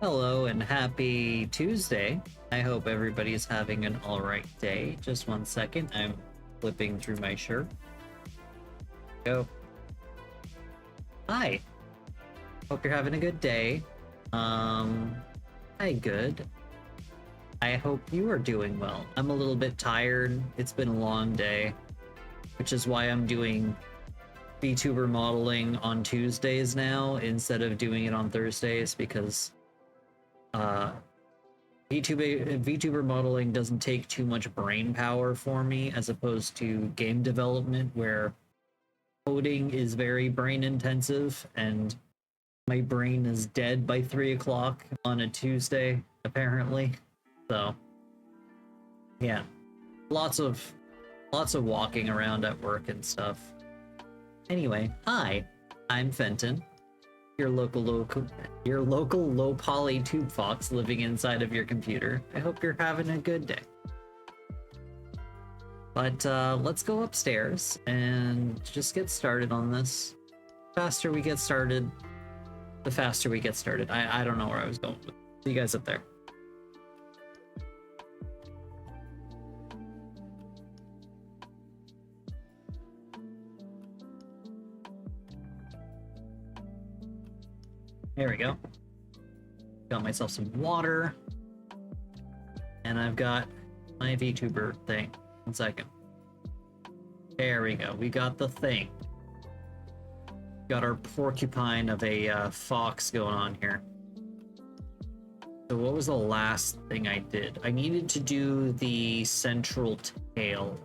Hello and happy Tuesday. I hope everybody's having an alright day. Just one second, I'm flipping through my shirt. Go. Hi. Hope you're having a good day. Hi, good. I hope you are doing well. I'm a little bit tired. It's been a long day, which is why I'm doing Vtuber modeling on Tuesdays now instead of doing it on Thursdays because VTuber modeling doesn't take too much brain power for me as opposed to game development where coding is very brain intensive and my brain is dead by 3 o'clock on a Tuesday, apparently. So yeah, lots of walking around at work and stuff. Anyway, hi, I'm Fenton, your local low poly tube fox living inside of your computer. I hope you're having a good day. But let's go upstairs and just get started on this. The faster we get started, the faster we get started. I don't know where I was going with. See you guys up there. There we go. Got myself some water. And I've got my VTuber thing. 1 second. There we go. We got the thing. Got our porcupine of a fox going on here. So what was the last thing I did? I needed to do the central tail,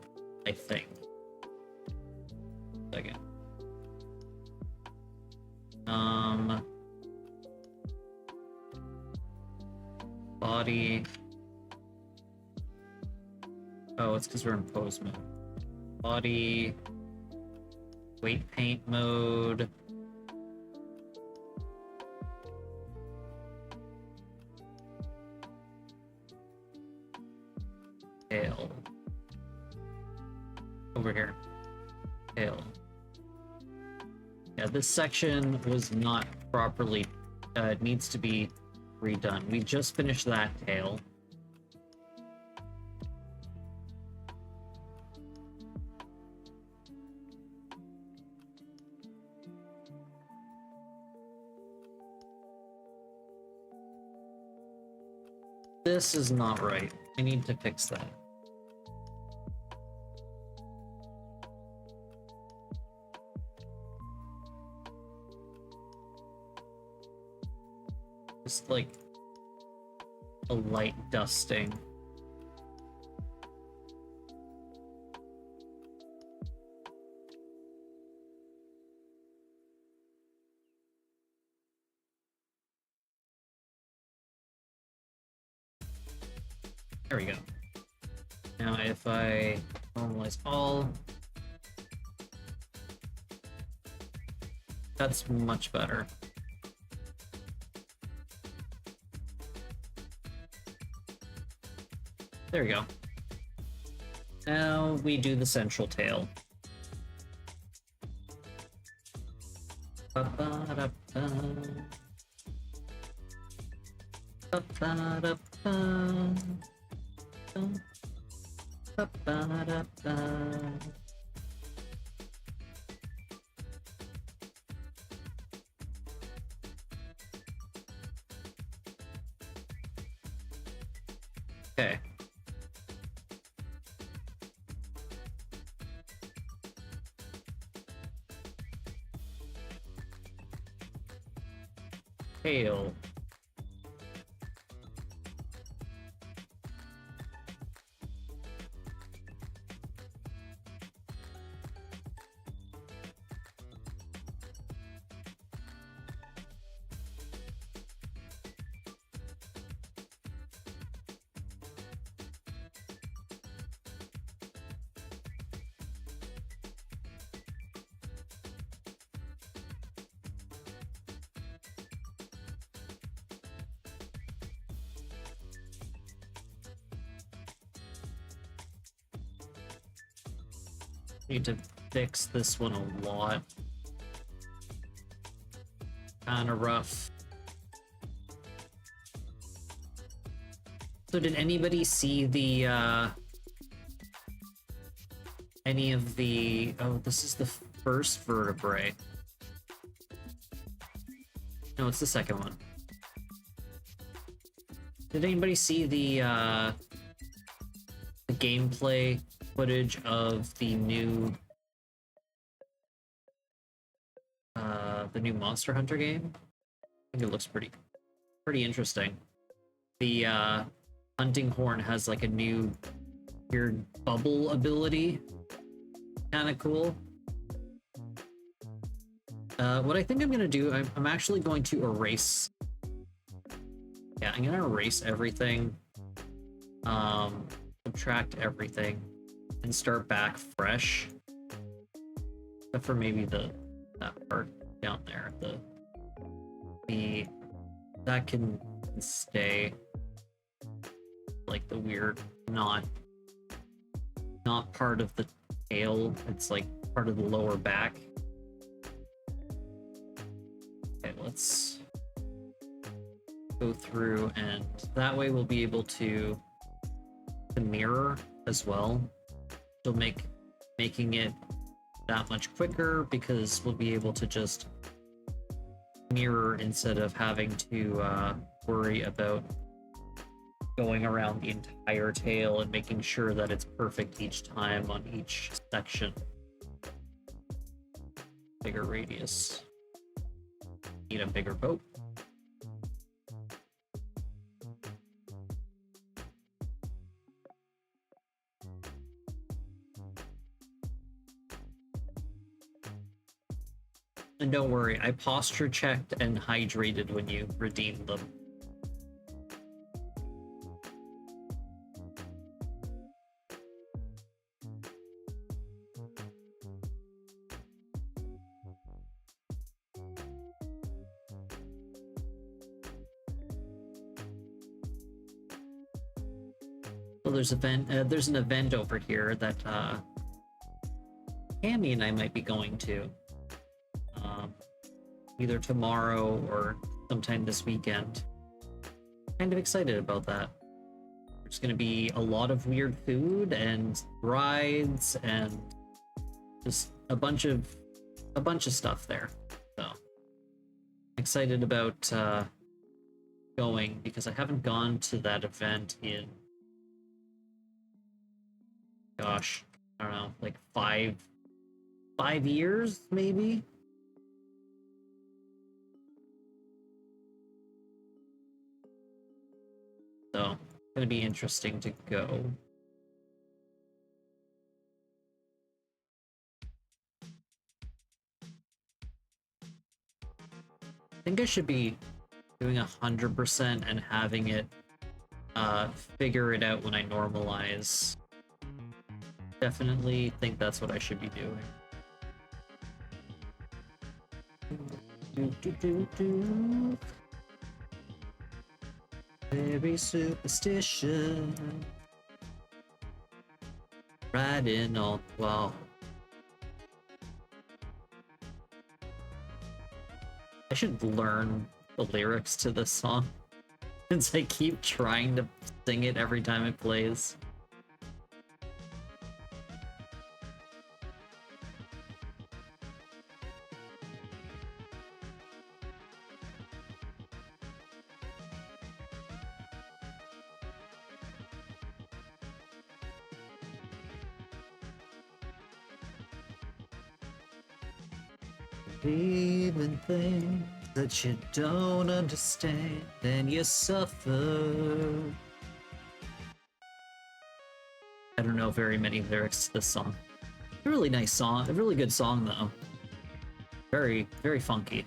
I think. Second. Body. Oh, it's because we're in pose mode. Body. Weight paint mode. Tail. Over here. Tail. Yeah, this section was not properly, it needs to be redone. We just finished that tail. This is not right. I need to fix that. Just like a light dusting. There we go. Now if I normalize all, that's much better. There we go. Now we do the central tail. Okay. Tail. Need to fix this one a lot. Kinda rough. So did anybody see the any of the... Oh, this is the first vertebrae. No, it's the second one. Did anybody see the gameplay footage of the new Monster Hunter game? I think it looks pretty interesting. The hunting horn has like a new weird bubble ability. Kind of cool. What I think I'm gonna do, I'm actually going to erase... Yeah, I'm gonna erase everything. Subtract everything. And start back fresh. Except for maybe that part down there. That can stay. Like the weird, not part of the tail. It's like part of the lower back. Okay, let's go through, and that way we'll be able to mirror as well. It'll making it that much quicker because we'll be able to just mirror instead of having to worry about going around the entire tail and making sure that it's perfect each time on each section. Bigger radius. Need a bigger boat. And don't worry, I posture checked and hydrated when you redeemed them. Well, there's an event over here that Cammy and I might be going to. Either tomorrow or sometime this weekend. Kind of excited about that. There's going to be a lot of weird food and rides and just a bunch of stuff there. So excited about going because I haven't gone to that event in, gosh, I don't know, like five years maybe. So, it's gonna be interesting to go. I think I should be doing 100% and having it figure it out when I normalize. Definitely think that's what I should be doing. Very superstition. Riding on the wall. I should learn the lyrics to this song since I keep trying to sing it every time it plays. Even things that you don't understand, and you suffer. I don't know very many lyrics to this song. A really nice song, a really good song though. Very, very funky.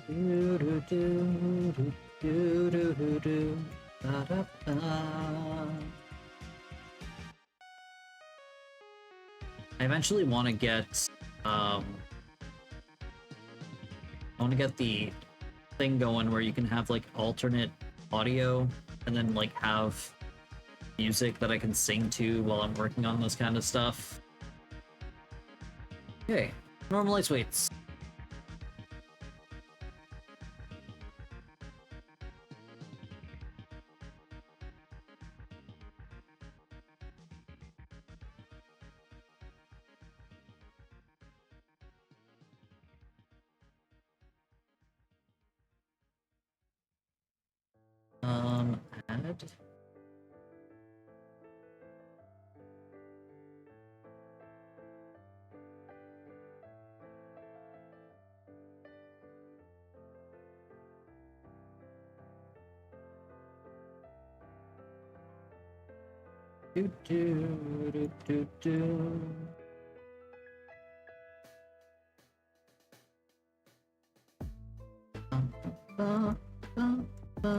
Do do do do do do do do da da da. I eventually want to get the thing going where you can have like alternate audio and then like have music that I can sing to while I'm working on this kind of stuff. Okay, normalize weights. Add. Do do do do do. Ba, ba, ba, ba.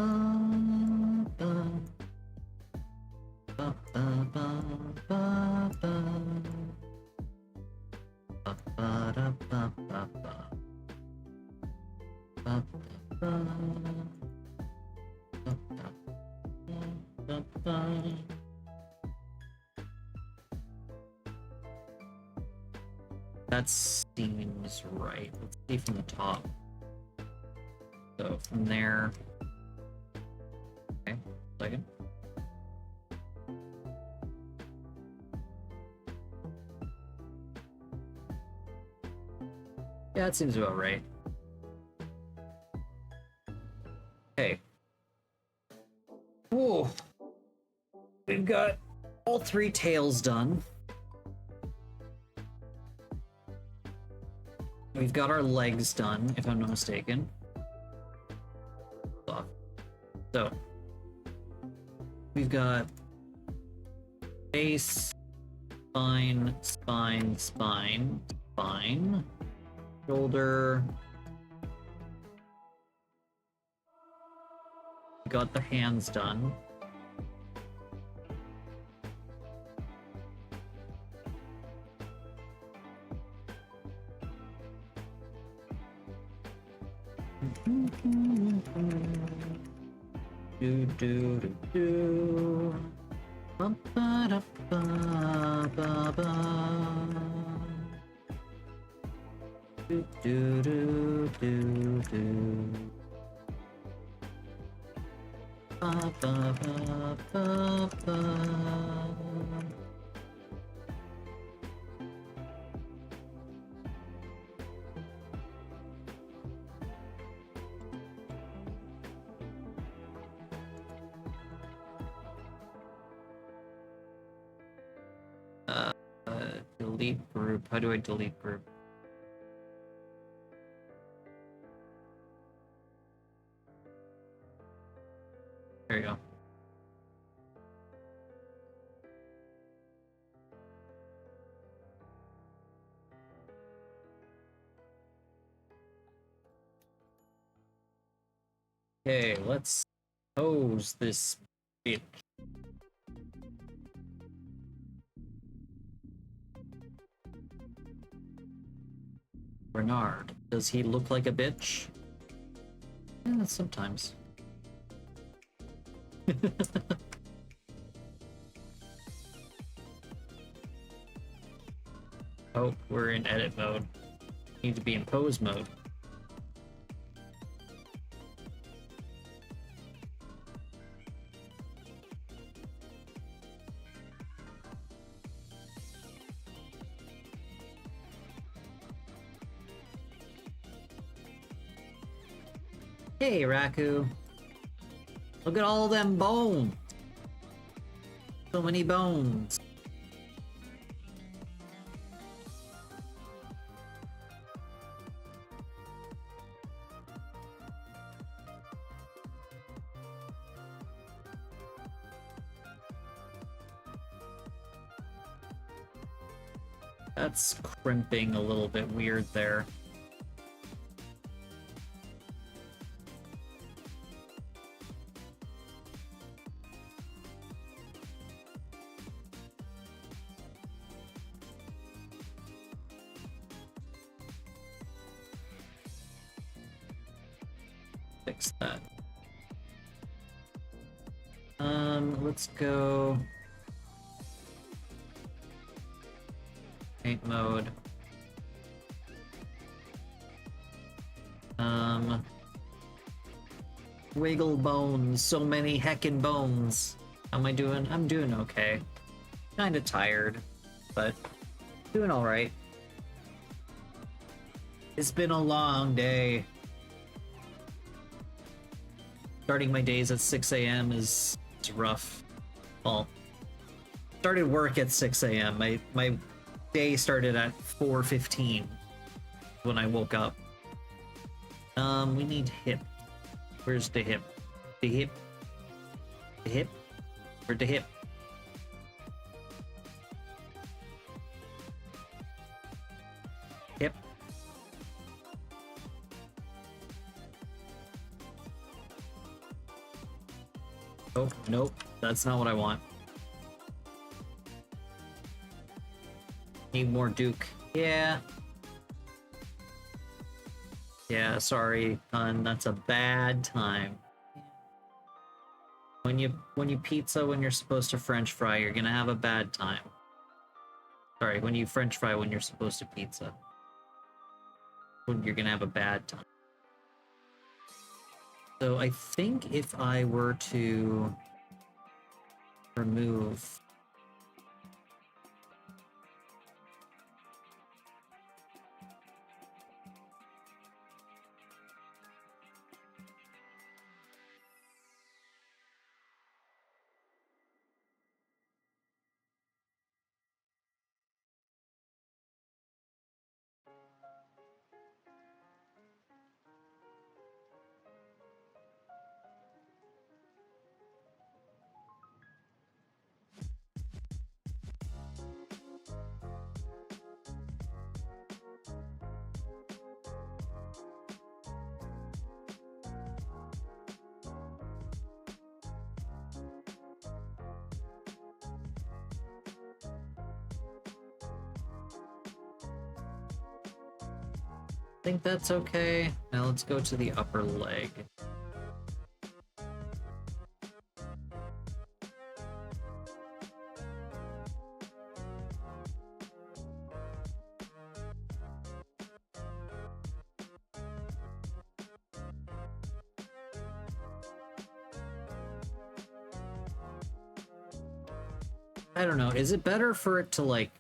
Ba, ba, ba, ba, ba. Ba, ba, da, ba, ba, ba. Ba, ba, ba. Ba, ba, ba, ba. That seems right. Let's see from the top. So from there. Okay, second. Yeah, that seems about right. Okay. Whoa. We've got all three tails done. We've got our legs done, if I'm not mistaken. So, we've got face, spine, spine, spine, spine, shoulder. We got the hands done. Do do do do. Ba ba da ba ba ba. Do do do do do. Ba ba ba ba ba. Delete group. How do I delete group? There you go. Okay, let's pose this bitch. Bernard, does he look like a bitch? Yeah, sometimes. Oh, we're in edit mode. Need to be in pose mode. Hey, Raku. Look at all them bones. So many bones. That's crimping a little bit weird there. fix that. Let's go paint mode. Wiggle bones, so many heckin' bones. How am I doing? I'm doing okay. Kinda tired, but doing alright. It's been a long day. Starting my days at 6 a.m. is rough. Well, started work at 6 a.m. My day started at 4:15 when I woke up. We need hip. Where's the hip? The hip? The hip? Where's the hip? Hip. Oh, nope. That's not what I want. Need more Duke. Yeah. Yeah, sorry, hun. That's a bad time. When you pizza when you're supposed to French fry, you're gonna have a bad time. Sorry, when you French fry when you're supposed to pizza, you're gonna have a bad time. So I think if I were to remove I think that's okay. Now let's go to the upper leg. I don't know, is it better for it to like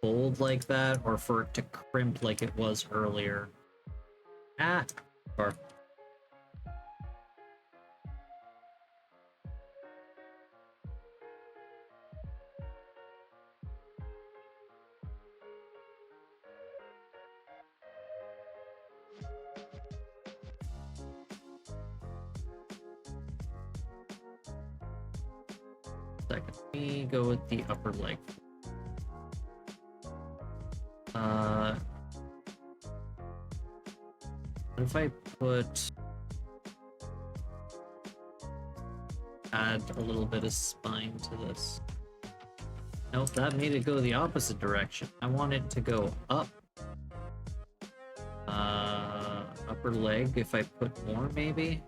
fold like that or for it to crimp like it was earlier? Or second, let me go with the upper leg. What if I add a little bit of spine to this? Nope, that made it go the opposite direction. I want it to go up. Upper leg, if I put more, maybe?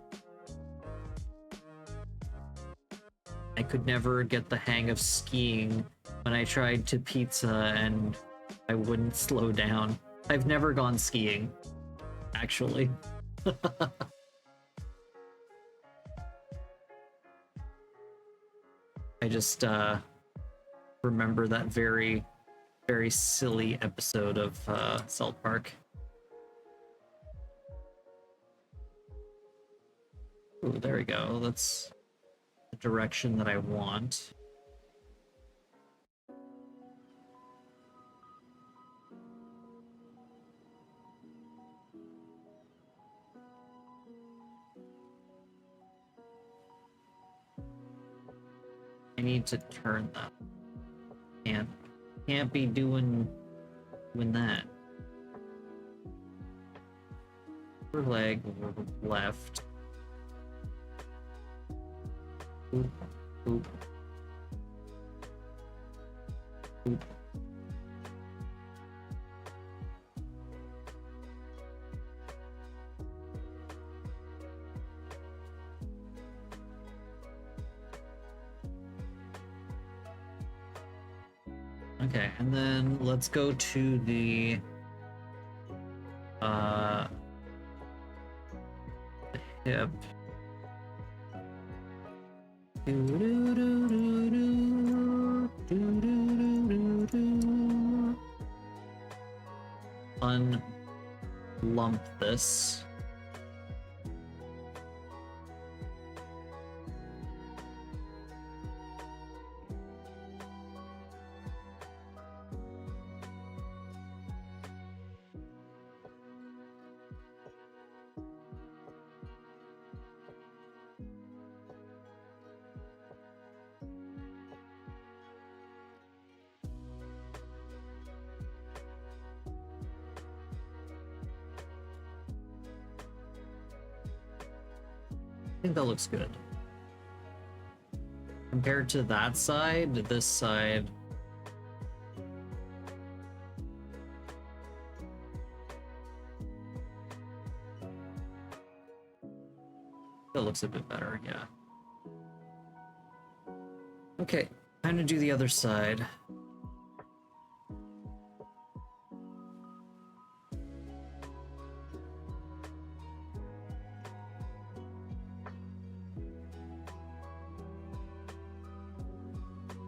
I could never get the hang of skiing when I tried to pizza and I wouldn't slow down. I've never gone skiing, actually. I just remember that very, very silly episode of South Park. Ooh, there we go. That's the direction that I want. I need to turn that. Can't be doing that. Upper leg left. Oop, oop. Oop. Okay, and then let's go to the hip. Unlump this. I think that looks good. Compared to that side, this side... That looks a bit better, yeah. Okay, time to do the other side.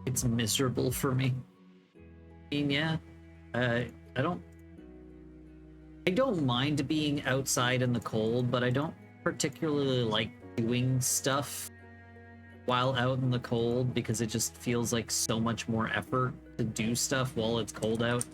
It's miserable for me. I mean, yeah, I don't mind being outside in the cold, but I don't particularly like doing stuff while out in the cold because it just feels like so much more effort to do stuff while it's cold out.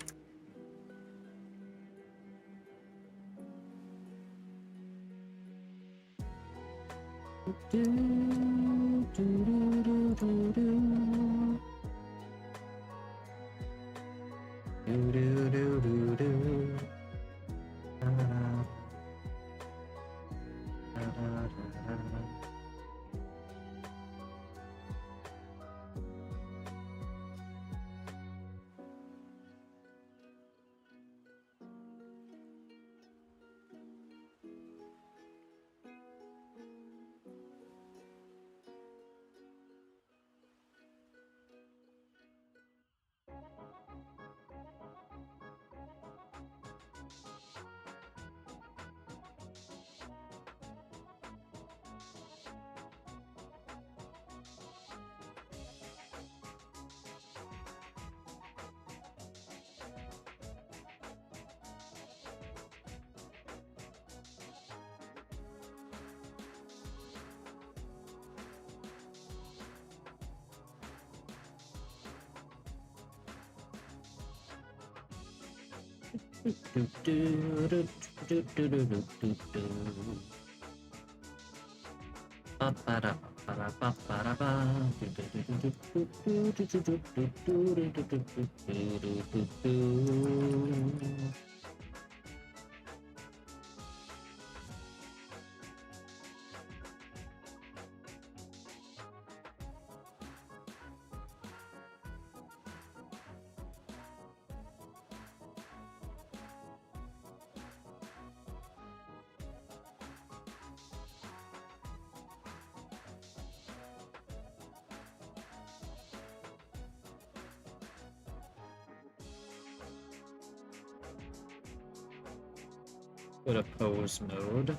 Go to pose mode.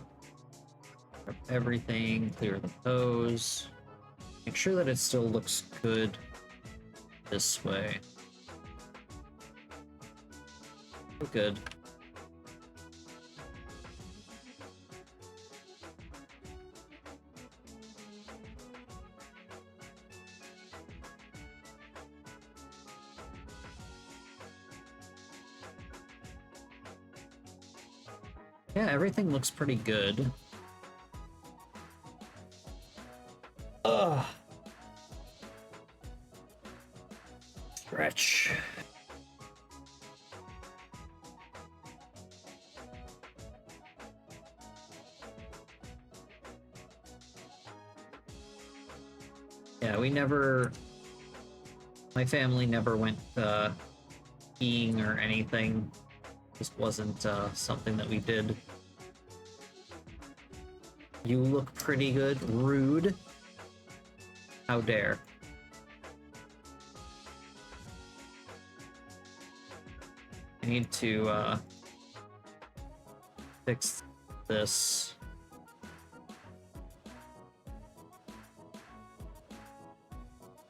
Grab everything, clear the pose. Make sure that it still looks good this way. Oh, good. Yeah, everything looks pretty good. Ugh. Stretch. Yeah, my family never went skiing or anything. Just wasn't something that we did. You look pretty good. Rude. How dare. need to fix this.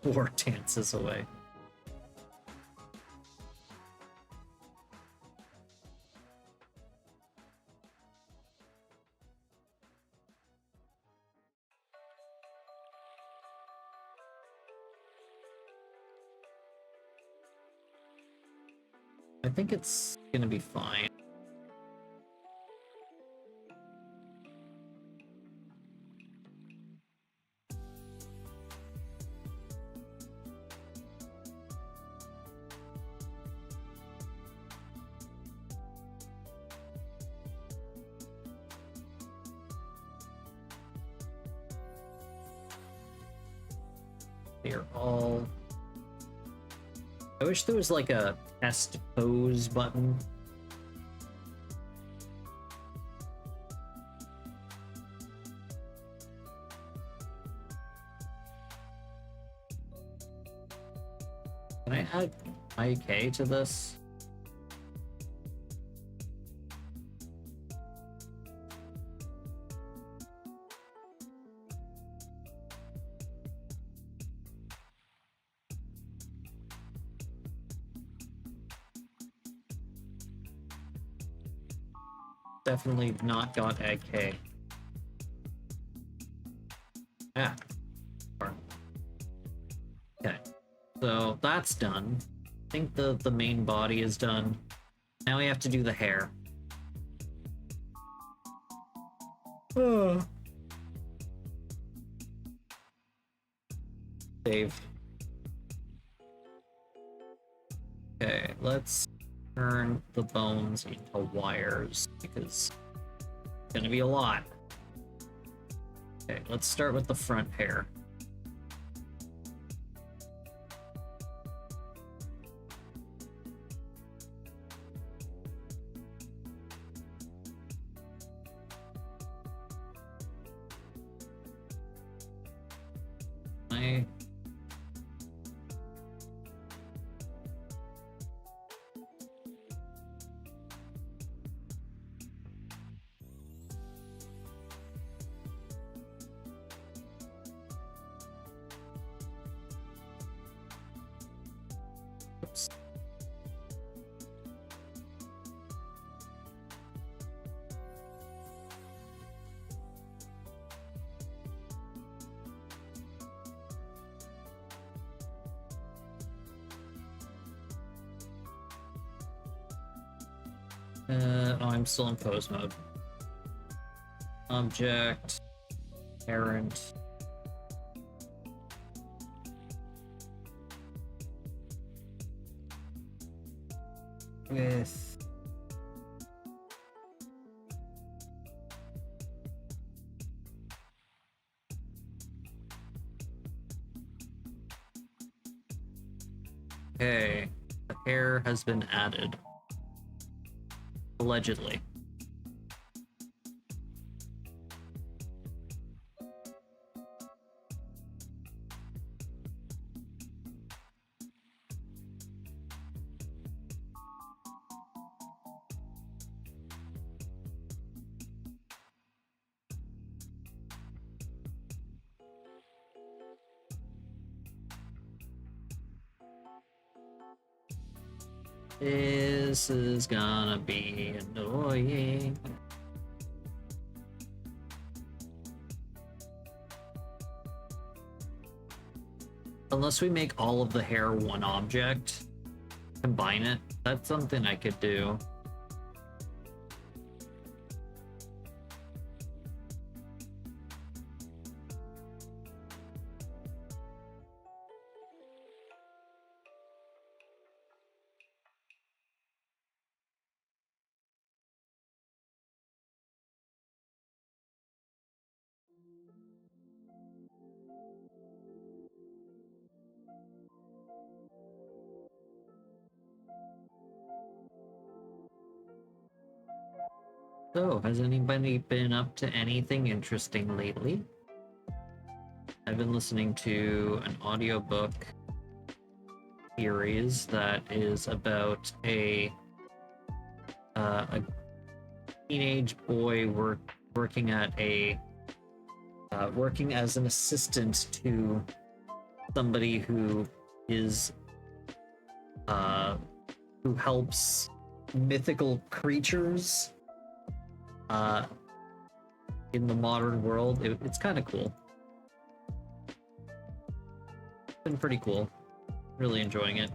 War dances away. I think it's gonna be fine. They're all... I wish there was like a test pose button. Can I add IK to this? Definitely not got AK. Ah. Okay. So that's done. I think the main body is done. Now we have to do the hair. Save. Okay, let's turn the bones into wires because it's gonna be a lot. Okay, let's start with the front hair. Oops. Oh, I'm still in pose mode. Object, parent. With okay, the hair has been added. Allegedly. This is gonna be annoying. Unless we make all of the hair one object, combine it, that's something I could do. So, has anybody been up to anything interesting lately? I've been listening to an audiobook series that is about a a teenage boy working at a working as an assistant to somebody who is who helps mythical creatures in the modern world. It's kind of cool. It's been pretty cool. Really enjoying it.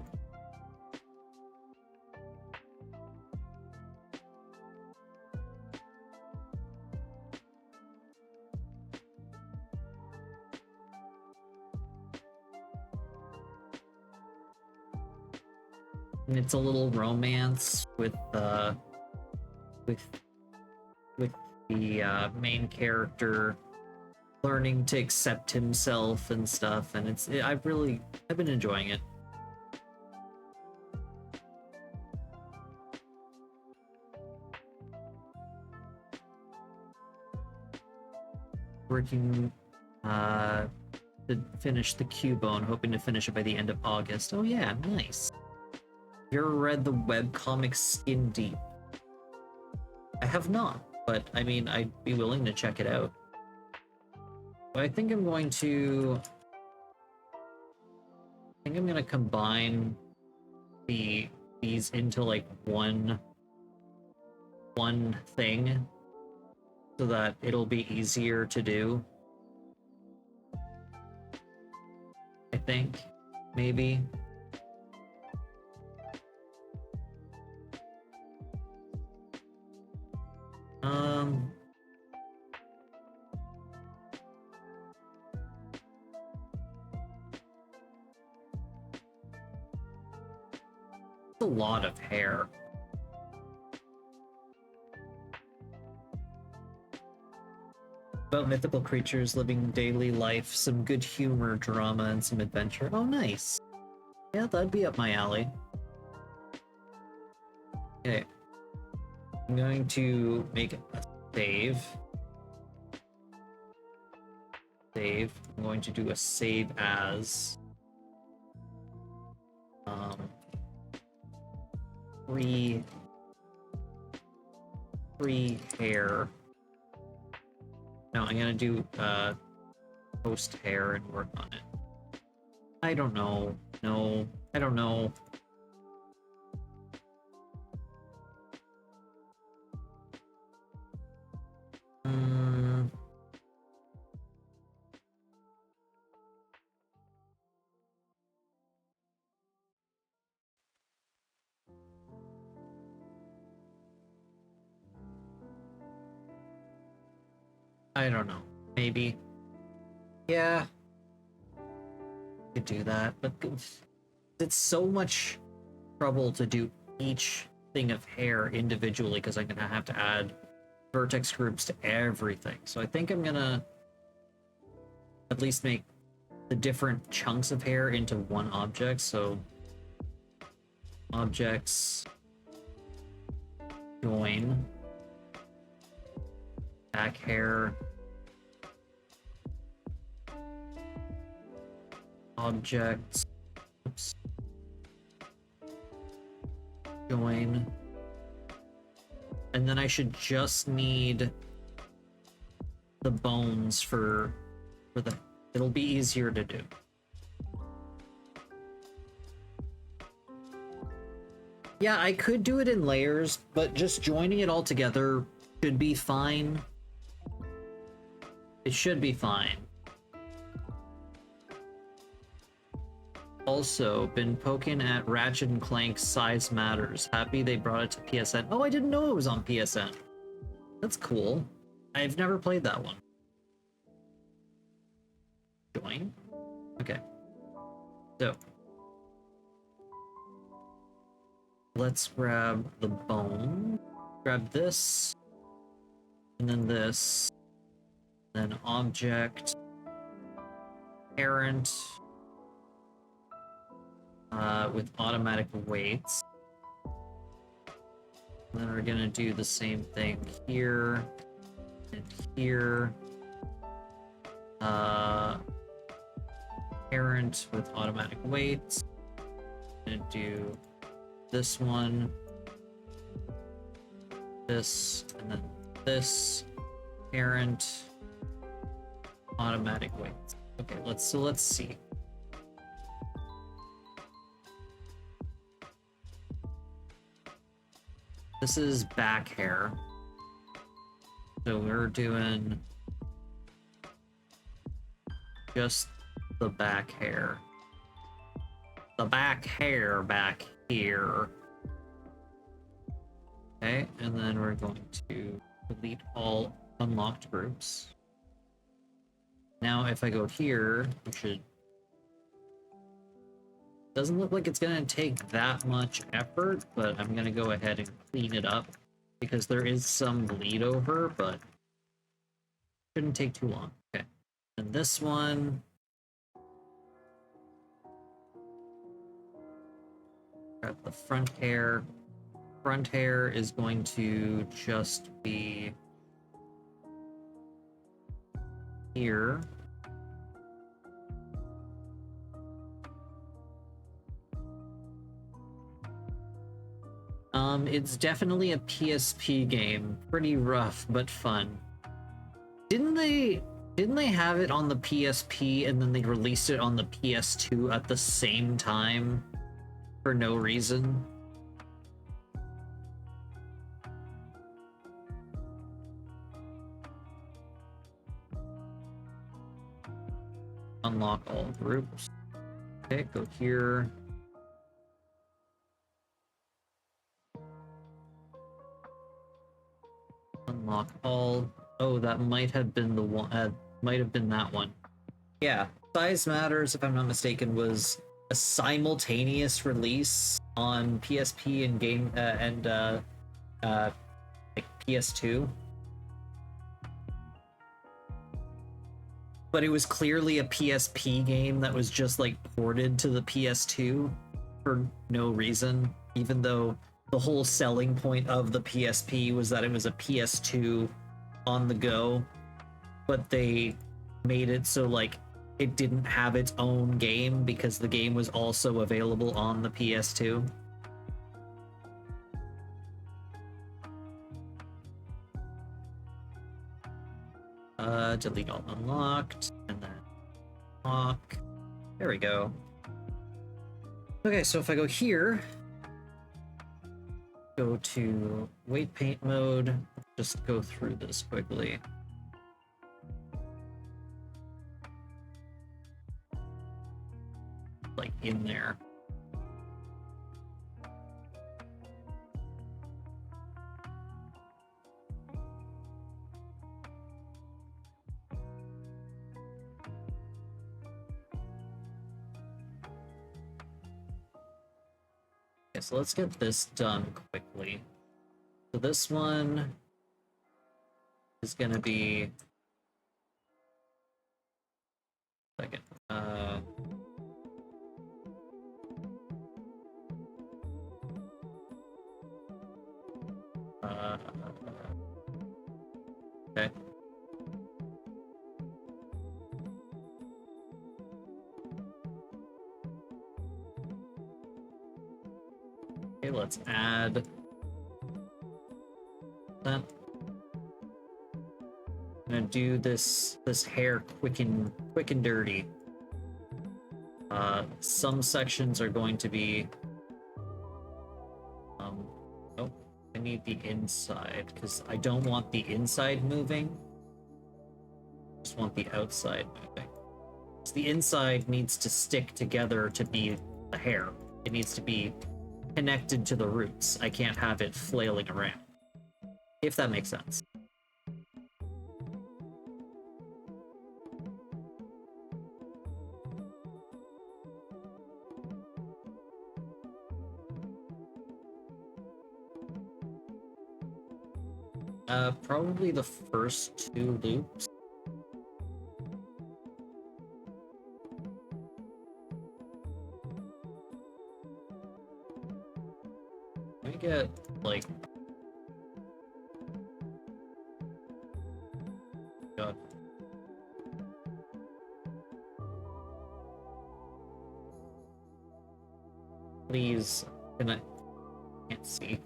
And it's a little romance with with the main character learning to accept himself and stuff, and I've been enjoying it. Working to finish the Cubone, hoping to finish it by the end of August. Oh yeah, nice. Have you ever read the webcomic Skin Deep? I have not, but I mean, I'd be willing to check it out. But I think I'm going to combine these into like one thing so that it'll be easier to do. I think, maybe. A lot of hair. About mythical creatures living daily life, some good humor, drama, and some adventure. Oh, nice. Yeah, that'd be up my alley. Okay. I'm going to make a save. I'm going to do a save as free hair. No, I'm gonna do post hair and work on it. I don't know. No, I don't know. I don't know. Maybe. Yeah. Could do that, but it's so much trouble to do each thing of hair individually because I'm gonna have to add vertex groups to everything. So I think I'm gonna at least make the different chunks of hair into one object. So objects, join, back hair, objects, oops, join, and then I should just need the bones for the, it'll be easier to do. Yeah, I could do it in layers, but just joining it all together should be fine. It should be fine. Also, been poking at Ratchet and Clank's Size Matters. Happy they brought it to PSN. Oh, I didn't know it was on PSN. That's cool. I've never played that one. Join? Okay. So. Let's grab the bone. Grab this. And then this. Then object. Parent. With automatic weights. And then we're gonna do the same thing here and here. Parent with automatic weights. I'm gonna do this one this, and then this. Parent. Automatic weights. Okay, let's see. This is back hair. So we're doing just the back hair. The back hair back here. Okay, and then we're going to delete all unlocked groups. Now if I go here, we should... Doesn't look like it's gonna take that much effort, but I'm gonna go ahead and clean it up because there is some bleed over, but shouldn't take too long. Okay, and this one, grab the front hair. Front hair is going to just be here. It's definitely a PSP game. Pretty rough, but fun. Didn't they have it on the PSP and then they released it on the PS2 at the same time for no reason? Unlock all groups. Okay, go here. Unlock all. Oh, that might have been the one. Might have been that one. Yeah, Size Matters, if I'm not mistaken, was a simultaneous release on PSP and like PS2. But it was clearly a PSP game that was just like ported to the PS2 for no reason, even though the whole selling point of the PSP was that it was a PS2 on the go, but they made it so like it didn't have its own game because the game was also available on the PS2. Delete all unlocked, and then lock. There we go. Okay, so if I go here, go to weight paint mode, just go through this quickly. Like in there. Okay, so let's get this done quickly. So this one is gonna be... Second. Okay. Okay, let's add that. I'm gonna do this hair quick and dirty. Some sections are going to be oh, I need the inside because I don't want the inside moving. I just want the outside moving. So the inside needs to stick together to be the hair. It needs to be connected to the roots. I can't have it flailing around. If that makes sense. Probably the first 2 loops. Let me get, like... God. Please, can I... Can't see.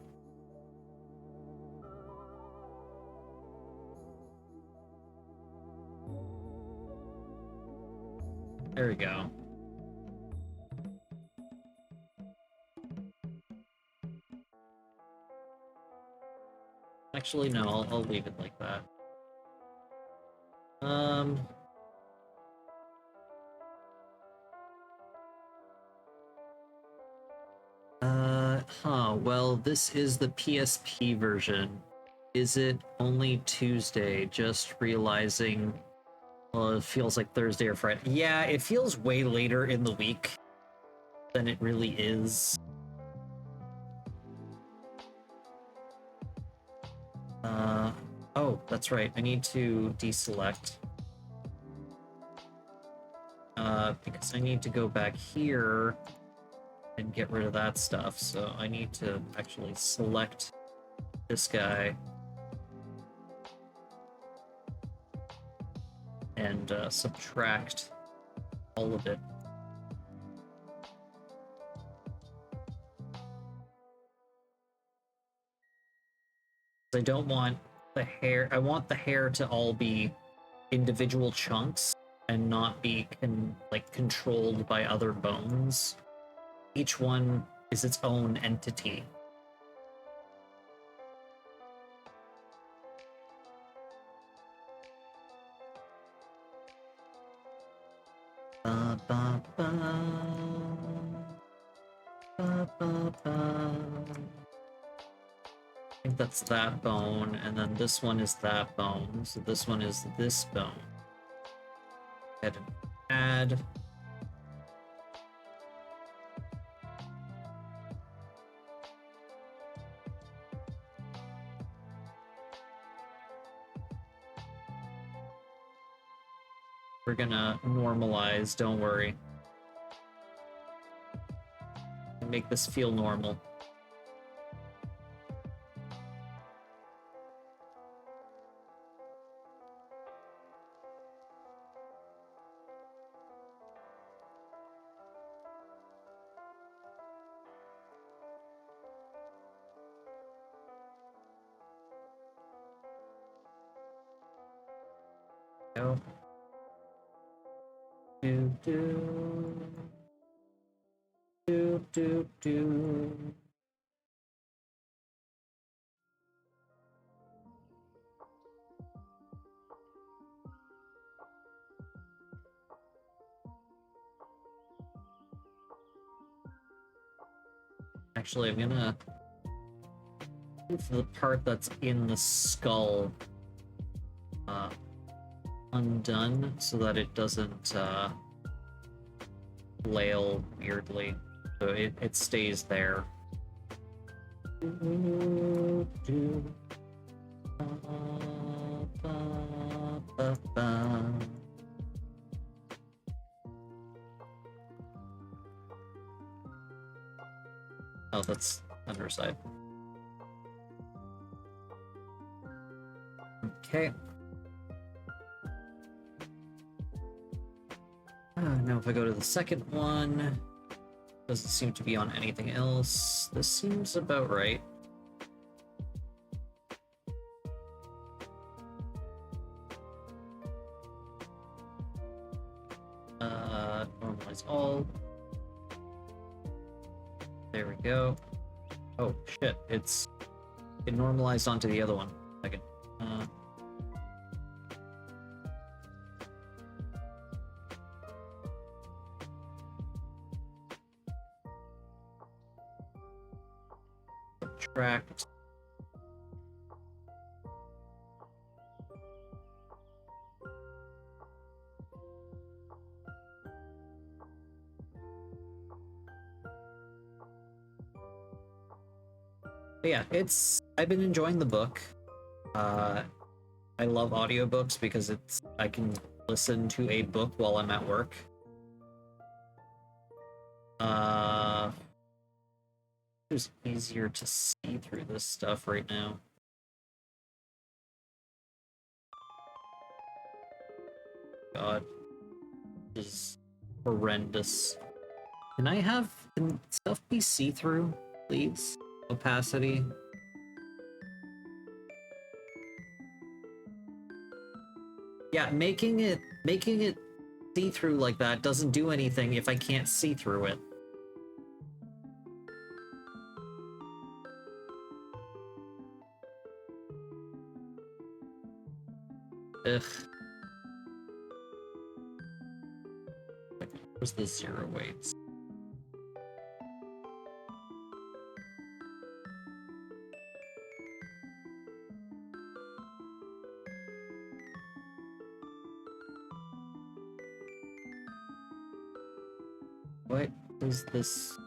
There we go. Actually, no, I'll leave it like that. Well, this is the PSP version. Is it only Tuesday? Just realizing, well, it feels like Thursday or Friday. Yeah, it feels way later in the week than it really is. Oh, that's right. I need to deselect. Because I need to go back here and get rid of that stuff. So I need to actually select this guy and subtract all of it. I don't want the hair. I want the hair to all be individual chunks and not be controlled by other bones. Each one is its own entity. Ba, ba, ba. Ba, ba, ba. I think that's that bone, and then this one is that bone, so this one is this bone. Go ahead and add. We're gonna normalize, don't worry. Make this feel normal. Go. Do do do do do. Actually, I'm gonna move the part that's in the skull undone so that it doesn't flail weirdly. So it stays there. Oh, that's underside. Okay. Now if I go to the second one, doesn't seem to be on anything else. This seems about right. Normalize all. There we go. Oh shit, it normalized onto the other one. Second. Subtract. But yeah, I've been enjoying the book. I love audiobooks because I can listen to a book while I'm at work. It's easier to see through this stuff right now. God, this is horrendous. Can stuff be see-through, please? Opacity. Yeah, making it see-through like that doesn't do anything if I can't see through it. Ugh. Where's the zero weights? What is this?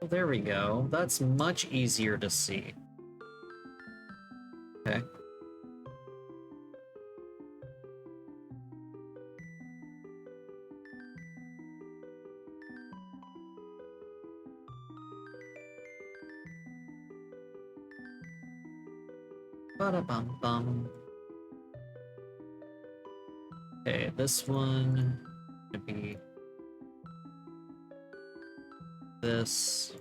Oh, there we go. That's much easier to see. Okay. Ba-da-bum-bum. Okay, this one gonna be this.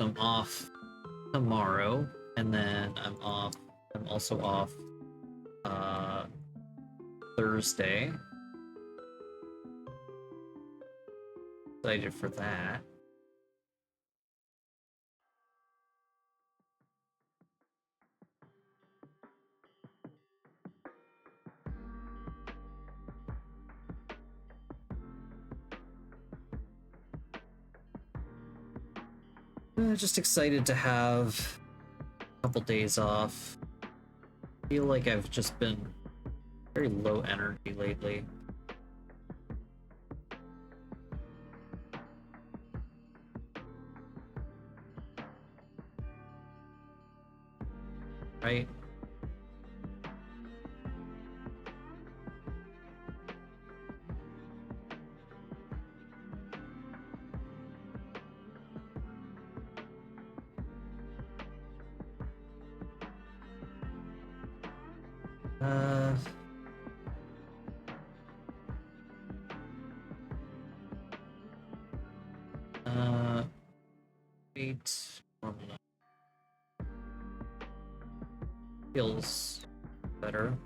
I'm off tomorrow, and then I'm also off Thursday. Excited for that. Just excited to have a couple days off. Feel like I've just been very low energy lately. Right? Wait. Feels better.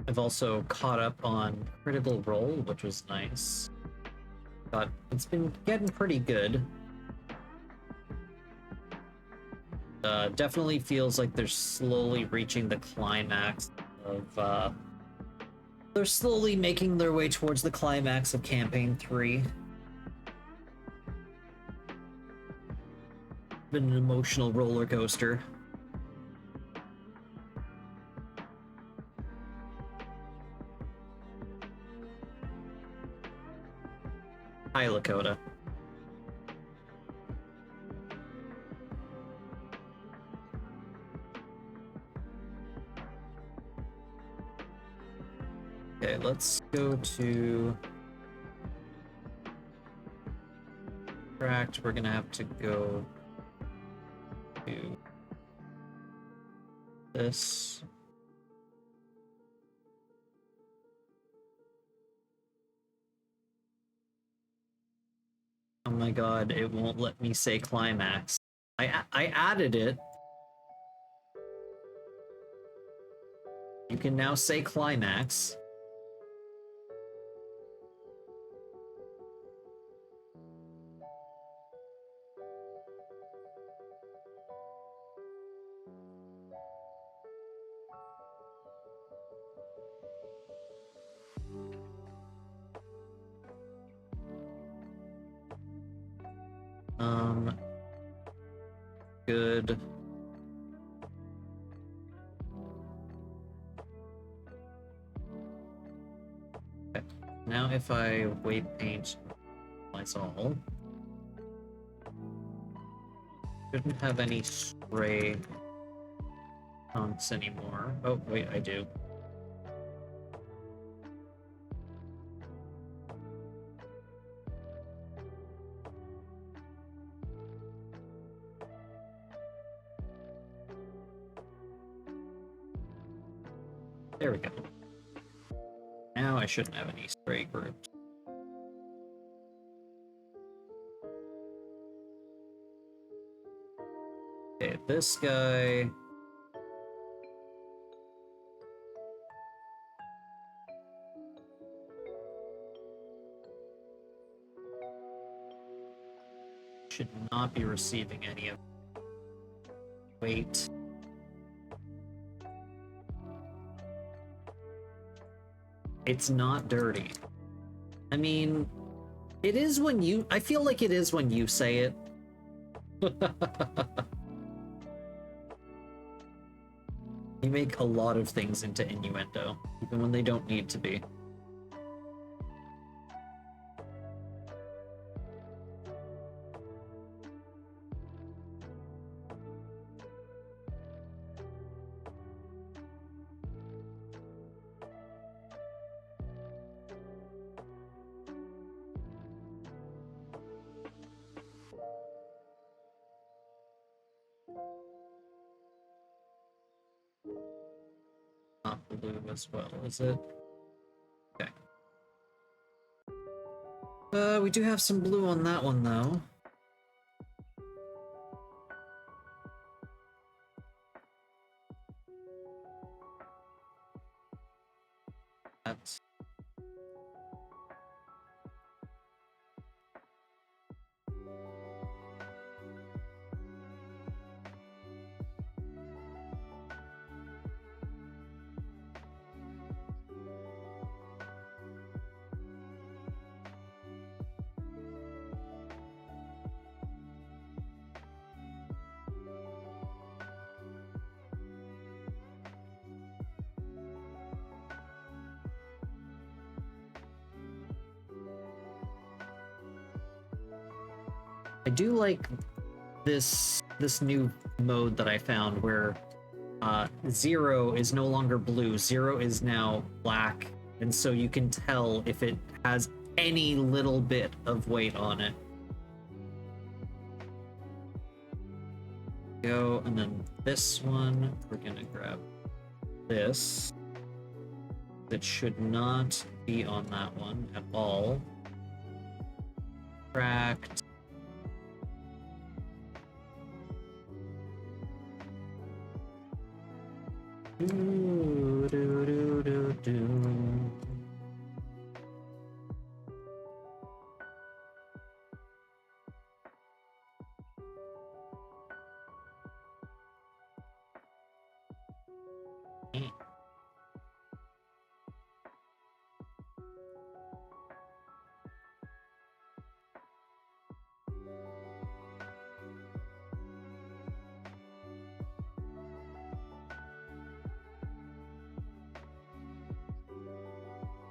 I've also caught up on Critical Role, which was nice. But it's been getting pretty good. Definitely feels like they're slowly reaching the climax of, they're slowly making their way towards the climax of Campaign 3. Been an emotional roller coaster. Hi, Lakota. Okay, let's go to Tract. We're gonna have to go to this. Oh my god, it won't let me say climax. I added it. You can now say climax. good. Okay. Now if I weight paint Lysol, shouldn't have any spray hunts anymore. Oh, wait, I do. There we go. Now I shouldn't have any spray groups. Okay, this guy... should not be receiving any of weight. It's not dirty. I mean, it is when you... I feel like it is when you say it. You make a lot of things into innuendo, even when they don't need to be. Not blue as well, is it? Okay. We do have some blue on that one, though. That's... I do like this new mode that I found where 0 is no longer blue, 0 is now black, and so you can tell if it has any little bit of weight on it. Go, and then this one, we're gonna grab this. It should not be on that one at all. Cracked.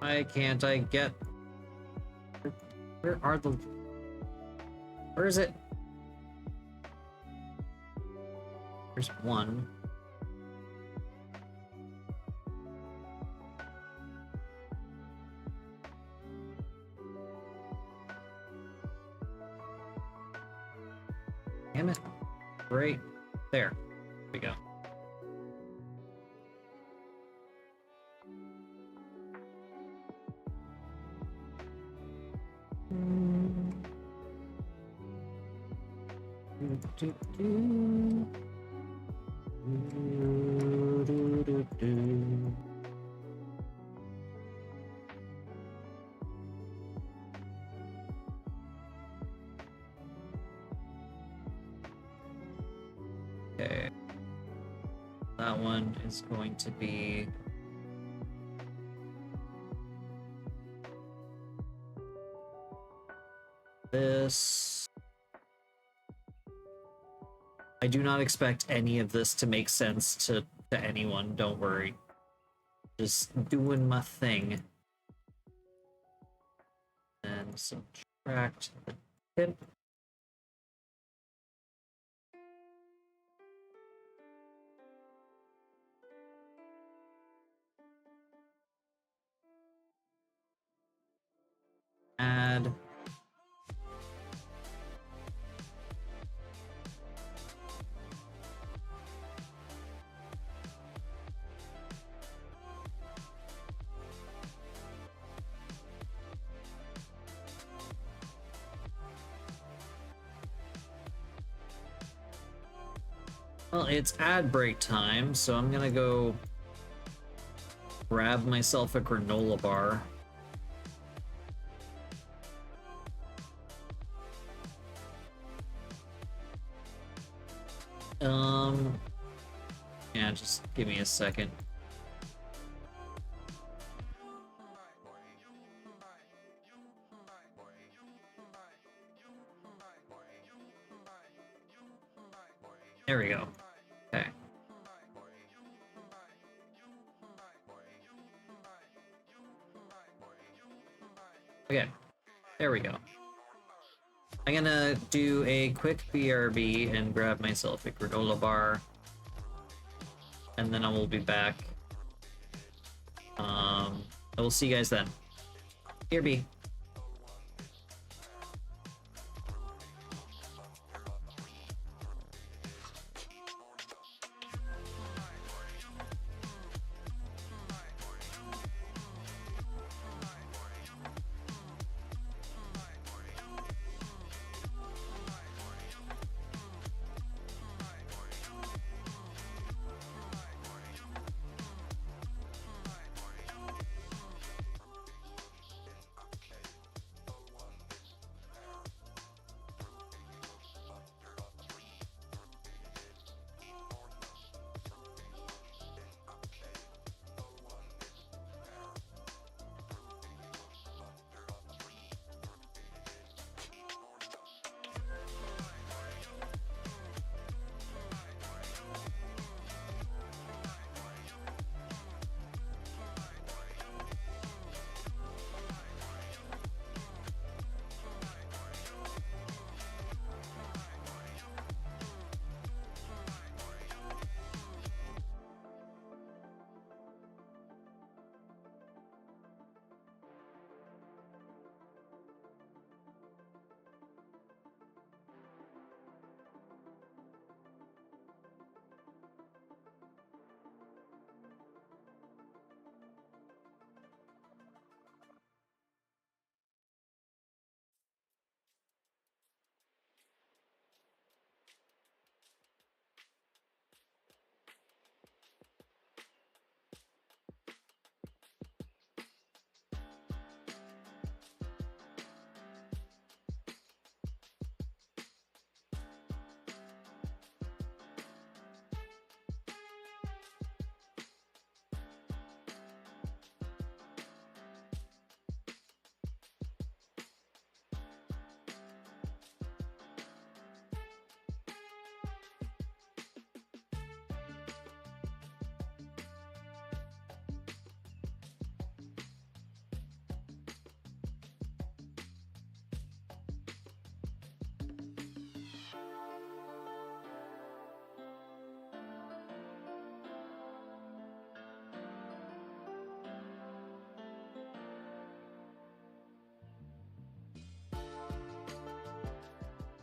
Why can't I get... Where are the... Where is it? There's one. Damn it. Right there. There we go. Okay. That one is going to be this. I do not expect any of this to make sense to anyone, don't worry. Just doing my thing. And subtract the tip. Add. Well, it's ad break time, so I'm gonna go grab myself a granola bar. Yeah, just give me a second. There we go. Okay. Okay, there we go. I'm gonna do a quick BRB and grab myself a granola bar. And then I will be back. I will see you guys then. BRB.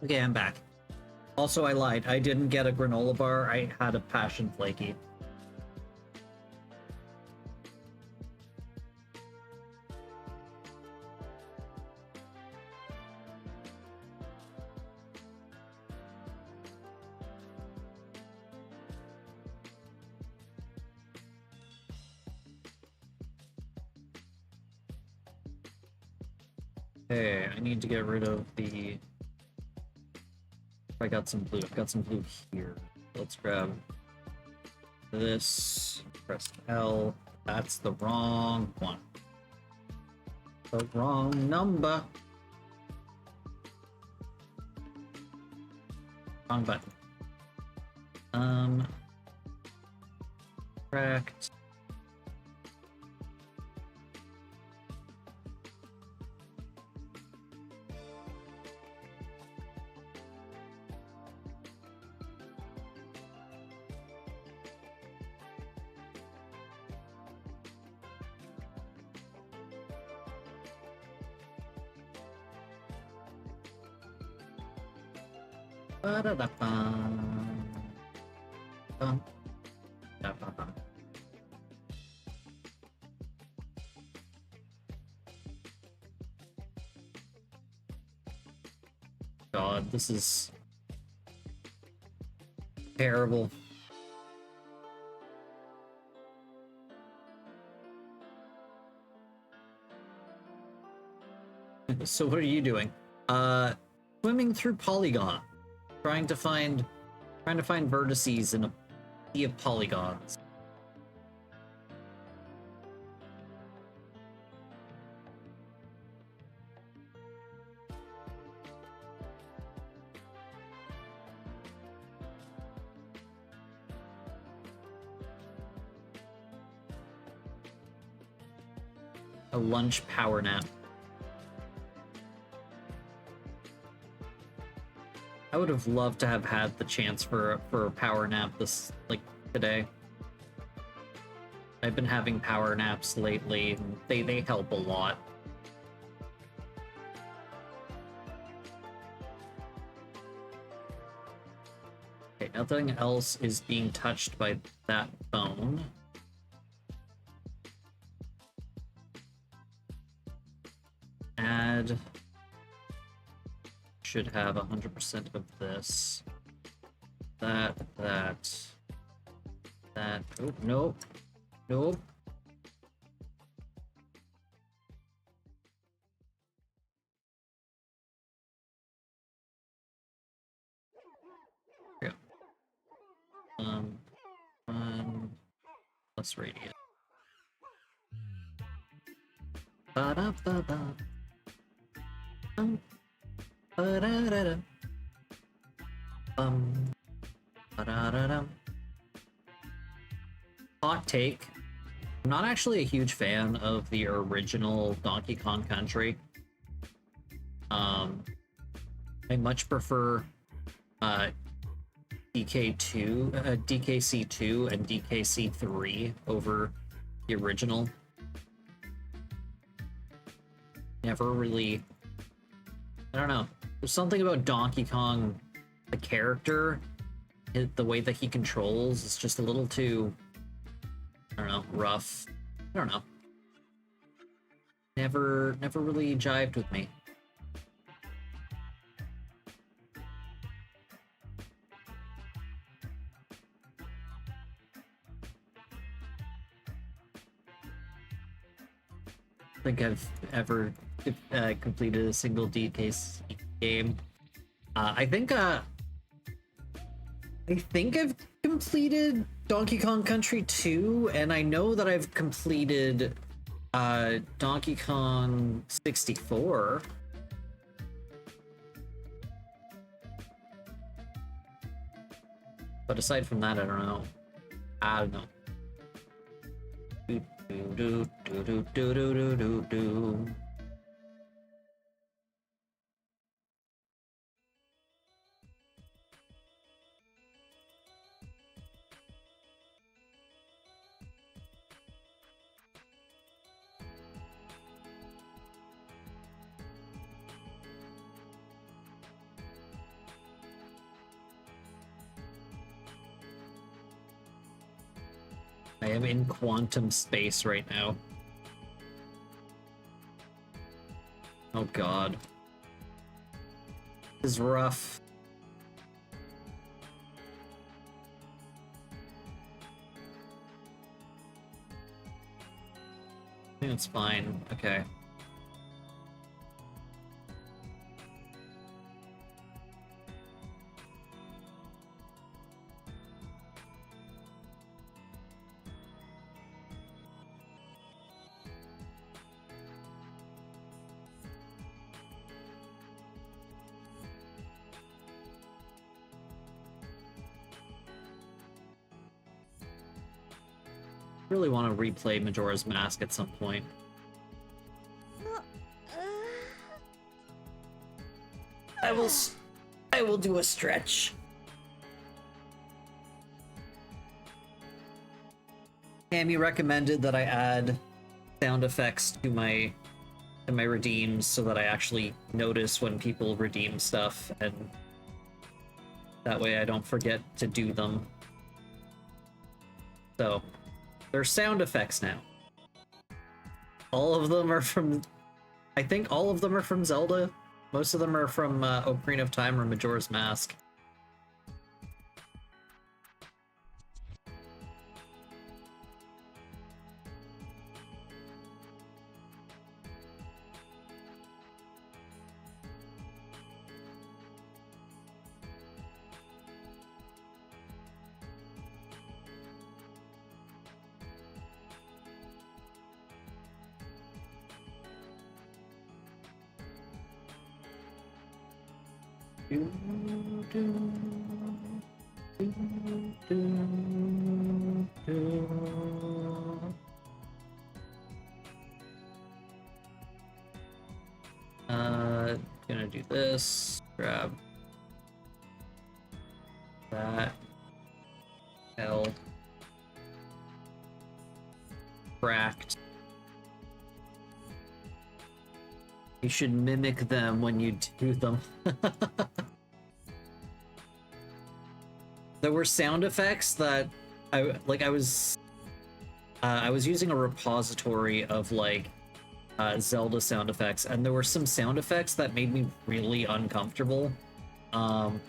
Okay, I'm back. Also, I lied. I didn't get a granola bar. I had a passion flaky. Okay, I need to get rid of the... I got some blue. I've got some blue here. Let's grab this. Press L. That's the wrong one. The wrong number. Wrong button. Correct. Ba-da-da-bum. Bum. Da-ba-bum. God, this is terrible. So what are you doing? Swimming through Polygon, trying to find vertices in a sea of polygons. A lunch power nap. I would have loved to have had the chance for a power nap today. I've been having power naps lately, and they help a lot. Okay, nothing else is being touched by that bone. Add should have 100% of this. That. Oh, nope. Nope. Yeah. Plus radius. Ba-da-ba-ba. Ba-da-da-da. Ba-da-da-da. Hot take. I'm not actually a huge fan of the original Donkey Kong Country. I much prefer DKC2 and DKC3 over the original. Never really... I don't know. There's something about Donkey Kong, the character, the way that he controls is just a little too, I don't know, rough. I don't know. Never really jived with me. I think I've ever completed a single DKC game. I think I've completed Donkey Kong Country 2, and I know that I've completed Donkey Kong 64. But aside from that, I don't know. I don't know. Do. I am in quantum space right now. Oh god. This is rough. I think it's fine. Okay. really want to replay Majora's Mask at some point. I will do a stretch. Amy recommended that I add sound effects to my redeems so that I actually notice when people redeem stuff, and that way I don't forget to do them. So, there's sound effects now. All of them are from... I think all of them are from Zelda. Most of them are from Ocarina of Time or Majora's Mask. Gonna do this, grab that, L, cracked. You should mimic them when you do them. There were sound effects that I was using a repository of like Zelda sound effects, and there were some sound effects that made me really uncomfortable.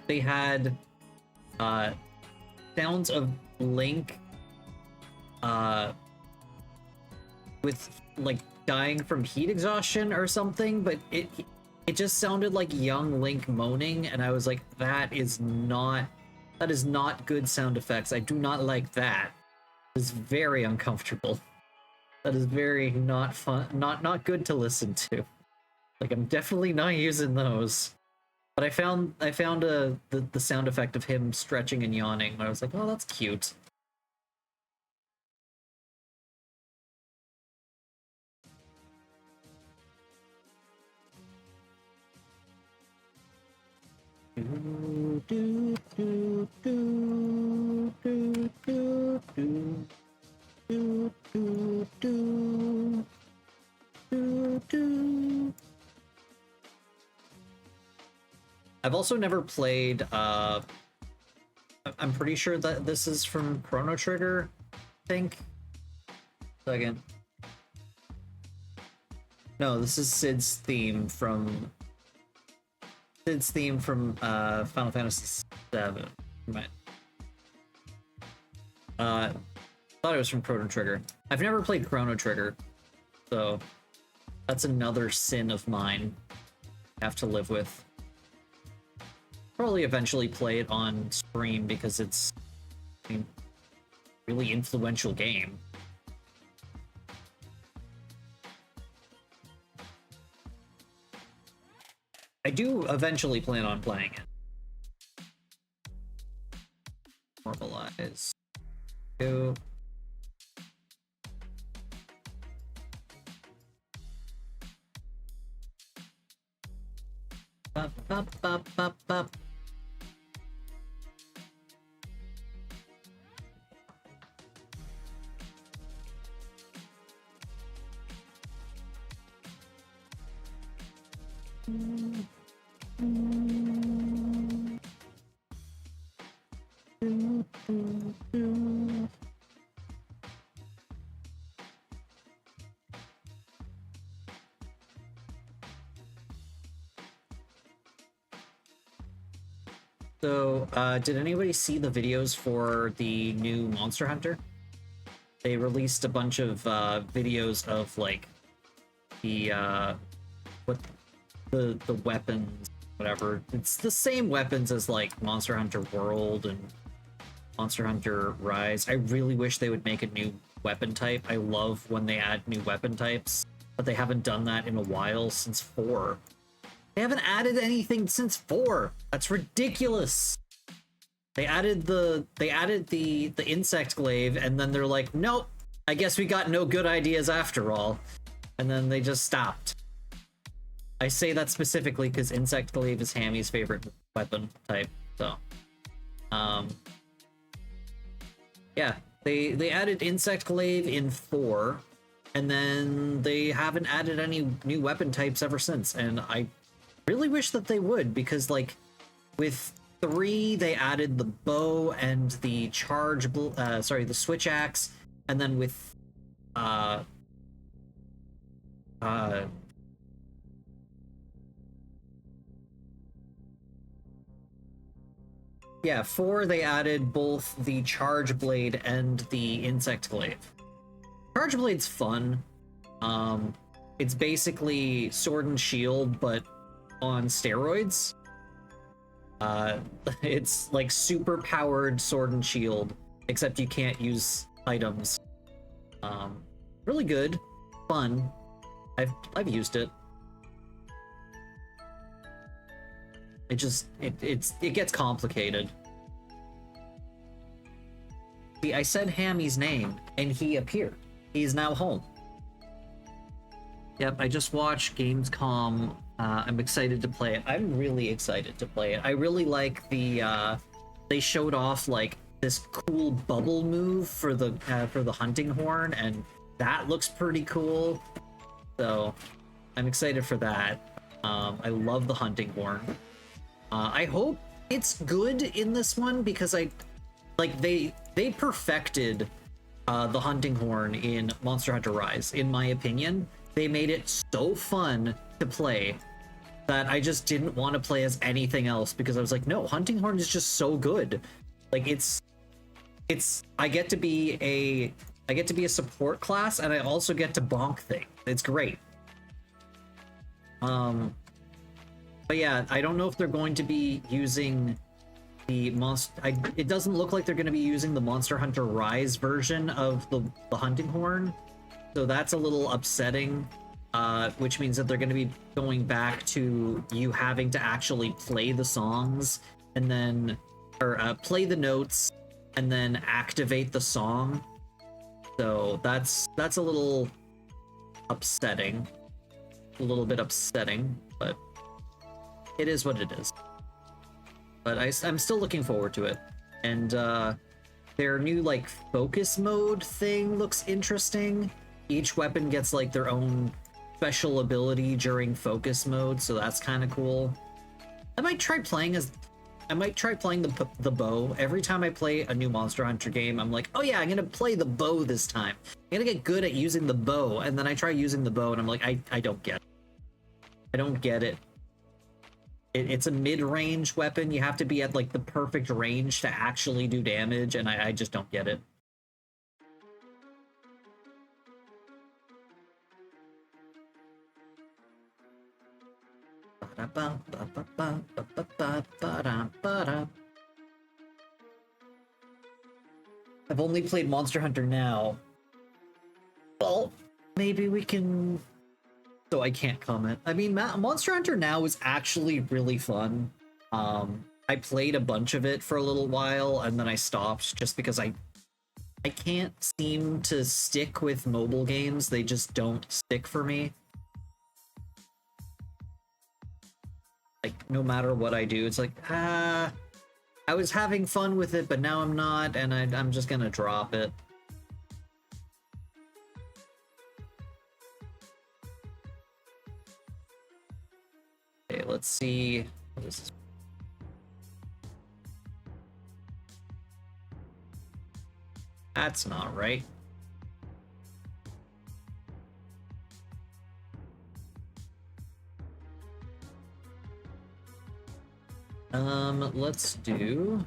They had sounds of Link with like dying from heat exhaustion or something, but it just sounded like young Link moaning, and I was like, that is not good sound effects. I do not like that. It's very uncomfortable. That is very not fun, not good to listen to. Like, I'm definitely not using those. But I found the sound effect of him stretching and yawning, and I was like, oh, that's cute. I've also never played, I'm pretty sure that this is from Chrono Trigger, I think. Second. No, this is Sid's theme from Final Fantasy VII. Thought it was from Chrono Trigger. I've never played Chrono Trigger, so that's another sin of mine I have to live with. Probably eventually play it on stream because it's a really influential game. I do eventually plan on playing it. Normalize. Go. Bop, bop, bop, bop, bop. So, did anybody see the videos for the new Monster Hunter? They released a bunch of videos of like the weapons, whatever. It's the same weapons as like Monster Hunter World and Monster Hunter Rise. I really wish they would make a new weapon type. I love when they add new weapon types, but they haven't done that in a while, since 4. They haven't added anything since 4. That's ridiculous. They added the insect glaive, and then they're like, nope, I guess we got no good ideas after all. And then they just stopped. I say that specifically because Insect Glaive is Hammy's favorite weapon type, so. Yeah, they added Insect Glaive in 4, and then they haven't added any new weapon types ever since, and I really wish that they would, because, like, with 3, they added the bow and the the switch axe, and then with, yeah, 4, they added both the Charge Blade and the Insect Glaive. Charge Blade's fun. It's basically Sword and Shield, but on steroids. It's like super powered Sword and Shield, except you can't use items. Really good, fun. I've used it. It gets complicated. See, I said Hammy's name, and he appeared. He's now home. Yep, I just watched Gamescom. I'm excited to play it. I'm really excited to play it. I really like the, they showed off, like, this cool bubble move for the hunting horn, and that looks pretty cool. So, I'm excited for that. I love the hunting horn. I hope it's good in this one, because they perfected the hunting horn in Monster Hunter Rise, in my opinion. They made it so fun to play that I just didn't want to play as anything else, because I was like, no, hunting horn is just so good. Like, I get to be a support class, and I also get to bonk things. It's great. But yeah, I don't know if they're going to be using the it doesn't look like they're going to be using the Monster Hunter Rise version of the hunting horn, so that's a little upsetting. Which means that they're going to be going back to you having to actually play the songs and then, or play the notes and then activate the song. So that's a little upsetting, a little bit upsetting, but it is what it is. But I'm still looking forward to it. And their new, like, focus mode thing looks interesting. Each weapon gets, like, their own special ability during focus mode, so that's kind of cool. I might try playing the bow. Every time I play a new Monster Hunter game, I'm like, oh yeah, I'm gonna play the bow this time. I'm gonna get good at using the bow, and then I try using the bow, and I'm like, I don't get it. I don't get it. It's a mid-range weapon. You have to be at, like, the perfect range to actually do damage, and I just don't get it. I've only played Monster Hunter Now. Well, maybe we can... So I can't comment. I mean, Monster Hunter Now is actually really fun. I played a bunch of it for a little while, and then I stopped just because I can't seem to stick with mobile games. They just don't stick for me. Like, no matter what I do, it's like, I was having fun with it, but now I'm not, and I'm just gonna drop it. Okay, let's see. What is this? That's not right. Let's do...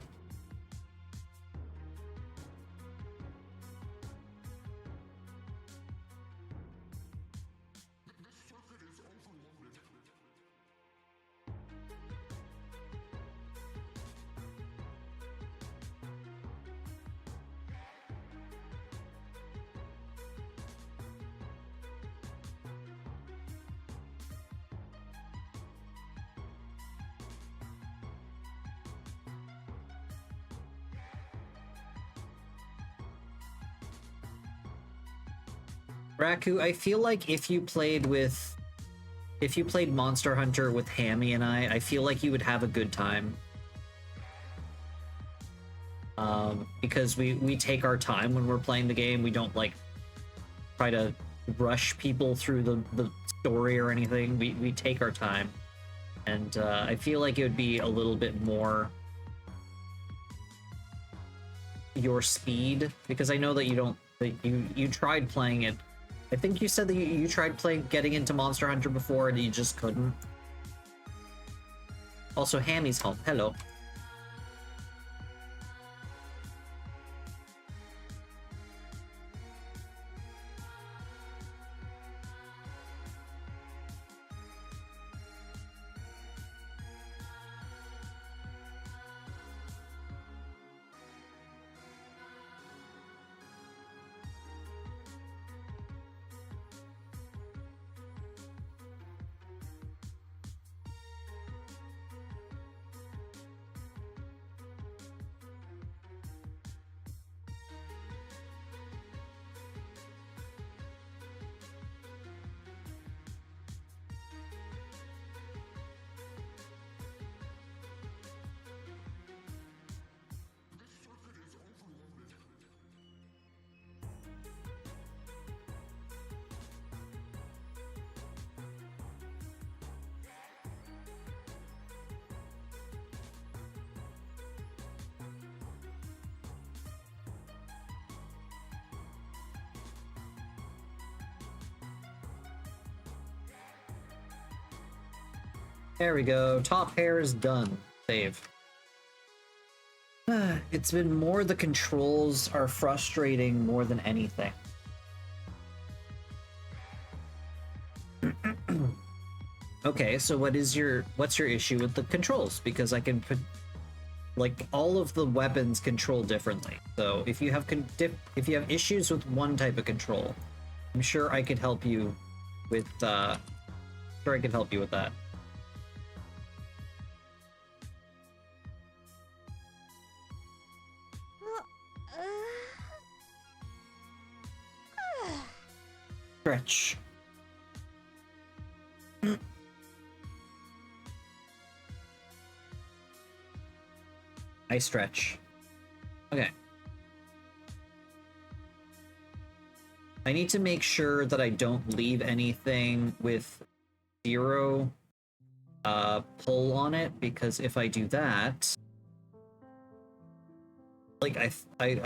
Raku, I feel like if you played Monster Hunter with Hammy and I feel like you would have a good time. Because we take our time when we're playing the game. We don't like try to rush people through the story or anything. We take our time, and I feel like it would be a little bit more your speed, because I know that you tried playing it. I think you said that you tried getting into Monster Hunter before and you just couldn't. Also, Hammy's home. Hello. There we go. Top hair is done. Save. It's been more the controls are frustrating more than anything. Okay, so what's your issue with the controls? Because I can put like all of the weapons control differently. So if you have issues with one type of control, I'm sure I could help you with that. Stretch. I stretch. Okay. I need to make sure that I don't leave anything with 0 pull on it, because if I do that, like I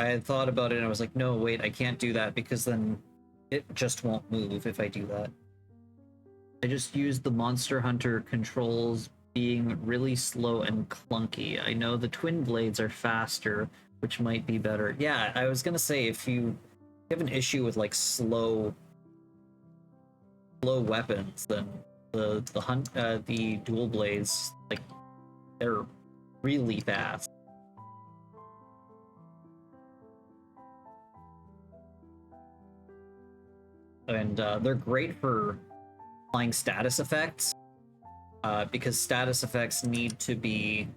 had thought about it and I was like, no, wait, I can't do that because then it just won't move if I do that. I just used the Monster Hunter controls being really slow and clunky. I know the twin blades are faster, which might be better. Yeah, I was gonna say, if you have an issue with like slow weapons, then the dual blades, like, they're really fast. And they're great for applying status effects, because status effects need to be...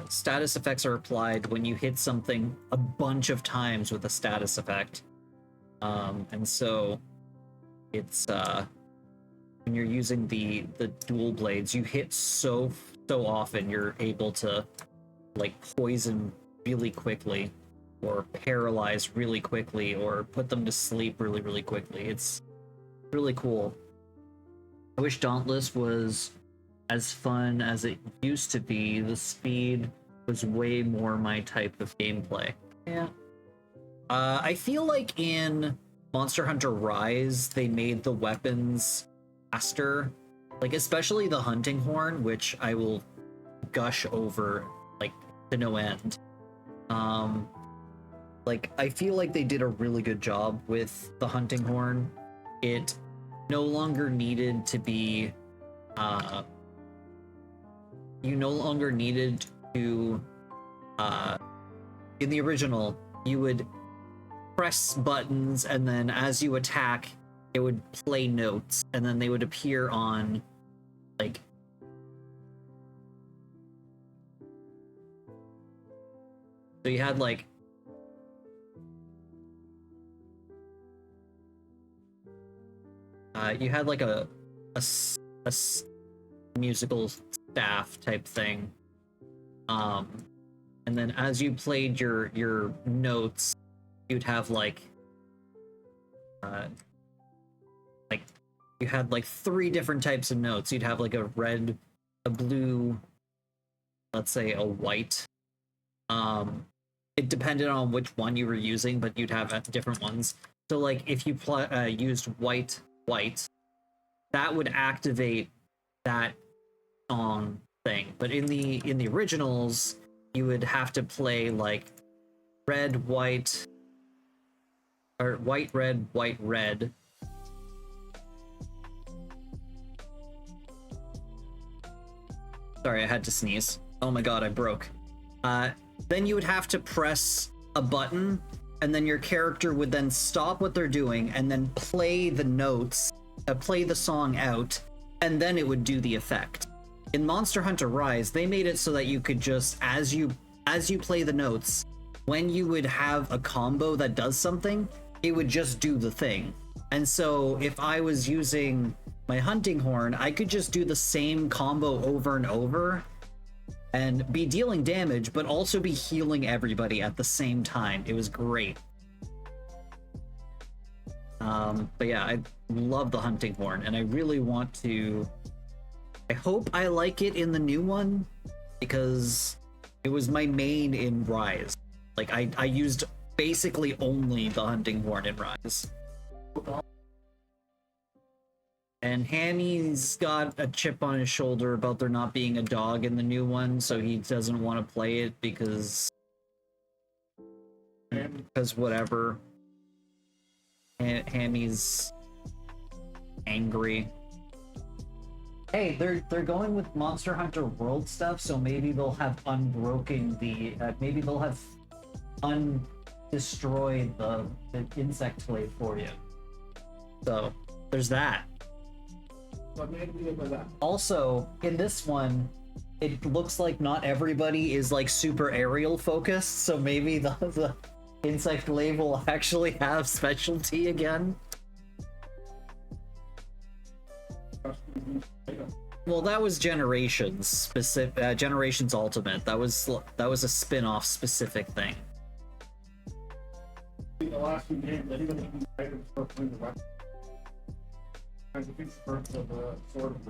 status effects are applied when you hit something a bunch of times with a status effect. And so it's when you're using the dual blades, you hit so often, you're able to like poison really quickly, or paralyze really quickly, or put them to sleep really quickly. It's really cool. I wish Dauntless was as fun as it used to be. The speed was way more my type of gameplay. Yeah. I feel like in Monster Hunter Rise, they made the weapons faster. Like, especially the hunting horn, which I will gush over, like, to no end. Like, I feel like they did a really good job with the hunting horn. It no longer needed to be, you no longer needed to, in the original, you would press buttons, and then as you attack, it would play notes, and then they would appear on, like... So you had, like... you had like a musical staff type thing. And then as you played your notes, you'd have like you had like 3 different types of notes. You'd have like a red, a blue, let's say a white. It depended on which one you were using, but you'd have different ones. So like if you used white, that would activate that song thing. But in the originals, you would have to play like red, white, or white, red, white, red. Sorry, I had to sneeze. Oh my god, I broke. Then you would have to press a button, and then your character would then stop what they're doing and then play the notes, play the song out, and then it would do the effect. In Monster Hunter Rise, they made it so that you could just, as you play the notes, when you would have a combo that does something, it would just do the thing. And so if I was using my hunting horn, I could just do the same combo over and over and be dealing damage, but also be healing everybody at the same time. It was great. But yeah, I love the hunting horn, and I really want to... I hope I like it in the new one, because it was my main in Rise. Like, I used basically only the hunting horn in Rise. And Hammy's got a chip on his shoulder about there not being a dog in the new one, so he doesn't want to play it because whatever. Hammy's angry. Hey, they're going with Monster Hunter World stuff, so maybe they'll have unbroken the maybe they'll have undestroyed the insect glaive for you. So there's that. Also, in this one, it looks like not everybody is like super aerial focused, so maybe the insect glaive will actually have specialty again. Well, that was Generations specific, Generations Ultimate. That was a spin-off specific thing. In the last few games, anybody who's items for playing the weapon. I think first of the sword of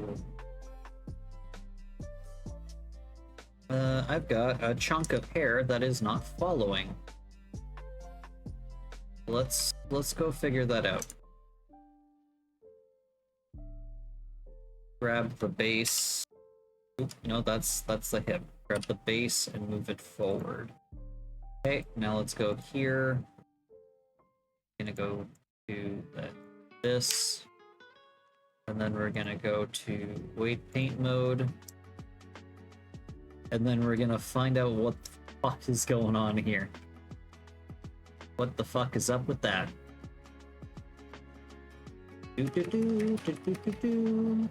the... I've got a chunk of hair that is not following. Let's go figure that out. Grab the base. Oop, no, that's the hip. Grab the base and move it forward. Okay, now let's go here. Gonna go to this. And then we're gonna go to weight paint mode. And then we're gonna find out what the fuck is going on here. What the fuck is up with that? Do do do do do do do.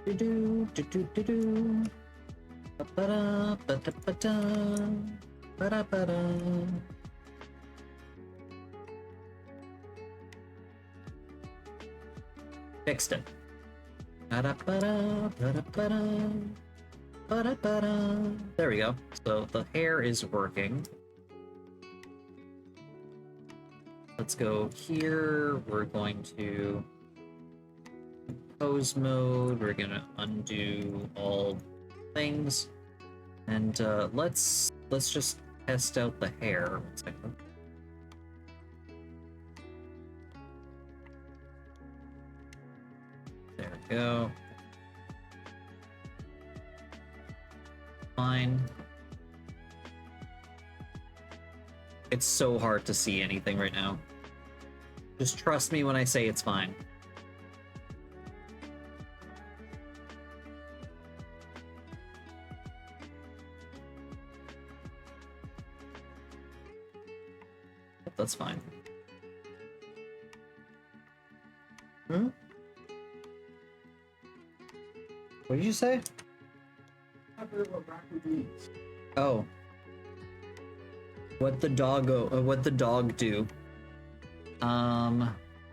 Do do do do do do. Ba-da ba-da ba-da. Ba-da ba-da. Fixed it. There we go. So the hair is working. Let's go here. We're going to pose mode. We're gonna undo all things, and let's just test out the hair. 1 second. There we go. Fine. It's so hard to see anything right now. Just trust me when I say it's fine. That's fine. Hmm? What did you say? Oh. What the dog do?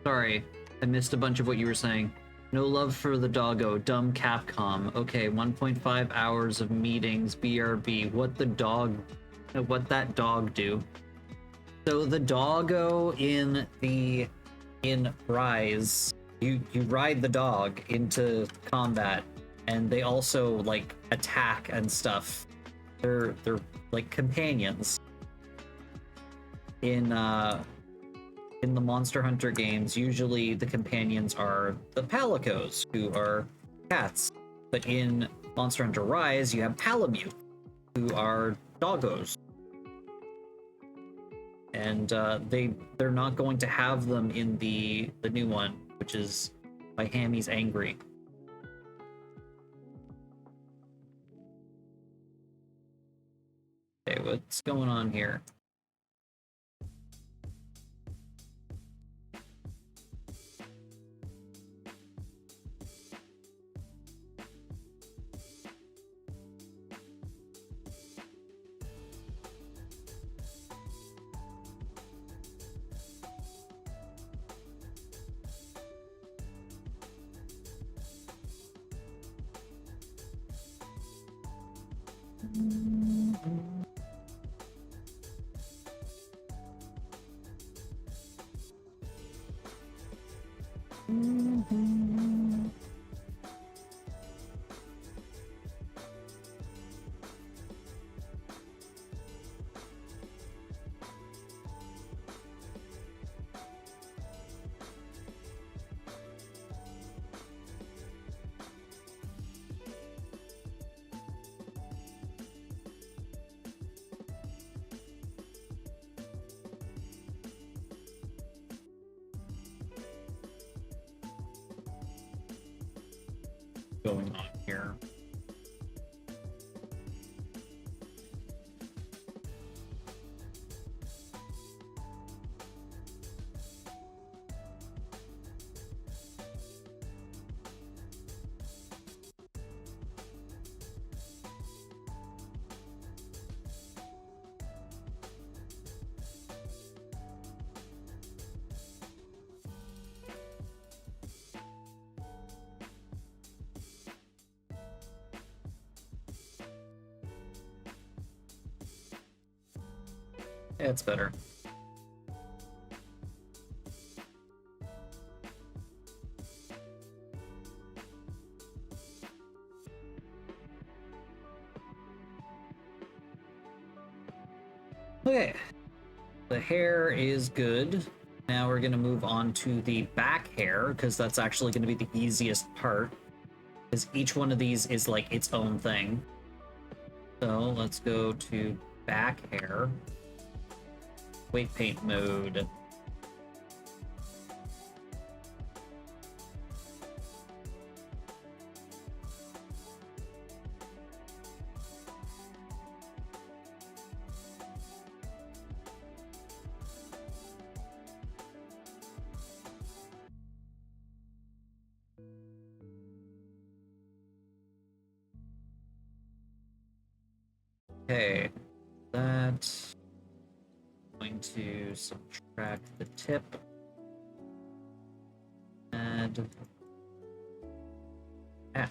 Sorry. I missed a bunch of what you were saying. No love for the doggo. Dumb Capcom. Okay, 1.5 hours of meetings. BRB. What that dog do? So the doggo in Rise, you ride the dog into combat, and they also like attack and stuff. They're like companions. In the Monster Hunter games, usually the companions are the Palicos, who are cats. But in Monster Hunter Rise, you have Palamute, who are doggos. And they're not going to have them in the new one, which is by Hammy's Angry. Okay, what's going on here? Going on here. Yeah, it's better. Okay, the hair is good. Now we're gonna move on to the back hair, because that's actually gonna be the easiest part, because each one of these is like its own thing. So let's go to back hair. Weight paint mode. Okay, that's going to subtract the tip. Add. Ah.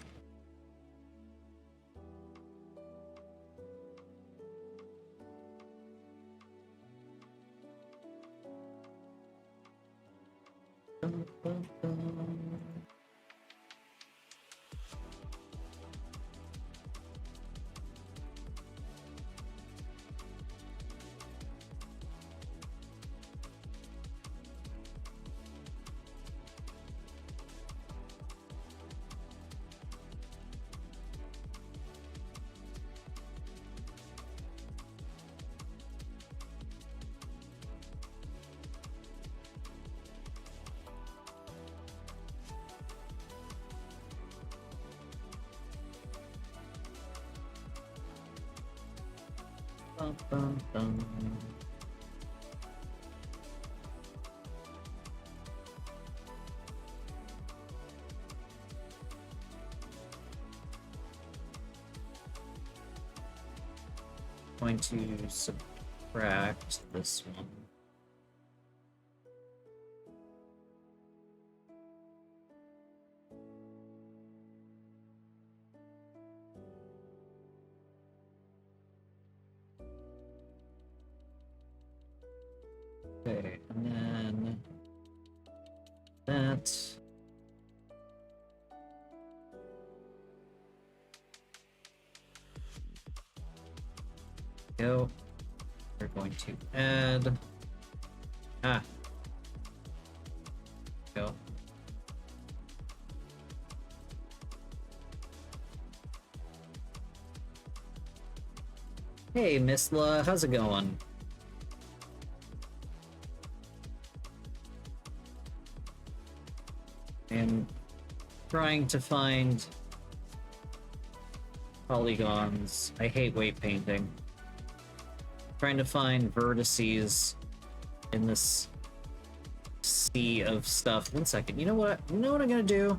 Bum, bum, bum. Going to subtract this one. that. Go. We're going to add. Ah. Go. Hey, Misla, how's it going? I'm trying to find polygons. I hate weight painting. Trying to find vertices in this sea of stuff. 1 second. You know what? You know what I'm gonna do?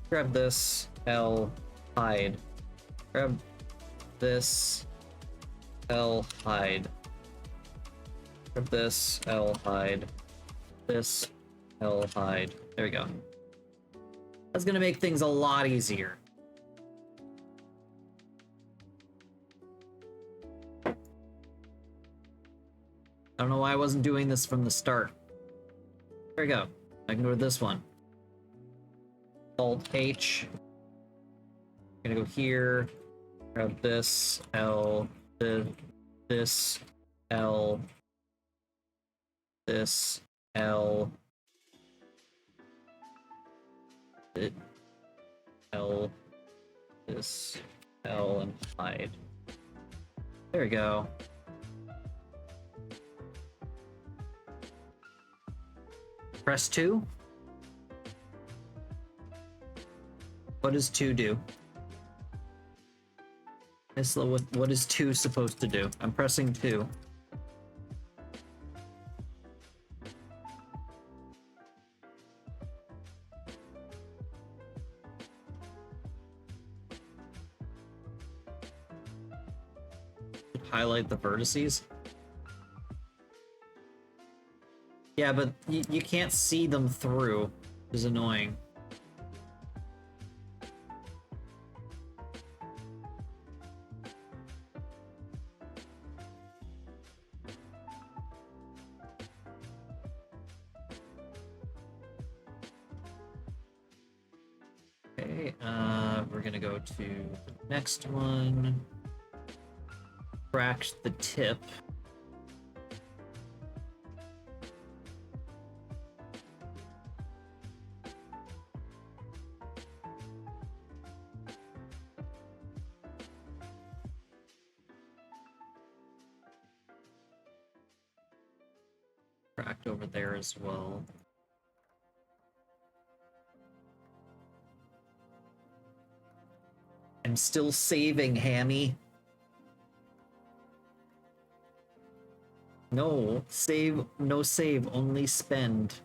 Grab this L hide. Grab this L hide. Grab this L hide. This L hide. There we go. That's gonna make things a lot easier. I don't know why I wasn't doing this from the start. There we go. Ignore this one. Alt H. Gonna go here. Grab this L. This L. This L. L. This L and hide. There we go. Press 2. What does 2 do? Isla, what is 2 supposed to do? I'm pressing 2. Highlight the vertices. Yeah, but you can't see them through, which is annoying. Okay, we're gonna go to the next one. Tract the tip. Tract over there as well. I'm still saving, Hammy. No, save, no save, only spend.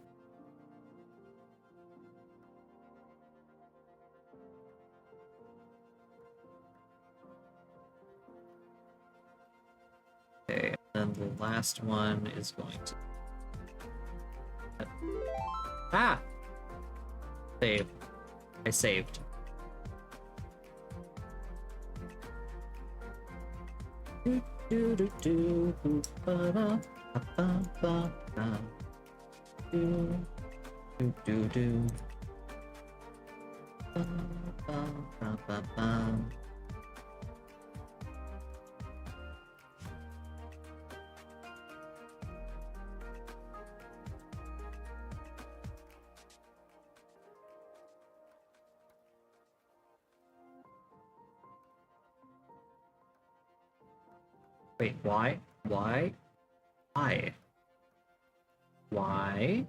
Okay, and then the last one is going to... Ah! Save. I saved. Do do do do ba da ba ba ba do do do do ba ba ba ba ba. Wait, why? Why? Why? Why?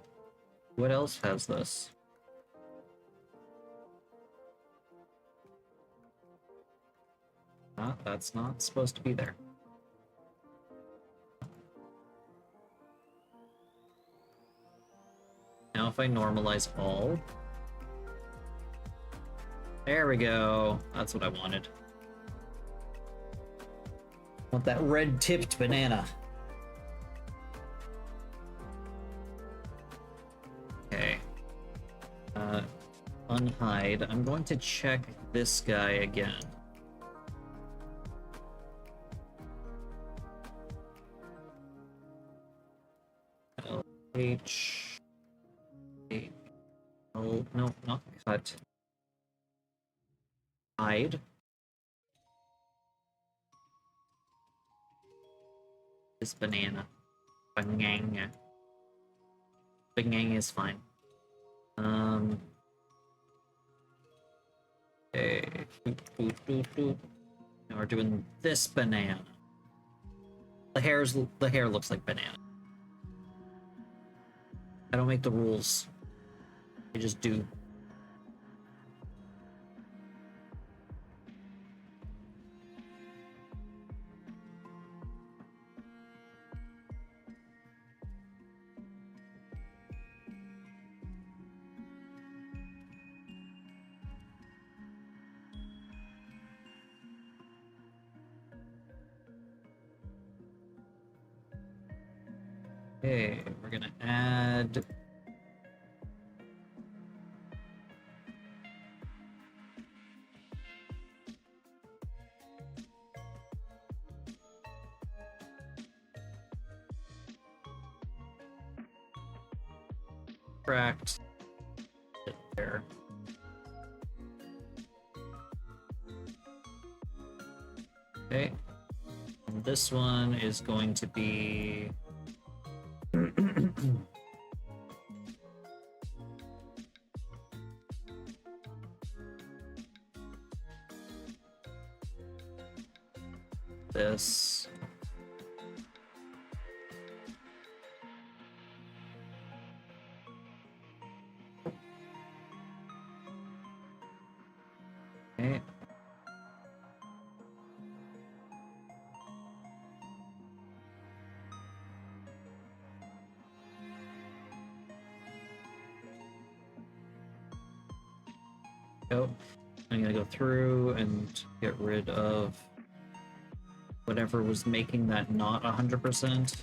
What else has this? That's not supposed to be there. Now if I normalize all... There we go. That's what I wanted. I want that red-tipped banana. Okay. Unhide. I'm going to check this guy again. H. Oh, no, not cut. Hide. This banana. Banganga. Banganga is fine. Okay. Now we're doing this banana. The hair looks like banana. I don't make the rules. I just do. Okay, we're gonna add cracked there. Okay. And this one is going to be this. Okay. Go. I'm gonna go through and get rid of whatever was making that not 100%.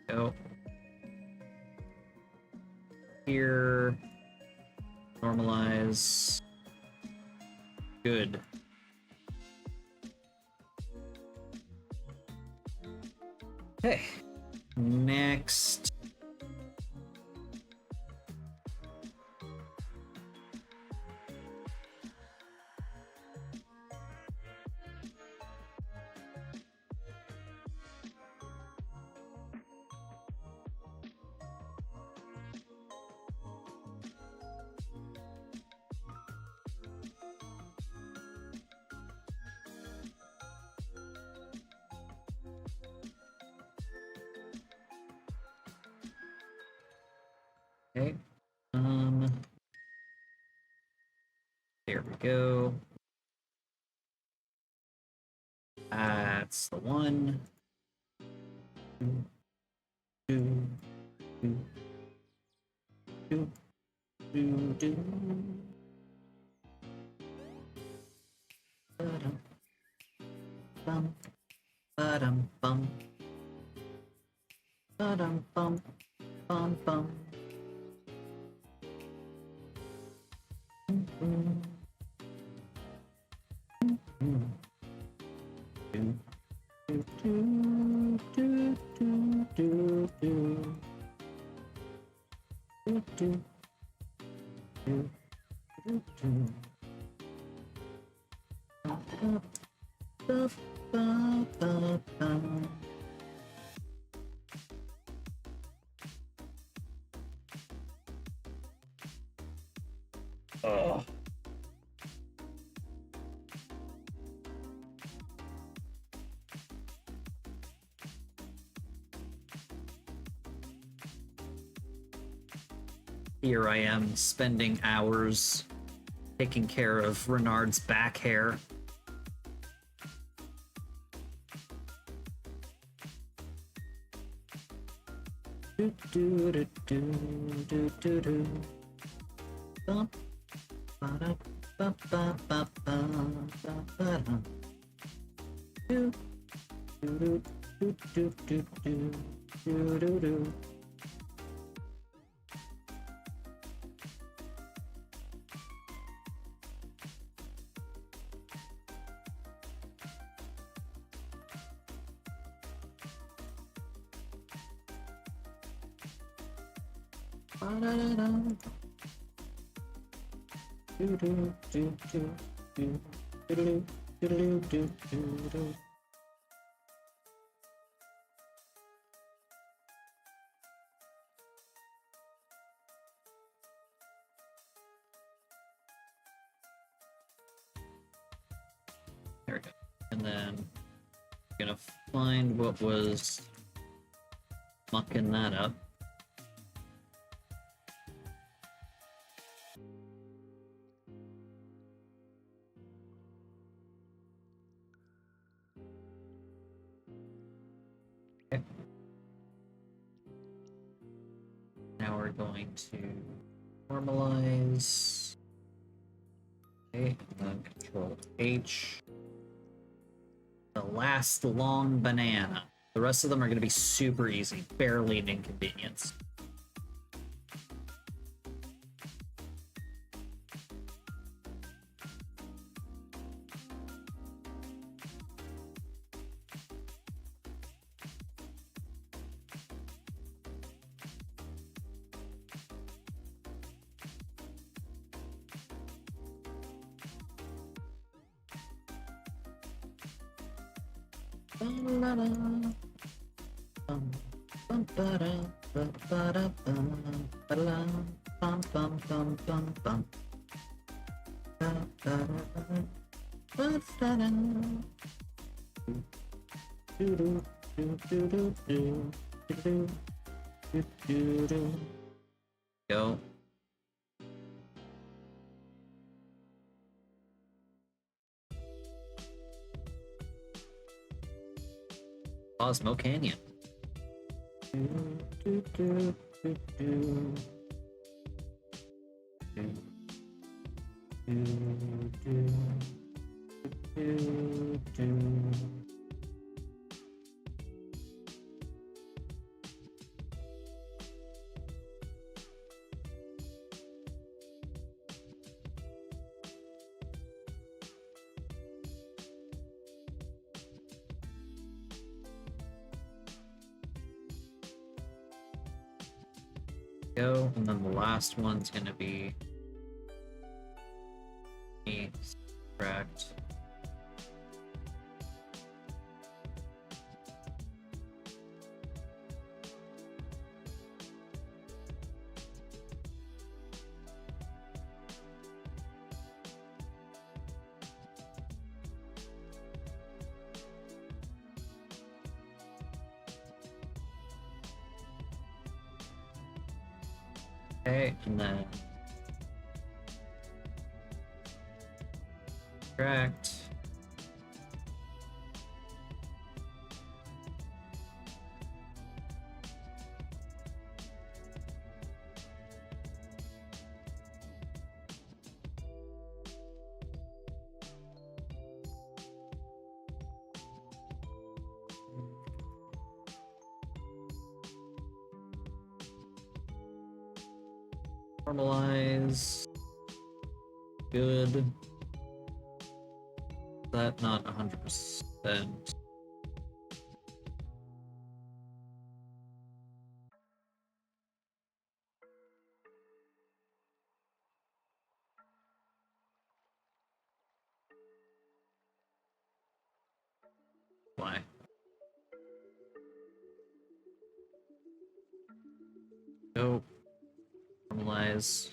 Go. Here. Normalize. Good. Okay. Next. Okay. There we go. That's the one. Do, do, do, do, do. Ba-dum, bum, ba-dum, bum. Ba-dum, bum, bum, bum. Oh. Here I am spending hours taking care of Renard's back hair. Do do do do do do do. Bum, ba-da, ba ba ba ba ba ba da. Do do do do do do do do do. Ba-da-da-da. Do-do-do-do-do. Do-do-do, do-do-do-do-do. There we go. And then I'm gonna find what was mucking that up. Okay. Now we're going to normalize. Okay, and then Control H. The last long banana. The rest of them are going to be super easy, barely an inconvenience. Go. Osmo Canyon. Go, and then the last one's gonna be subtract. Okay, and then subtract. Normalize. Good. That not 100%. Why? Go. Normalize.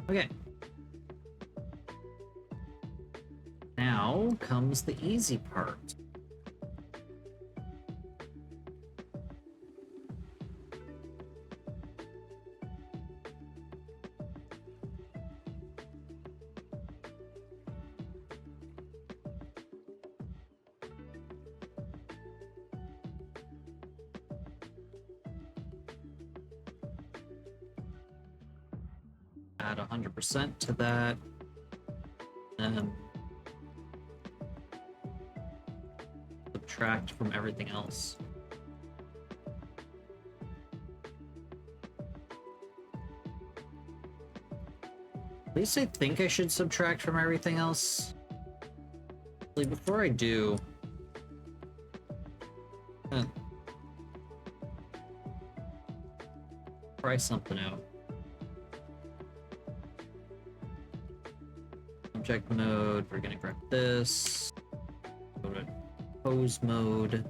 Okay. Now comes the easy part. Add 100% to that. And subtract from everything else. least I think I should subtract from everything else. Like, before I do... try something out. Object mode, we're gonna grab this. Go to pose mode.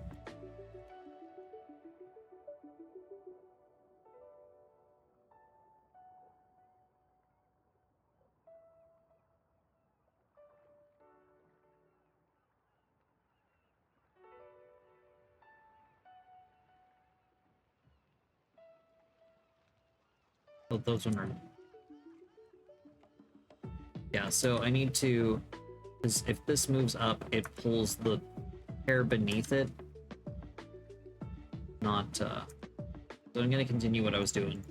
Oh, those one are... Yeah, so I need to... because if this moves up, it pulls the hair beneath it. Not, So I'm gonna continue what I was doing.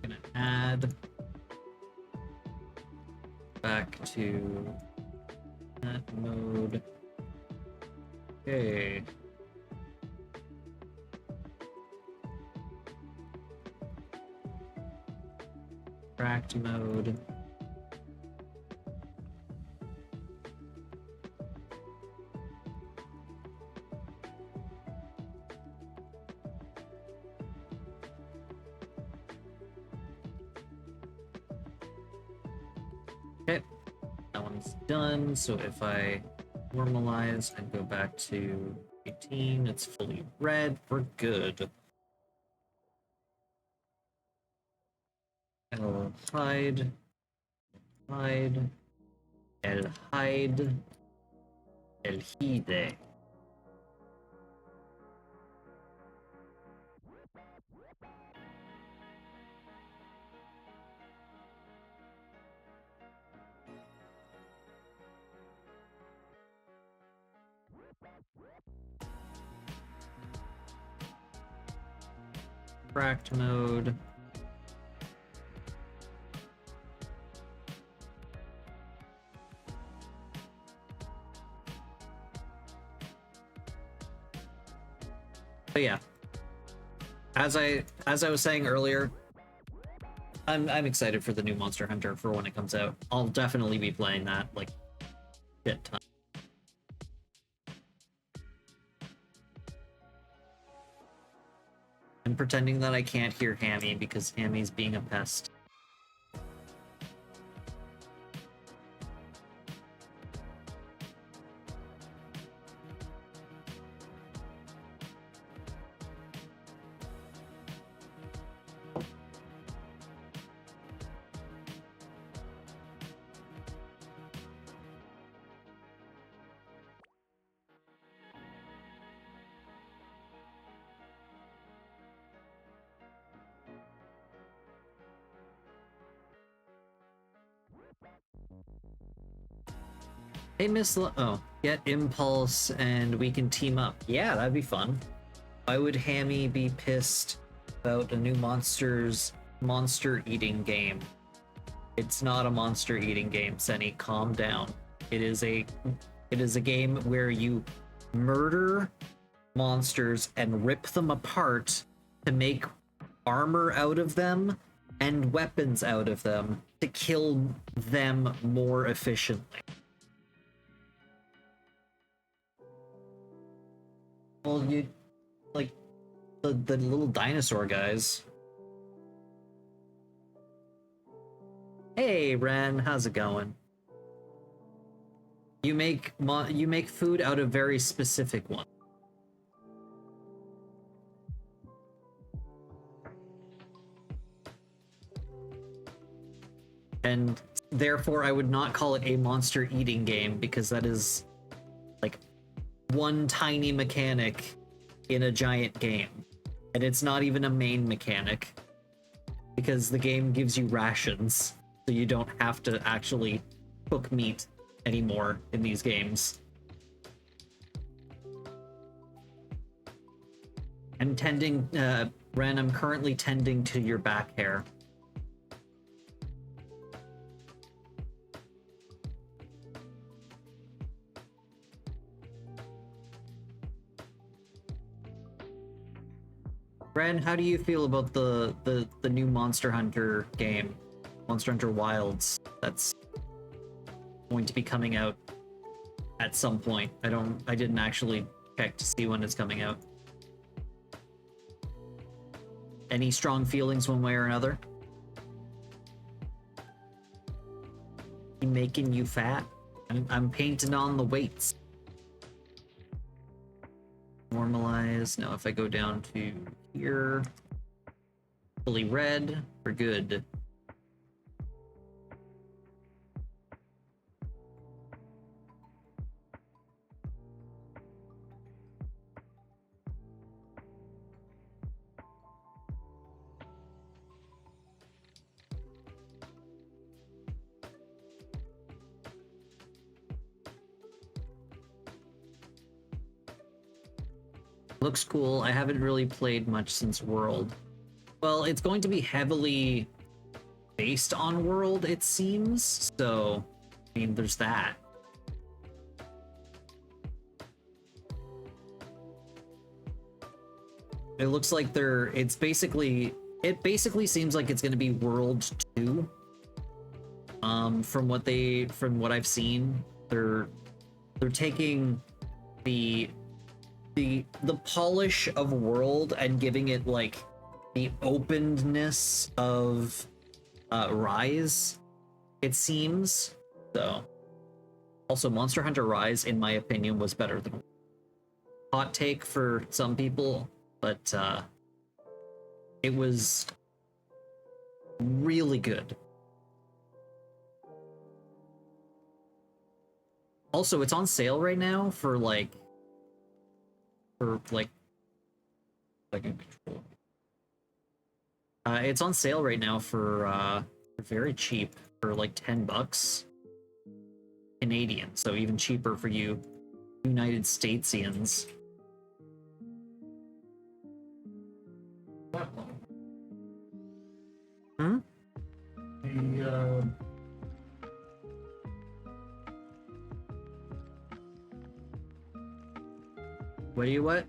Gonna add back to that mode. Okay. Tracked mode. Okay, that one's done. So if I normalize and go back to 18, it's fully red. We're good. El hide, hide, el hide, el hide. Fract mode. But yeah, as I was saying earlier, I'm excited for the new Monster Hunter for when it comes out. I'll definitely be playing that like shit ton. I'm pretending that I can't hear Hammy because Hammy's being a pest. Hey, oh, get Impulse and we can team up. Yeah, that'd be fun. Why would Hammy be pissed about a new monster eating game? It's not a monster eating game, Senny. Calm down. It is a game where you murder monsters and rip them apart to make armor out of them and weapons out of them to kill them more efficiently. Well, you like the little dinosaur guys. Hey, Ren, how's it going? You make food out of very specific ones. And therefore, I would not call it a monster eating game because that is like one tiny mechanic in a giant game. And it's not even a main mechanic because the game gives you rations, so you don't have to actually cook meat anymore in these games. I'm tending, Ren, I'm currently tending to your back hair. Ren, how do you feel about the new Monster Hunter game, Monster Hunter Wilds, that's going to be coming out at some point? I didn't actually check to see when it's coming out. Any strong feelings one way or another? He making you fat? I'm painting on the weights. Normalize. No, if I go down to here, fully red, we're good. Looks cool. I haven't really played much since World. Well, it's going to be heavily based on World, it seems. So, I mean, there's that. It looks like it basically seems like it's going to be World 2. From what I've seen, they're taking the polish of World and giving it like the openness of Rise, it seems. So also Monster Hunter Rise, in my opinion, was better than hot take for some people, but it was really good. Also, it's on sale right now for it's on sale right now for very cheap, for like $10 Canadian, so even cheaper for you United Statesians. Hmm? What do you what?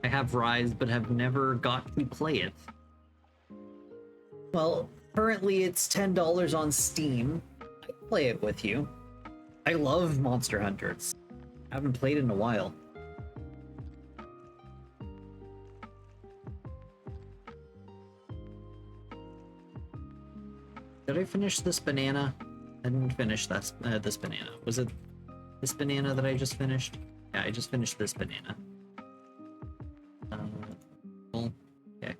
I have Rise, but have never got to play it. Well, currently it's $10 on Steam. I'd play it with you. I love Monster Hunter. I haven't played it in a while. Did I finish this banana? I didn't finish this banana. Was it this banana that I just finished? Yeah, I just finished this banana. Well, okay.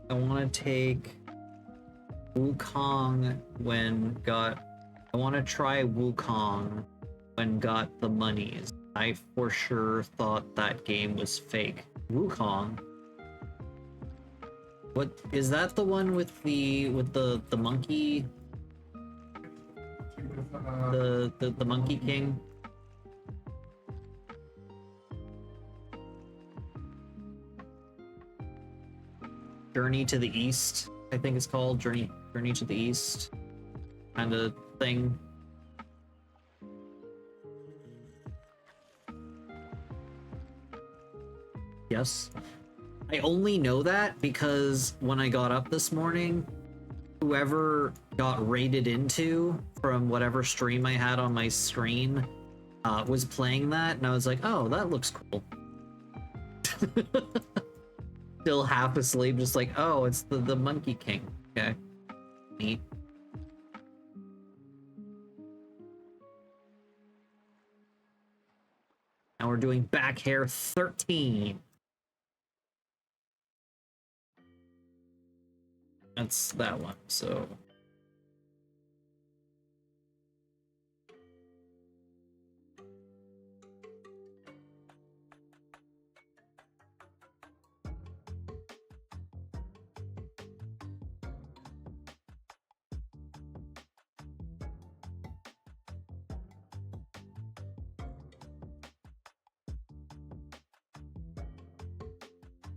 I want to take Wukong I want to try Wukong when got the monies. I for sure thought that game was fake. Wukong? What is that, the one with the monkey? The Monkey King? Journey to the East, I think it's called. Journey to the East kind of thing. Yes. I only know that because when I got up this morning, whoever got raided into from whatever stream I had on my screen was playing that, and I was like, oh, that looks cool. Still half asleep, just like, oh, it's the Monkey King. Okay. Neat. Now we're doing back hair 13. That's that one, so...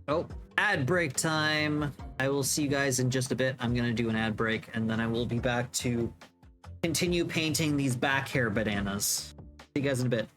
Oh, ad break time. I will see you guys in just a bit. I'm gonna do an ad break, and then I will be back to continue painting these back hair bananas. See you guys in a bit.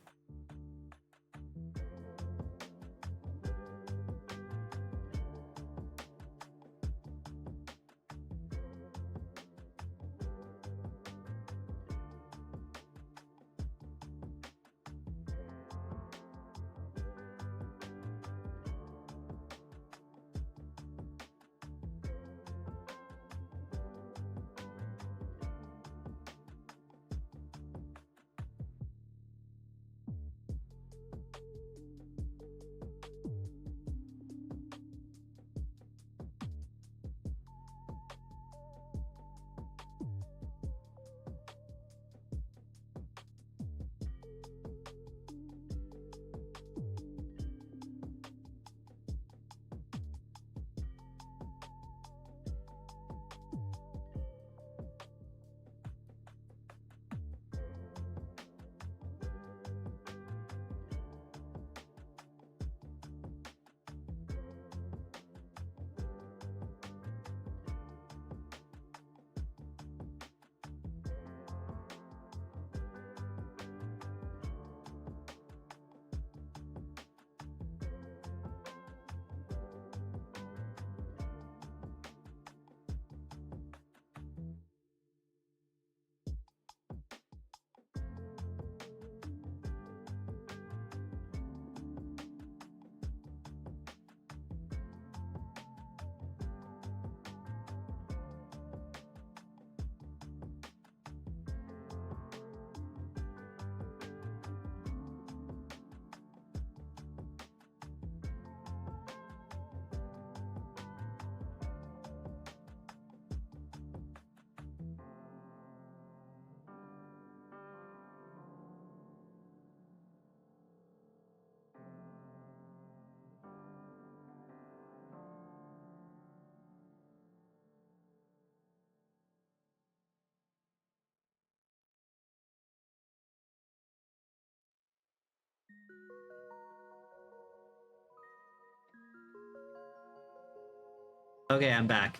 Okay, I'm back.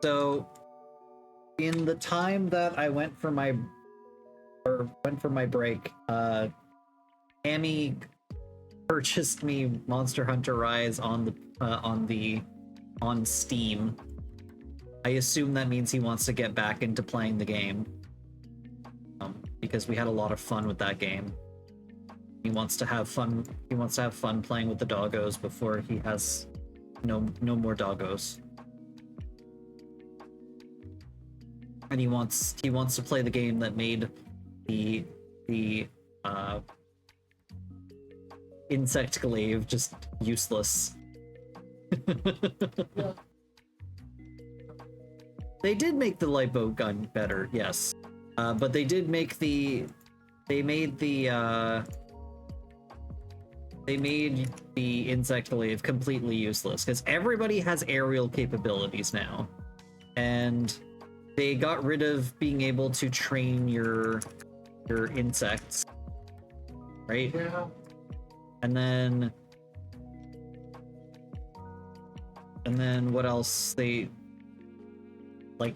So, in the time that I went for my break, Amy purchased me Monster Hunter Rise on Steam. I assume that means he wants to get back into playing the game, because we had a lot of fun with that game. He wants to have fun. He wants to have fun playing with the doggos before he has no more doggos. And he wants to play the game that made the insect glaive just useless. Yeah. They did make the light bow gun better, yes, but they made the insect glaive completely useless because everybody has aerial capabilities now, and they got rid of being able to train your insects, right? Yeah. And then what else? They like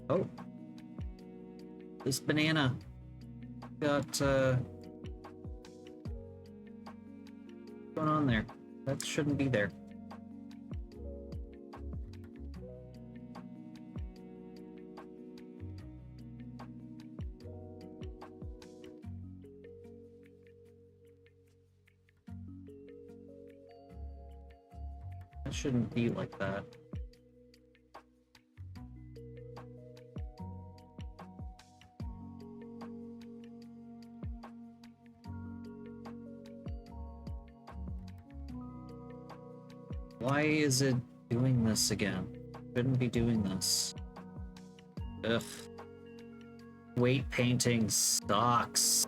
oh, this banana got what's going on there? That shouldn't be there. That shouldn't be like that. Why is it doing this again? Shouldn't be doing this. Ugh. Weight painting sucks.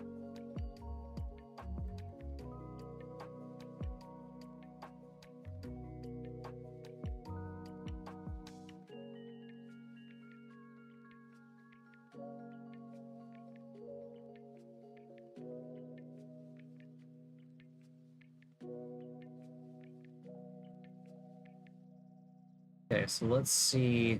Okay, so let's see.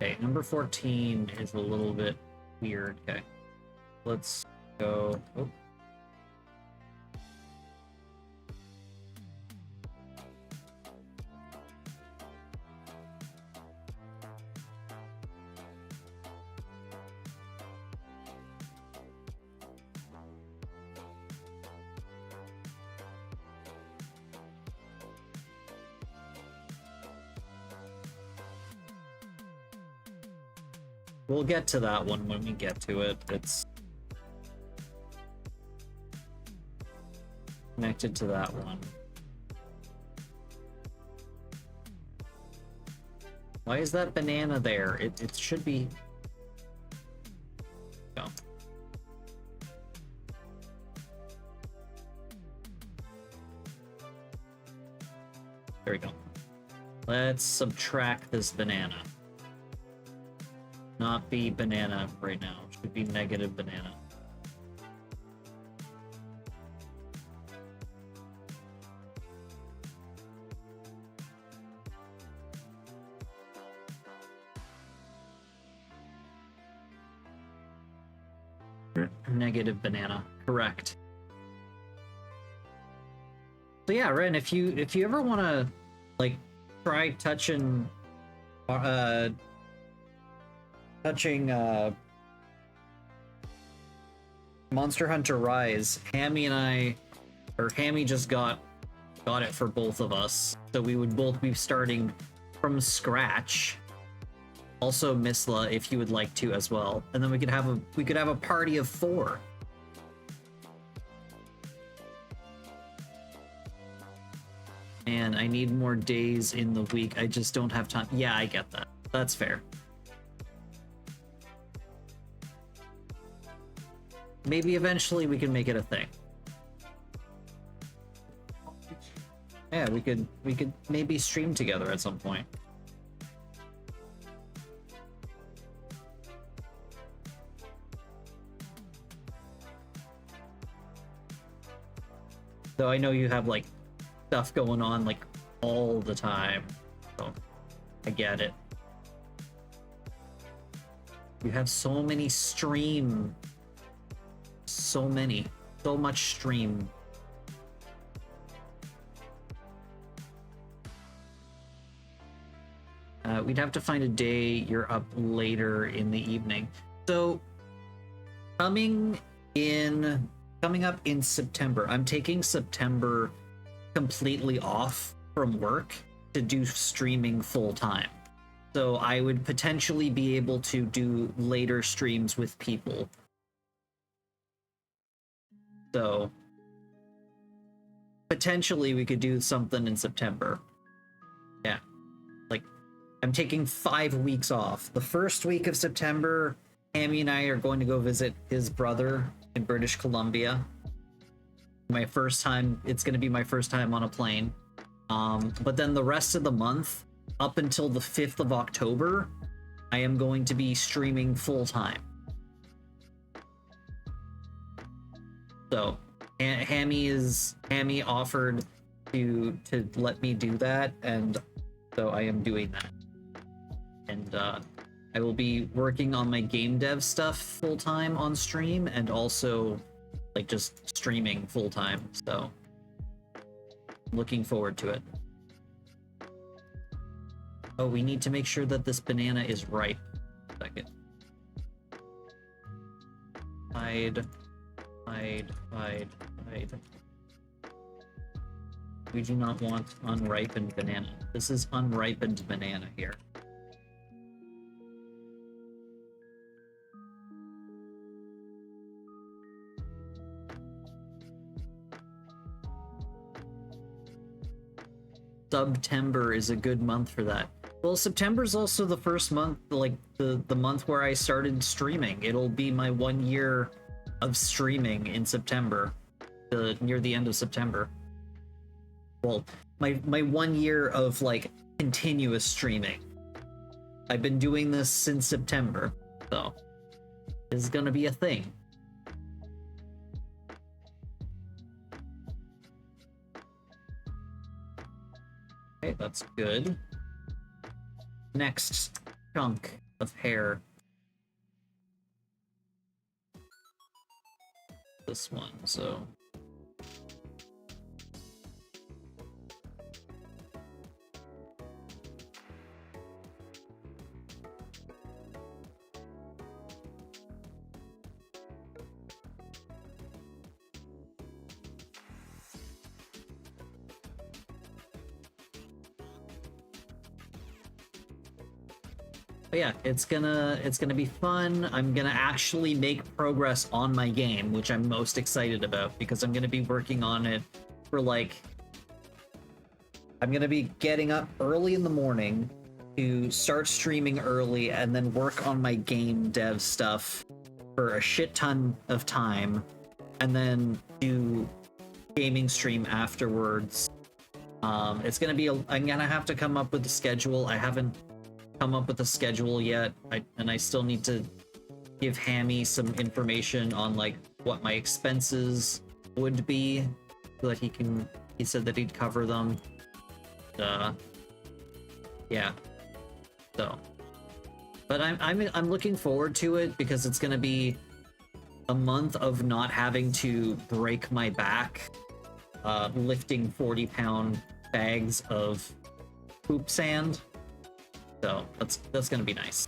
Okay, number 14 is a little bit weird. Okay, let's go. Oh. We'll get to that one when we get to it. It's connected to that one. Why is that banana there? It should be... Go. There we go. Let's subtract this banana. Not be banana right now. It should be negative banana. Negative banana. Correct. So yeah, Ren, if you ever want to like try touching Monster Hunter Rise, Hammy and I, or Hammy just got it for both of us, so we would both be starting from scratch. Also Misla, if you would like to as well, and then we could have a party of 4. And I need more days in the week. I just don't have time. Yeah, I get that. That's fair. Maybe eventually we can make it a thing. Yeah, we could maybe stream together at some point. Though I know you have like stuff going on like all the time, so I get it. You have so many stream. So much stream. We'd have to find a day you're up later in the evening. So coming up in September, I'm taking September completely off from work to do streaming full time. So I would potentially be able to do later streams with people. So potentially we could do something in September. Yeah. Like, I'm taking 5 weeks off. The first week of September, Hammy and I are going to go visit his brother in British Columbia. It's going to be my first time on a plane. But then the rest of the month, up until the 5th of October, I am going to be streaming full time. So Hammy offered to let me do that, and so I am doing that. And I will be working on my game dev stuff full time on stream, and also like just streaming full time. So looking forward to it. Oh, we need to make sure that this banana is ripe. Second. Hide. Hide. Hide. Hide. We do not want unripened banana. This is unripened banana here. September is a good month for that. Well, September is also the first month, like the month where I started streaming. It'll be my 1 year of streaming in September, near the end of September. Well, my 1 year of like continuous streaming. I've been doing this since September, so this is gonna be a thing. Okay, that's good. Next chunk of hair. This one, so. But yeah, it's gonna be fun. I'm gonna actually make progress on my game, which I'm most excited about because I'm gonna be working on it for like I'm gonna be getting up early in the morning to start streaming early and then work on my game dev stuff for a shit ton of time and then do gaming stream afterwards. It's gonna be I'm gonna have to come up with a schedule. I haven't come up with a schedule yet, and I still need to give Hammy some information on like what my expenses would be so that he said that he'd cover them. Yeah, so but I'm looking forward to it because it's gonna be a month of not having to break my back lifting 40-pound bags of poop sand. So that's gonna be nice.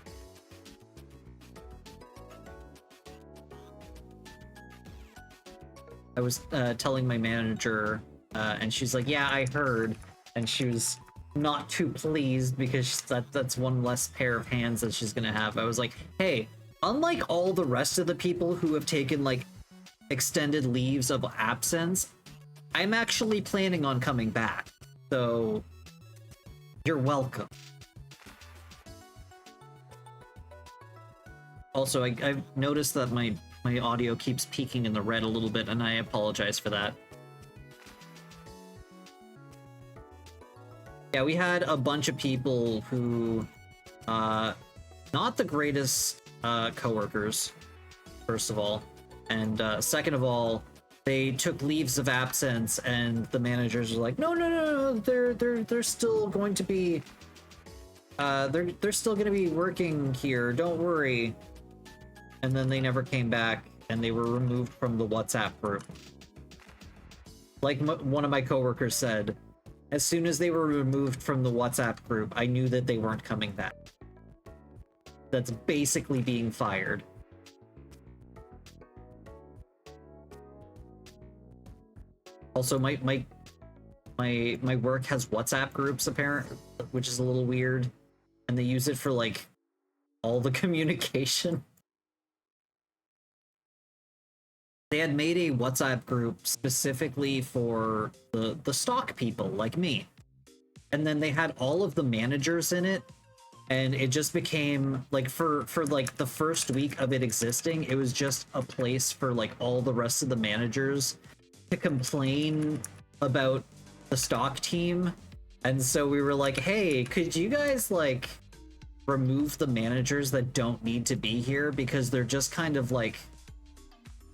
I was telling my manager, and she's like, "Yeah, I heard," and she was not too pleased because that's one less pair of hands that she's gonna have. I was like, "Hey, unlike all the rest of the people who have taken like extended leaves of absence, I'm actually planning on coming back. So you're welcome." Also, I've noticed that my audio keeps peaking in the red a little bit, and I apologize for that. Yeah, we had a bunch of people who, not the greatest coworkers, first of all, and second of all, they took leaves of absence, and the managers were like, "No, they're still going to be, they're still going to be working here. Don't worry." And then they never came back, and they were removed from the WhatsApp group. Like one of my coworkers said, as soon as they were removed from the WhatsApp group, I knew that they weren't coming back. That's basically being fired. Also, my work has WhatsApp groups apparently, which is a little weird, and they use it for like all the communication. They had made a WhatsApp group specifically for the stock people like me. And then they had all of the managers in it, and it just became like for like the first week of it existing, it was just a place for like all the rest of the managers to complain about the stock team. And so we were like, "Hey, could you guys like remove the managers that don't need to be here because they're just kind of like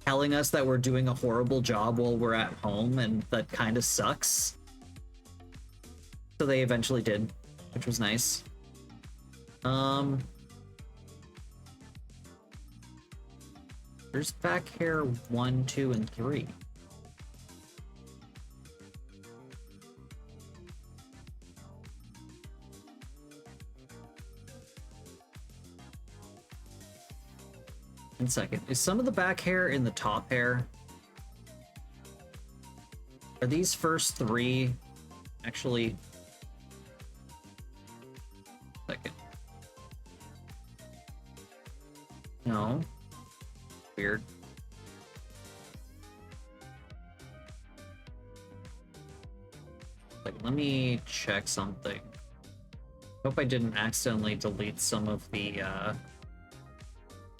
telling us that we're doing a horrible job while we're at home, and that kind of sucks." So they eventually did, which was nice. There's back hair 1, 2, and 3. One second. Is some of the back hair in the top hair? Are these first three actually... Second. No. Weird. Like, let me check something. Hope I didn't accidentally delete some of the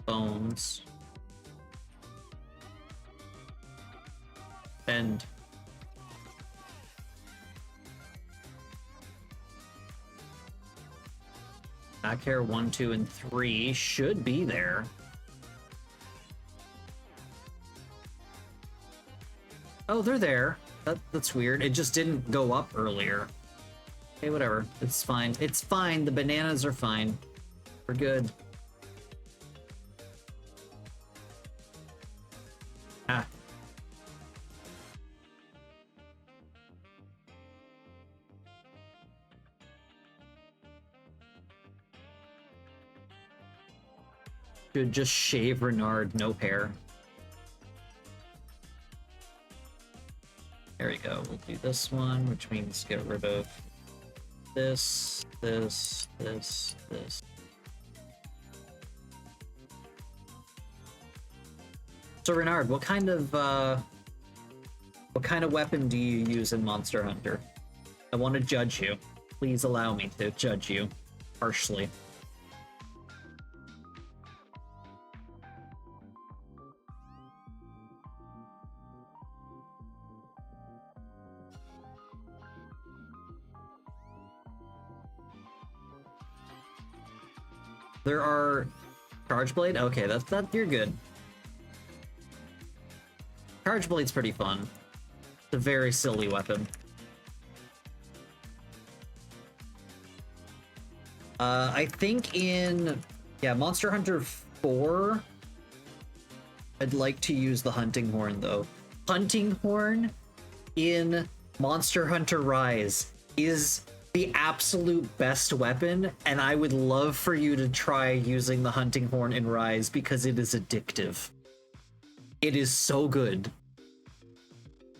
bones. And back hair 1, 2, and 3 should be there. Oh, they're there. That's weird. It just didn't go up earlier. Okay, whatever. It's fine. It's fine. The bananas are fine. We're good. Ah. Should just shave Renard, no hair. There we go. We'll do this one, which means get rid of this, this, this, this. So Renard, what kind of weapon do you use in Monster Hunter? I want to judge you. Please allow me to judge you harshly. There are Charge Blade? Okay, that you're good. Charge Blade's pretty fun. It's a very silly weapon. I think in Monster Hunter 4, I'd like to use the Hunting Horn though. Hunting Horn in Monster Hunter Rise is the absolute best weapon, and I would love for you to try using the Hunting Horn in Rise because it is addictive. It is so good.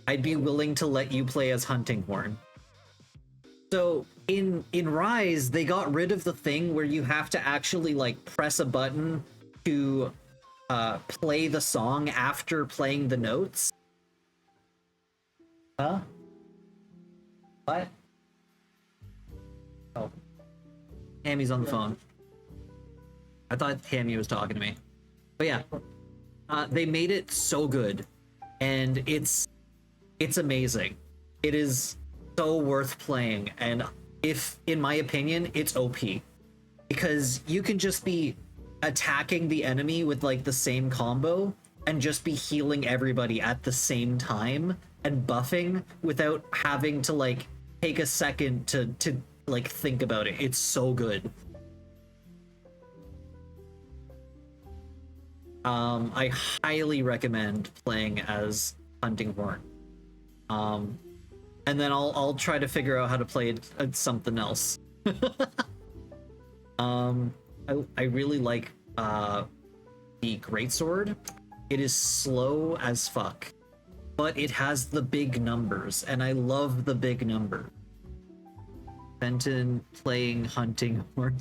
I'd be willing to let you play as Hunting Horn. So in Rise, they got rid of the thing where you have to actually like press a button to play the song after playing the notes. Huh? What? Oh. Hammy's on the phone. I thought Hammy was talking to me. But yeah. They made it so good. And it's amazing. It is so worth playing. And if, in my opinion, it's OP. Because you can just be attacking the enemy with like the same combo and just be healing everybody at the same time and buffing without having to like take a second to like think about it. It's so good. I highly recommend playing as Hunting Horn. And then I'll try to figure out how to play it at something else. I really like the Greatsword. It is slow as fuck, but it has the big numbers, and I love the big number. Fenton playing Hunting Horn.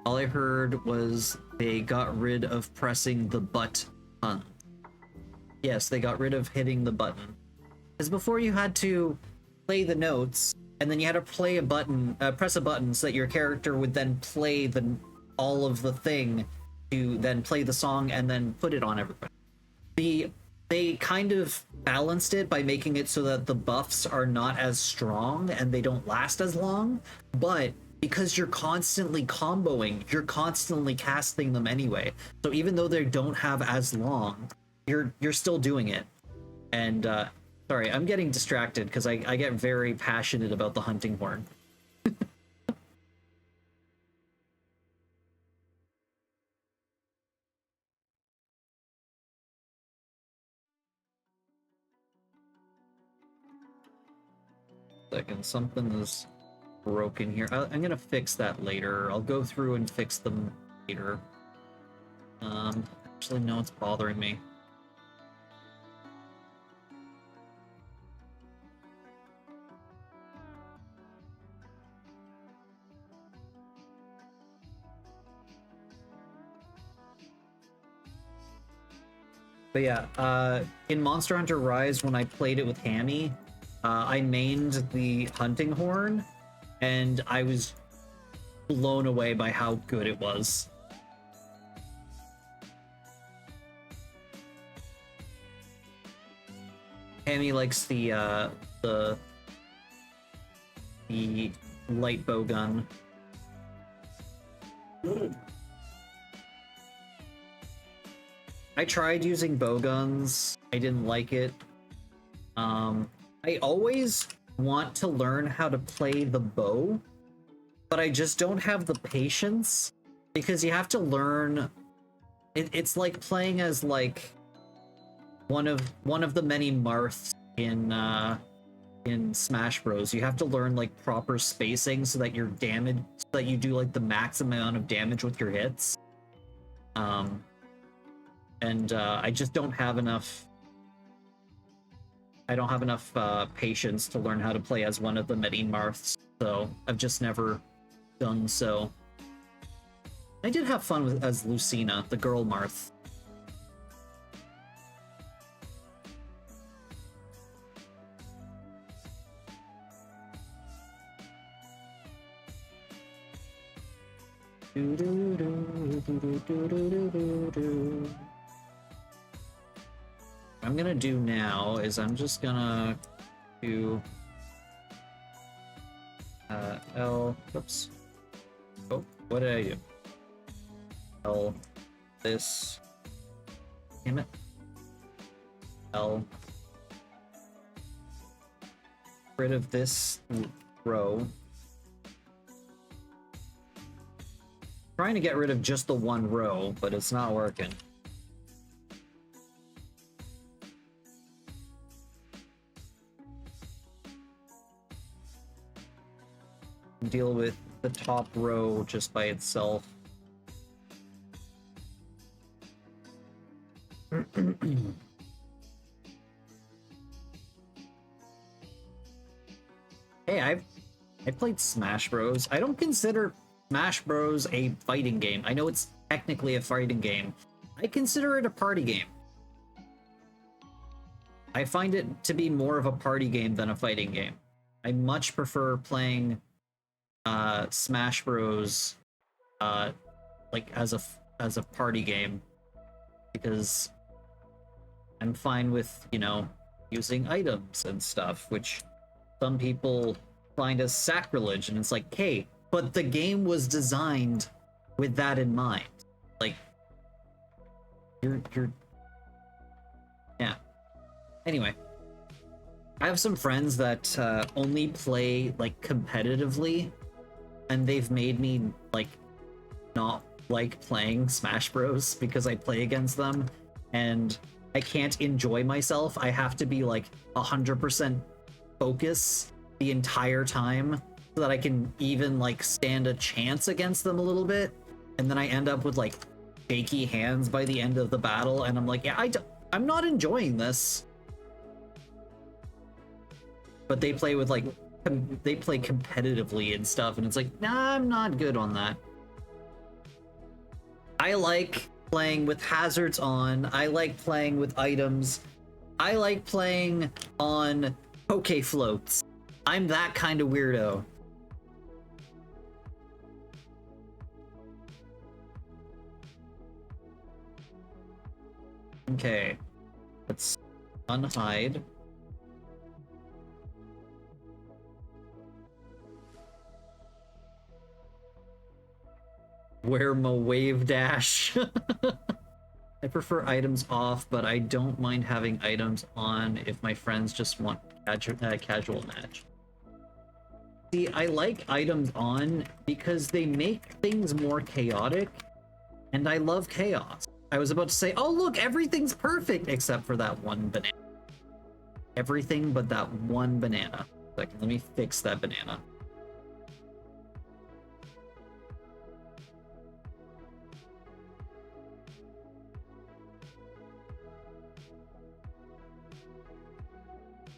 All I heard was they got rid of pressing the button. Yes, they got rid of hitting the button. Because before you had to play the notes, and then you had to play a button, press a button so that your character would then play all of the thing to then play the song and then put it on everybody. They kind of balanced it by making it so that the buffs are not as strong and they don't last as long, but because you're constantly comboing, you're constantly casting them anyway. So even though they don't have as long, you're still doing it. And sorry, I'm getting distracted because I get very passionate about the Hunting Horn. Second, something is broken here. I'm gonna fix that later. I'll go through and fix them later. Actually, no, it's bothering me. But yeah, in Monster Hunter Rise, when I played it with Hammy, I mained the hunting horn, and I was blown away by how good it was. Hammy likes the light bow gun. Good. I tried using bow guns. I didn't like it. I always want to learn how to play the bow, but I just don't have the patience because you have to learn. It's like playing as like one of the many Marths in Smash Bros. You have to learn like proper spacing so that your damage, so that you do like the max amount of damage with your hits. I just don't have enough. I don't have enough patience to learn how to play as one of the many Marths, so I've just never done so. I did have fun with as Lucina, the girl Marth. What I'm gonna do now is I'm just gonna do L, oops. Oh, what did I do? L, this, damn it. L, rid of this row. Trying to get rid of just the one row, but it's not working. Deal with the top row just by itself. Hey, I played Smash Bros. I don't consider Smash Bros. A fighting game. I know it's technically a fighting game. I consider it a party game. I find it to be more of a party game than a fighting game. I much prefer playing Smash Bros. Like as a party game, because I'm fine with, you know, using items and stuff, which some people find as sacrilege, and it's like, hey, but the game was designed with that in mind. Like, you're yeah. Anyway, I have some friends that only play like competitively, and they've made me like not like playing Smash Bros. Because I play against them, and I can't enjoy myself. I have to be like 100% focus the entire time so that I can even like stand a chance against them a little bit, and then I end up with like shaky hands by the end of the battle, and I'm like, yeah, I'm not enjoying this. But they play with like they play competitively and stuff, and it's like, nah, I'm not good on that. I like playing with hazards on. I like playing with items. I like playing on poke floats. I'm that kind of weirdo. Okay, let's unhide. Wear my wave dash. I prefer items off, but I don't mind having items on if my friends just want casual match. See, I like items on because they make things more chaotic, and I love chaos. I was about to say, oh look, everything's perfect except for that one banana. Everything but that one banana. Like, let me fix that banana.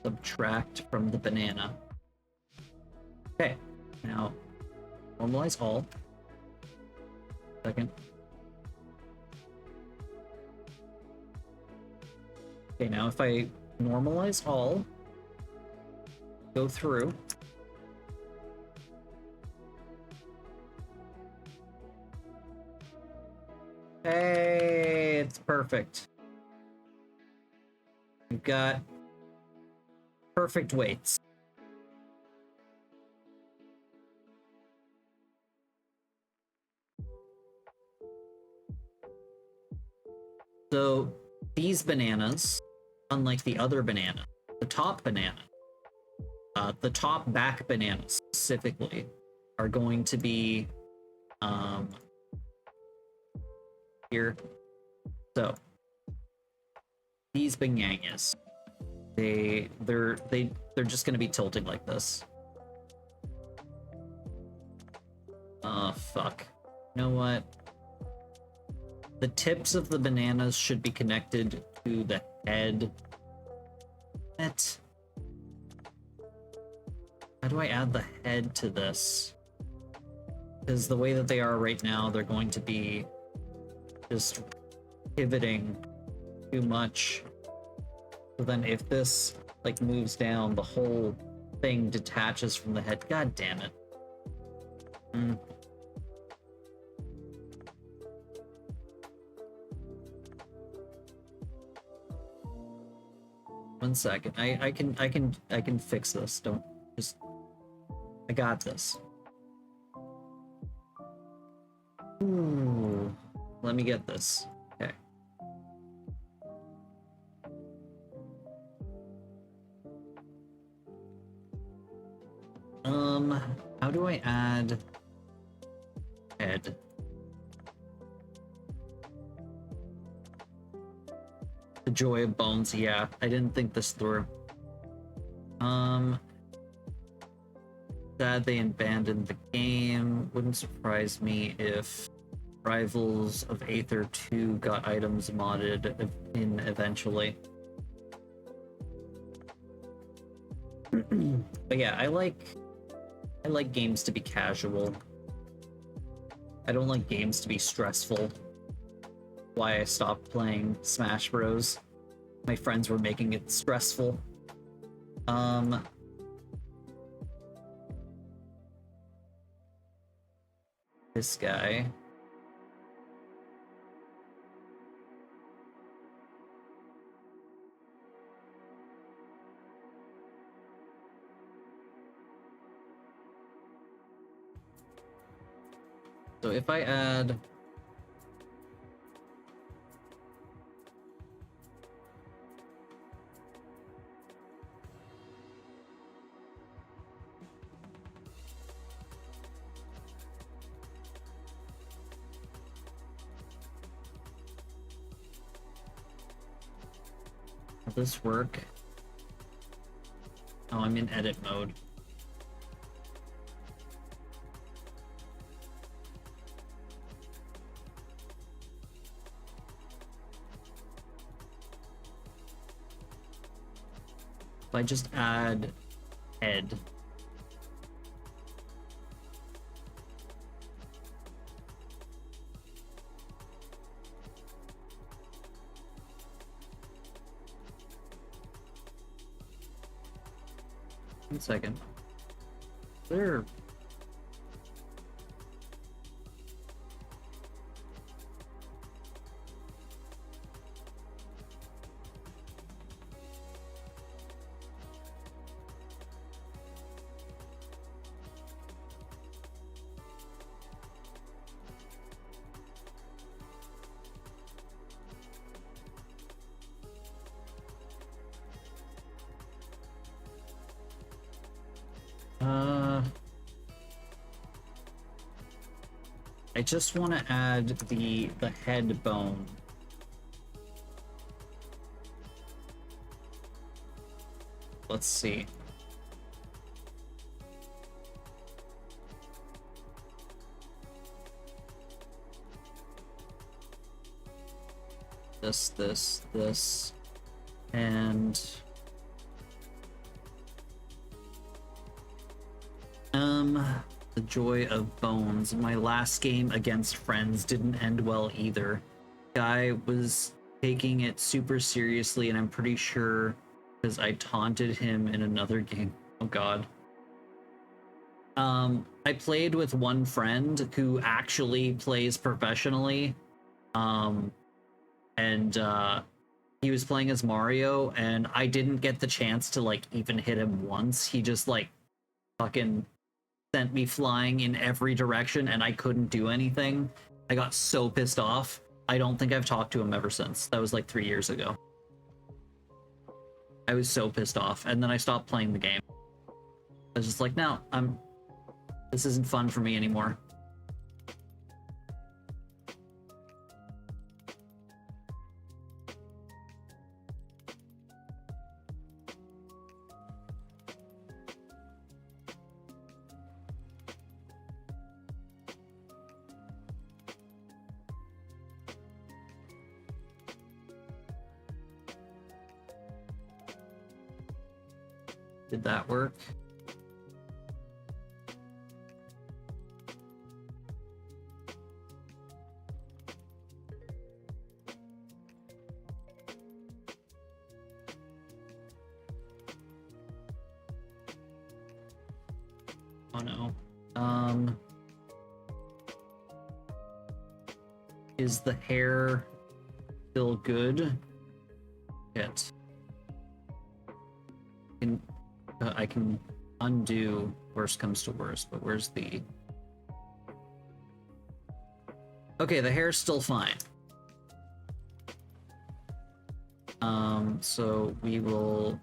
subtract from the banana. Okay, now normalize all. Second. Okay, now if I normalize all, go through. Hey, it's perfect. We've got perfect weights. So these bananas, unlike the other banana, the top banana, the top back bananas specifically, are going to be here. So these banganas, they're just gonna be tilting like this. Oh fuck. You know what? The tips of the bananas should be connected to the head. What? How do I add the head to this? Because the way that they are right now, they're going to be just pivoting too much. So then if this like moves down, the whole thing detaches from the head. God damn it. One second. I can fix this. Don't just I got this. Ooh. Let me get this. Okay. How do I add head? The joy of bones, yeah. I didn't think this through. Sad they abandoned the game. Wouldn't surprise me if Rivals of Aether 2 got items modded in eventually. But yeah, I like games to be casual. I don't like games to be stressful. Why I stopped playing Smash Bros. My friends were making it stressful. This guy. So if I add will this work? Oh, I'm in edit mode. If I just add head. One second. There. I just want to add the head bone. Let's see. This, and The joy of bones. My last game against friends didn't end well either. Guy was taking it super seriously, and I'm pretty sure because I taunted him in another game. Oh god. I played with one friend who actually plays professionally. And he was playing as Mario, and I didn't get the chance to like even hit him once. He just like fucking sent me flying in every direction, and I couldn't do anything. I got so pissed off. I don't think I've talked to him ever since. That was like 3 years ago. I was so pissed off, and then I stopped playing the game. I was just like, no, this isn't fun for me anymore. Did that work? Oh no. Is the hair still good? Yet. I can undo worst comes to worst, but where's the... Okay, the hair's still fine. So we will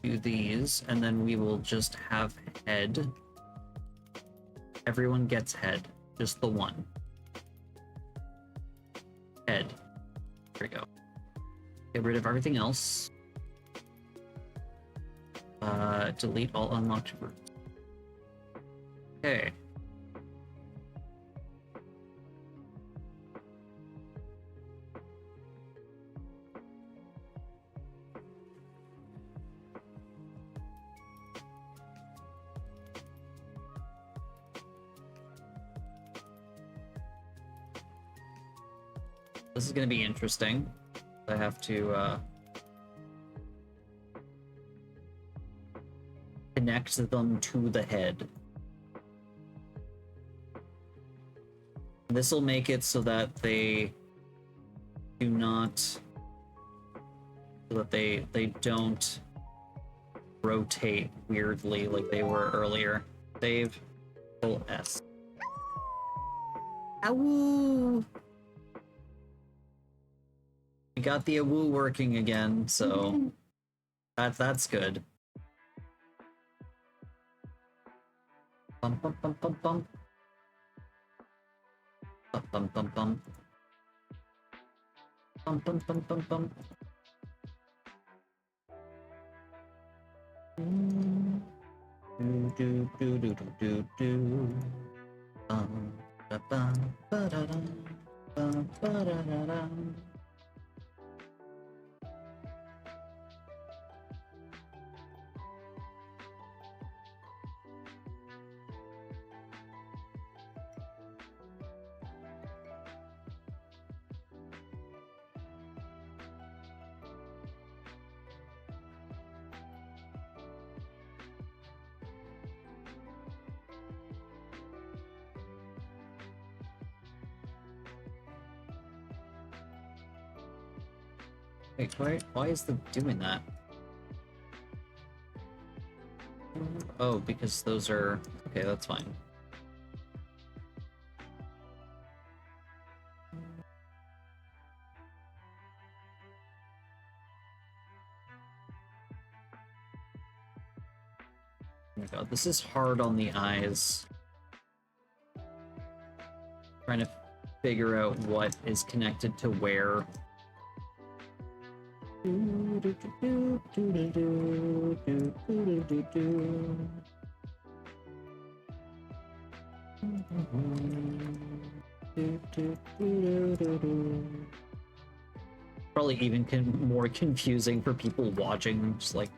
do these, and then we will just have head. Everyone gets head, just the one. Head. There we go. Get rid of everything else. Delete all unlocked groups. Okay. This is going to be interesting. I have to connect them to the head. This will make it so that they do not, so that they don't rotate weirdly like they were earlier. Save. Control S. Awoo! We got the awoo working again, so that's good. Bum bum bum bum bum. Bum bum bum bum. Bum bum bum bum bum. Do do do do do do do. Bum ba bum ba da dum. Bum ba da da dum. Wait, why is the doing that? Oh, because those are... Okay, that's fine. Oh my god, this is hard on the eyes. Trying to figure out what is connected to where. Probably even more confusing for people watching, just like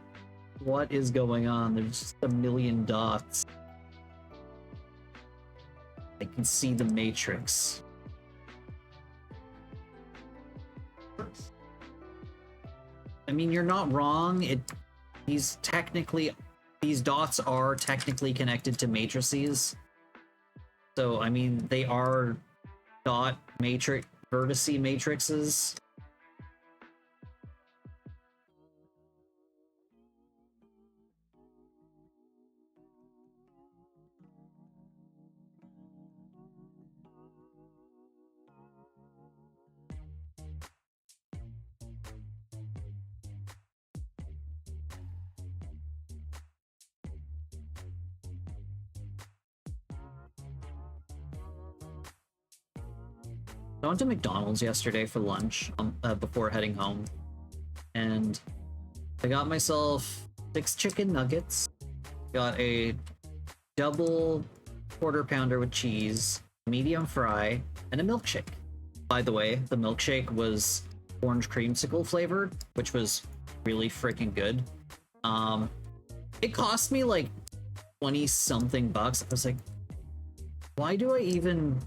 What is going on? There's just a million dots. I can see the matrix. I mean, you're not wrong. These dots are technically connected to matrices. So, I mean, they are dot matrix vertice matrices. I went to McDonald's yesterday for lunch before heading home, and I got myself 6 chicken nuggets, got a double quarter pounder with cheese, medium fry, and a milkshake. By the way, the milkshake was orange creamsicle flavored, which was really freaking good. It cost me like 20 something bucks. I was like, why do I even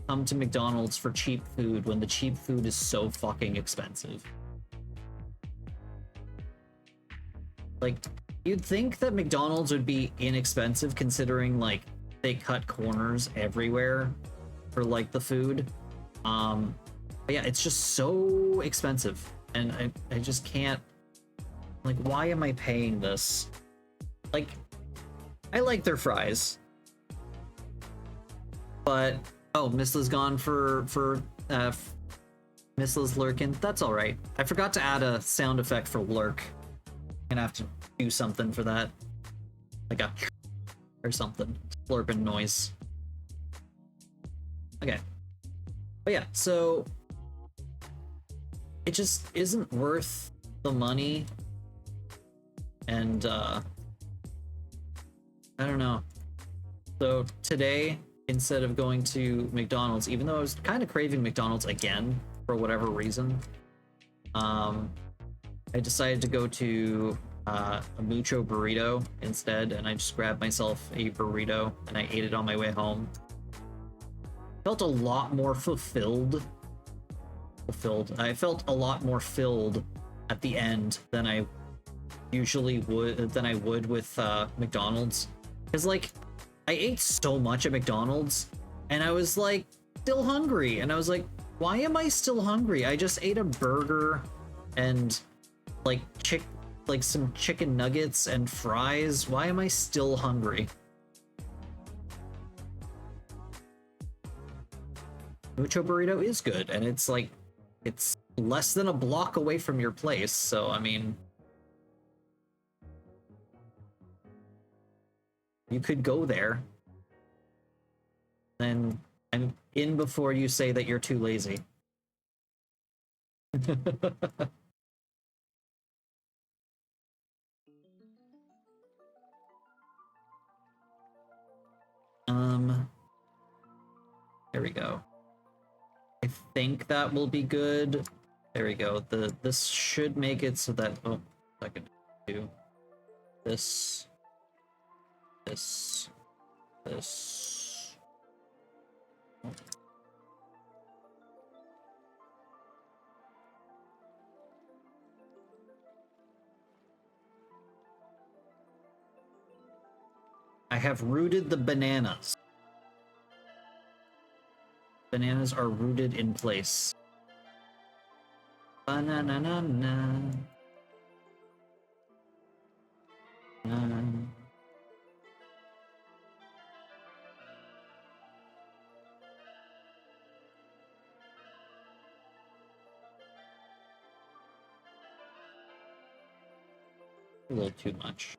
come to McDonald's for cheap food when the cheap food is so fucking expensive? Like, you'd think that McDonald's would be inexpensive considering like they cut corners everywhere for like the food. But yeah, it's just so expensive, and I just can't, like, why am I paying this? Like, I like their fries, but oh, Misla's gone for Misla's lurking. That's all right. I forgot to add a sound effect for lurk. I'm gonna have to do something for that, like a or something, slurping noise. Okay, but yeah, so it just isn't worth the money, and I don't know. So today, instead of going to McDonald's, even though I was kind of craving McDonald's again for whatever reason, I decided to go to a mucho burrito instead, and I just grabbed myself a burrito and I ate it on my way home. Felt a lot more fulfilled. I felt a lot more filled at the end than I usually would with McDonald's, because like I ate so much at McDonald's and I was like still hungry, and I was like, why am I still hungry? I just ate a burger and like some chicken nuggets and fries. Why am I still hungry? Mucho burrito is good, and it's like, it's less than a block away from your place, so I mean, you could go there. Then I'm in before you say that you're too lazy. There we go. I think that will be good. There we go. This should make it so that, oh, I can do this. I have rooted the bananas. Bananas are rooted in place. Banana. A little too much.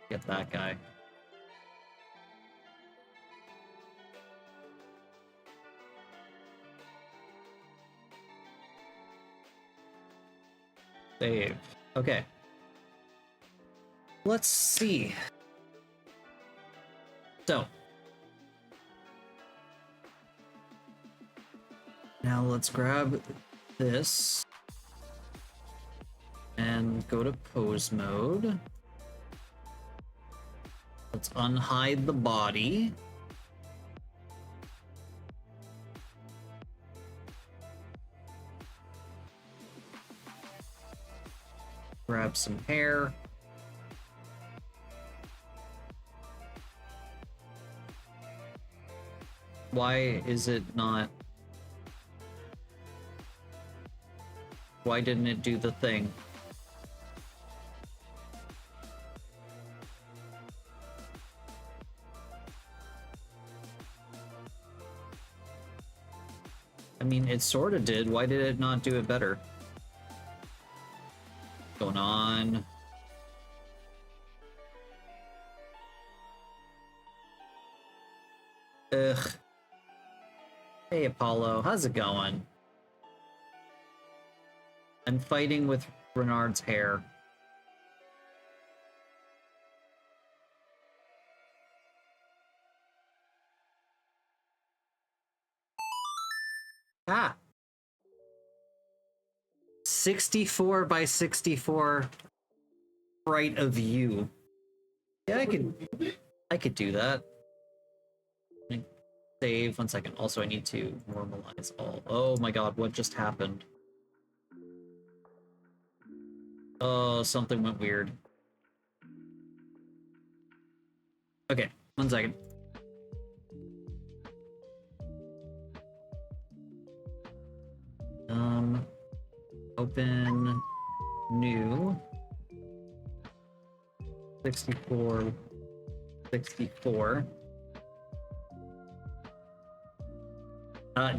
Get that guy. Save. Okay. Let's see. So. Now let's grab this. And Go to pose mode. Let's unhide the body. Grab some hair. Why is it not? Why didn't it do the thing? I mean, it sorta did. Why did it not do it better? What's going on? Ugh. Hey, Apollo. How's it going? I'm fighting with Renard's hair. Ah! 64 by 64 right of you. Yeah, I could do that. Save 1 second. Also, I need to normalize all. Oh my god, what just happened? Oh, something went weird. Okay, 1 second. Open new 64.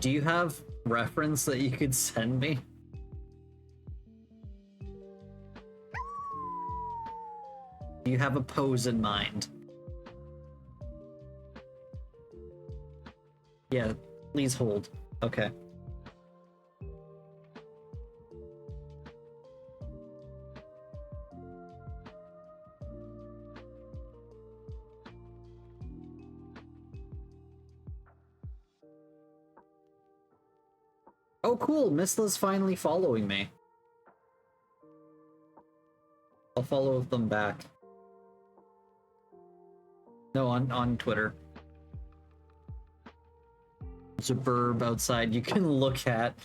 Do you have reference that you could send me? Do you have a pose in mind? Yeah, please hold. Okay. Oh, cool. Misla's finally following me. I'll follow them back. No, on Twitter. There's a burb outside you can look at.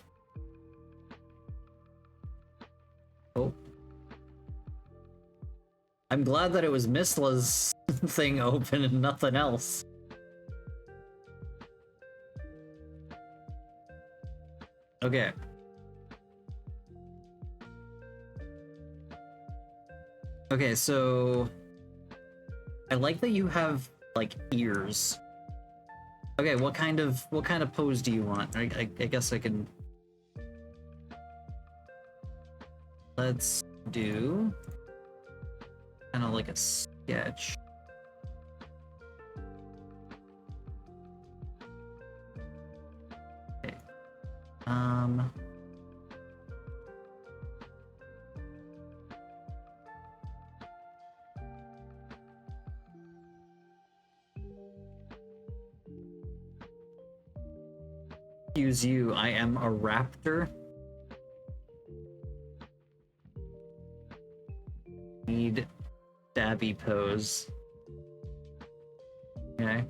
Oh. I'm glad that it was Misla's thing open and nothing else. Okay. Okay, so I like that you have like ears. Okay, what kind of pose do you want? I guess I can. Let's do kind of like a sketch. Okay. Excuse you, I am a raptor. Need stabby pose. Okay.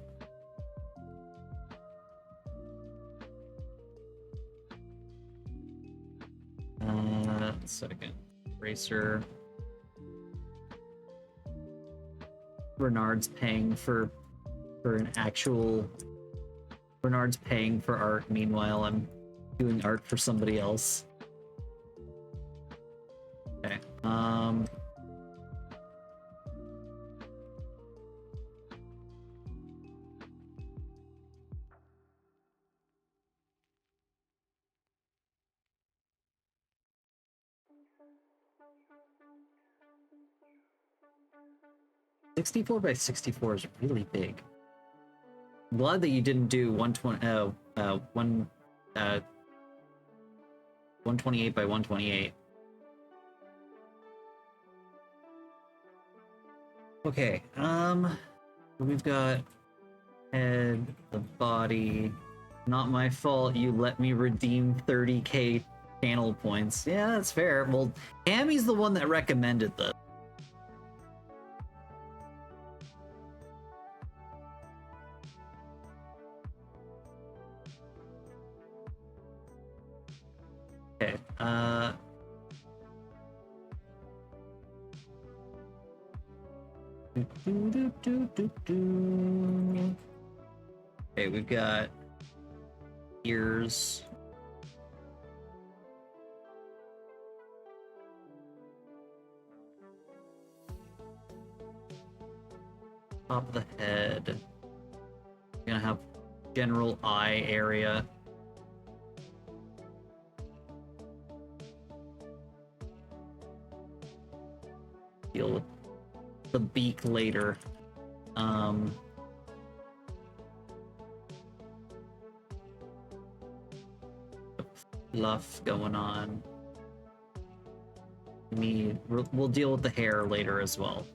Second. Racer. Renard's paying for an actual. Renard's paying for art, meanwhile I'm doing art for somebody else. Okay, 64 by 64 is really big. I'm glad that you didn't do 128 by 128. Okay, we've got head, the body. Not my fault you let me redeem 30k channel points. Yeah, that's fair. Well, Tammy's the one that recommended this. Okay, Okay, we've got ears. Top of the head. We're gonna have general eye area. Deal with the beak later. Fluff going on. We'll deal with the hair later as well.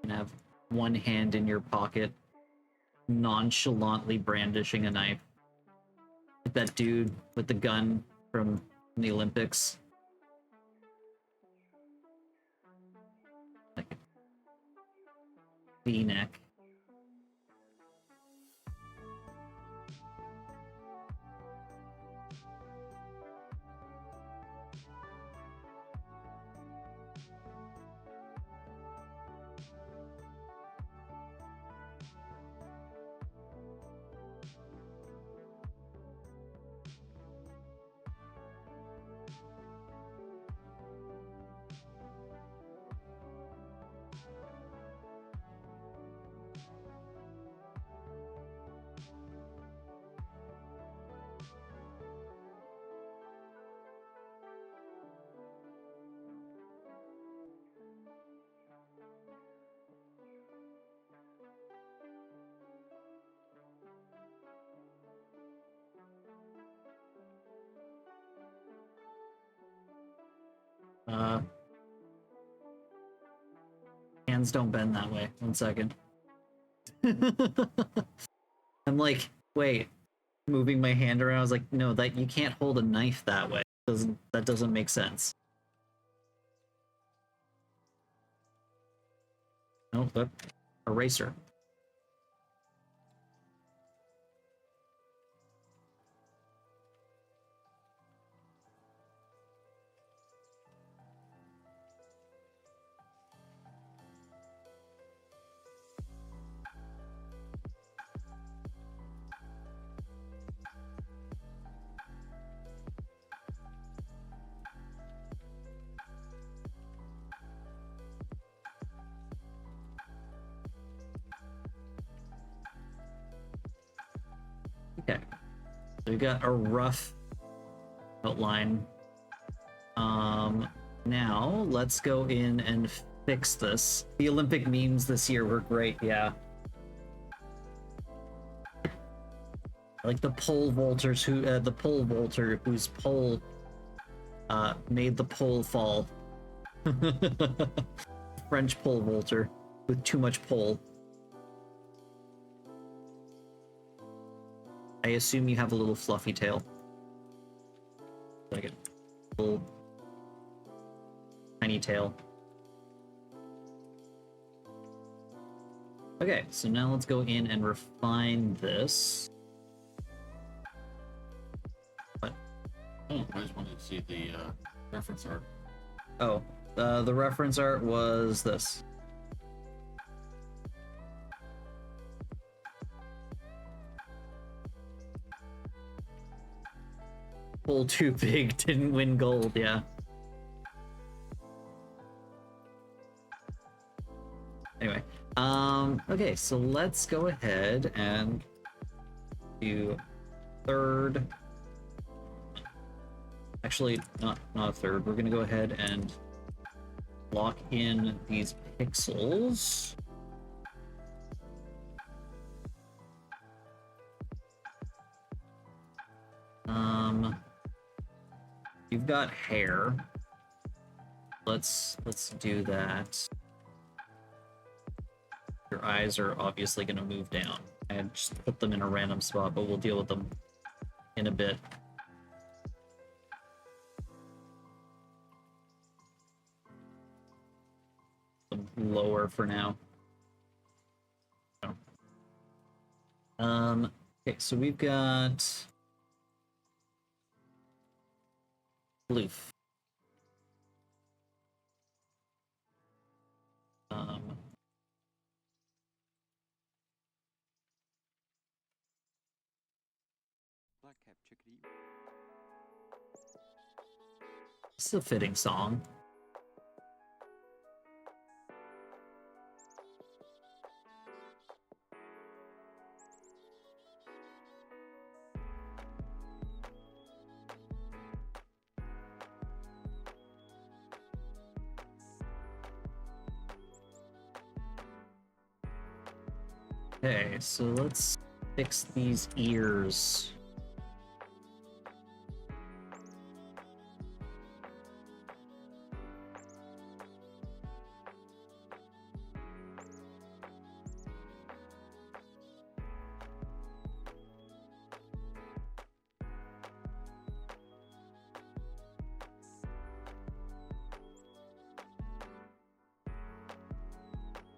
And have one hand in your pocket, nonchalantly brandishing a knife. Like that dude with the gun from the Olympics. Like V-neck. Hands don't bend that way. 1 second. I'm like, wait, moving my hand around. I was like, no, that you can't hold a knife that way. That doesn't make sense. Nope, but eraser. Okay, so we got a rough outline. Now let's go in and fix this. The Olympic memes this year were great, yeah. Like the pole vaulters the pole vaulter whose pole made the pole fall. French pole vaulter with too much pole. I assume you have a little fluffy tail. Like a little tiny tail. Okay, so now let's go in and refine this. What? Oh, I just wanted to see the reference art. Oh, the reference art was this. Pull too big, didn't win gold, yeah. Anyway, okay, so let's go ahead and do third. Actually, not a third. We're gonna go ahead and lock in these pixels. You've got hair. Let's do that. Your eyes are obviously going to move down. I just put them in a random spot, but we'll deal with them in a bit. Lower for now. Okay, so we've got Loof. Black-cap chickadee. This is a fitting song. Okay, so let's fix these ears.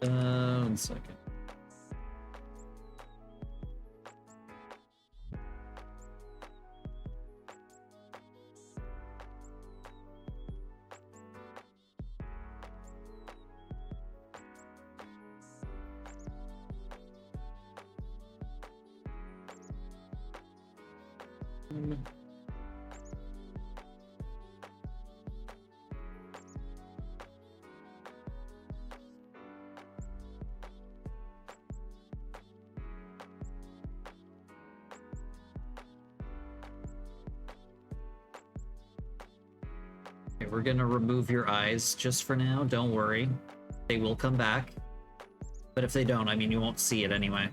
One second. Okay, we're gonna remove your eyes just for now. Don't worry. They will come back. But if they don't, I mean, you won't see it anyway.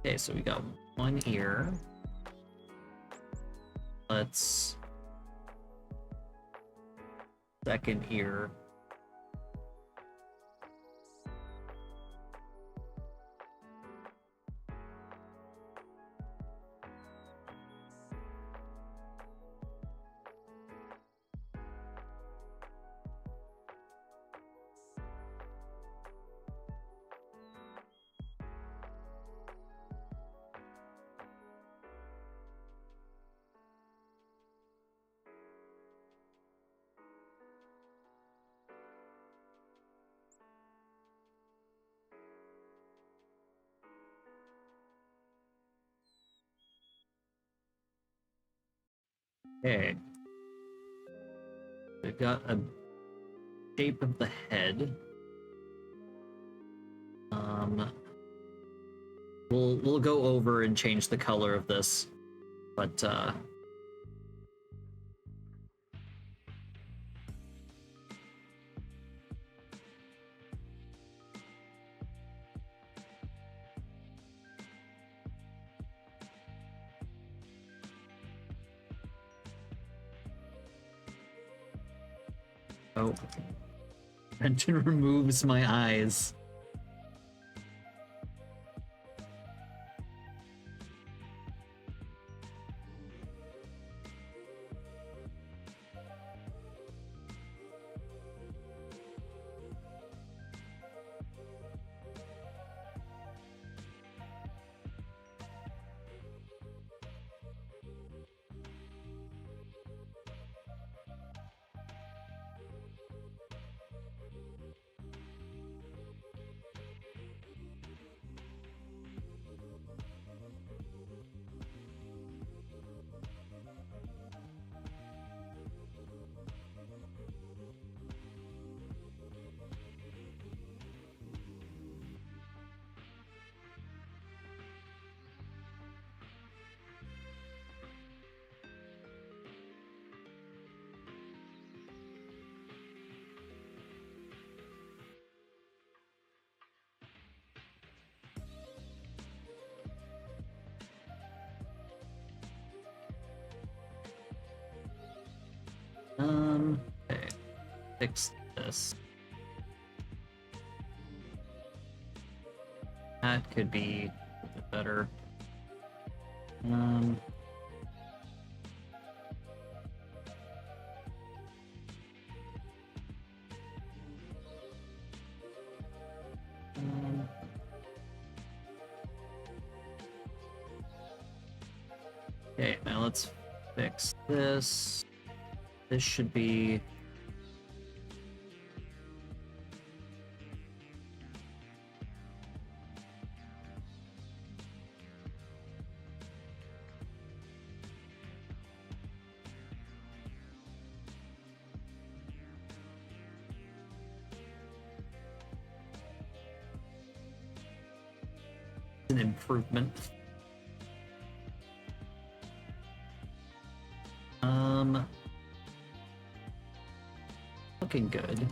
Okay, so we got one ear. Let's... Second ear. Okay. We've got a shape of the head. We'll go over and change the color of this, but oh, Fenton removes my eyes. Okay. Fix this. That could be a bit better. Okay, now let's fix this. This should be... an improvement. Looking good.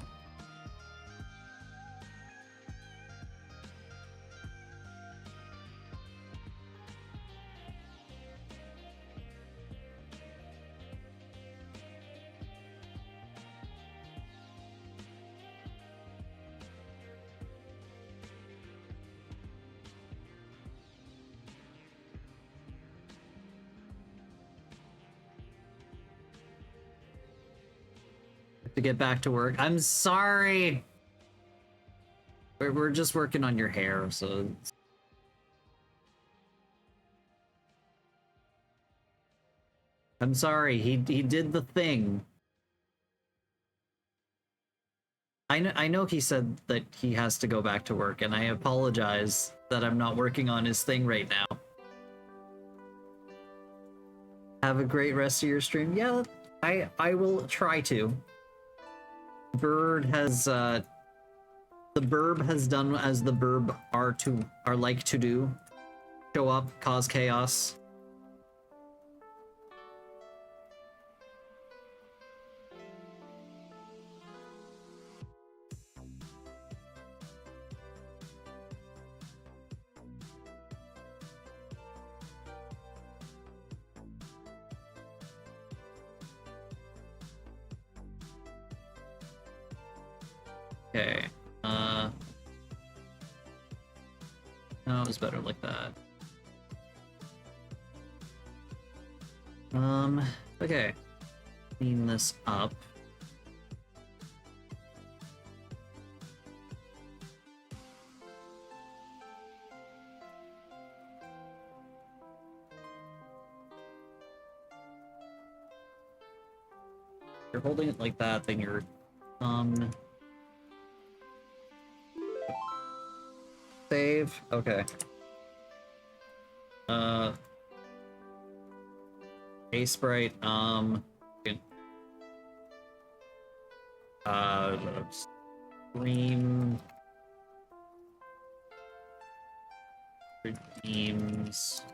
To get back to work. I'm sorry. We're just working on your hair, so I'm sorry. He did the thing. I know he said that he has to go back to work, and I apologize that I'm not working on his thing right now. Have a great rest of your stream. Yeah, I will try to. Bird has the burb has done as the burb are like to do. Show up, cause chaos. Okay. No, it was better like that. Okay. Clean this up. If you're holding it like that, then your thumb. Save. Okay. A sprite. Stream redeems.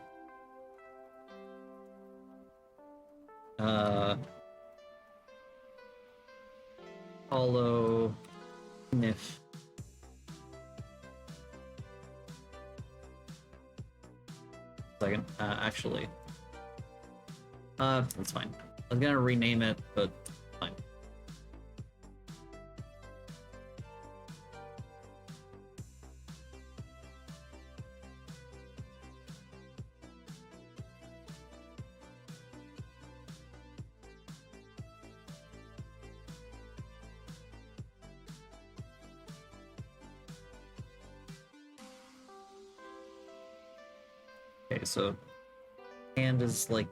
Hollow Nif. Second, actually, that's fine. I was gonna rename it, but fine. Okay, so hand is like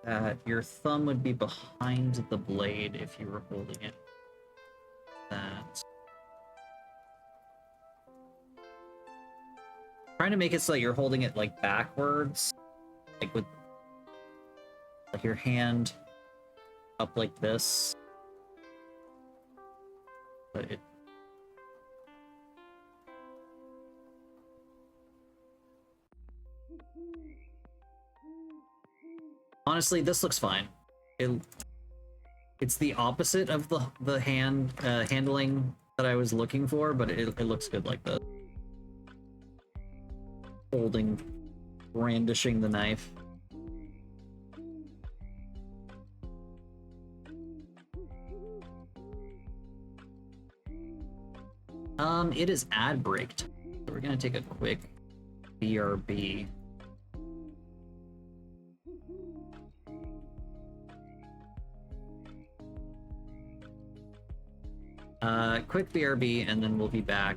that. Your thumb would be behind the blade if you were holding it. That. Trying to make it so that you're holding it like backwards, like with like your hand up like this. But it. Honestly, this looks fine. It's the opposite of the handling that I was looking for, but it looks good like that. Holding, brandishing the knife. It is ad breaked. So we're gonna take a quick BRB. Quick BRB, and then we'll be back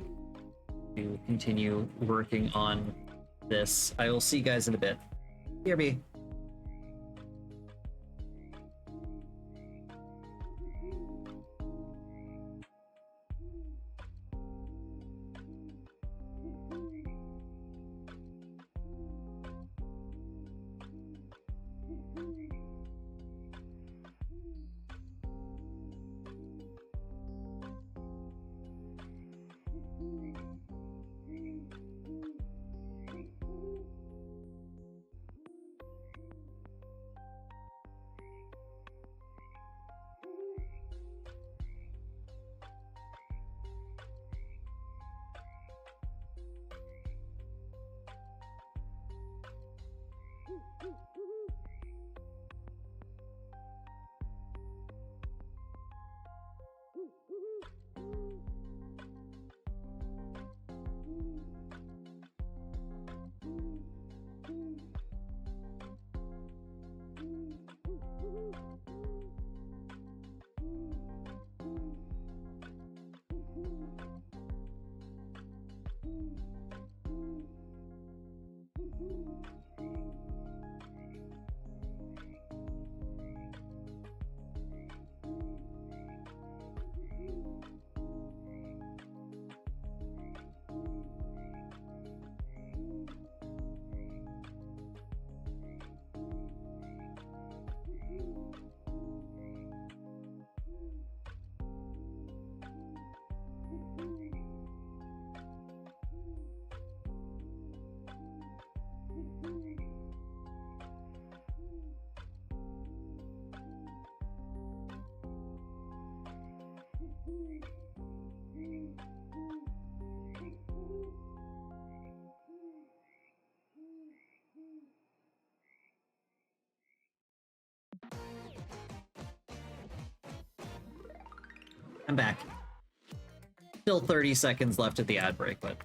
to continue working on this. I will see you guys in a bit. BRB. I'm back. Still 30 seconds left at the ad break, but...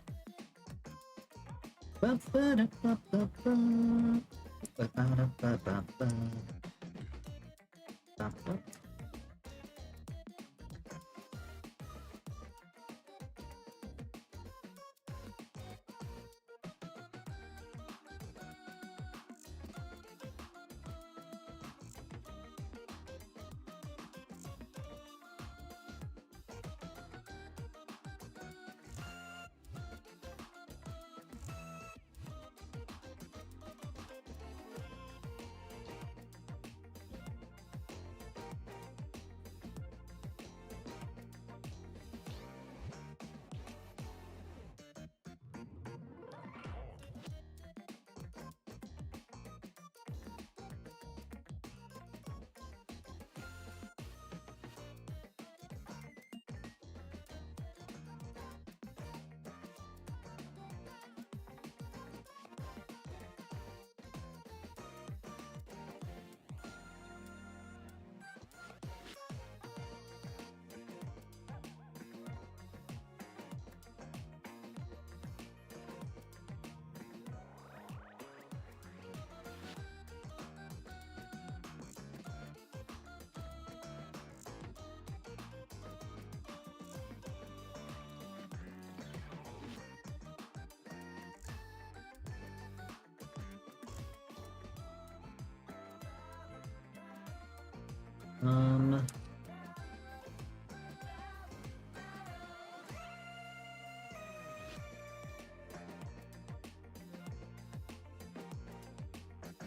Um...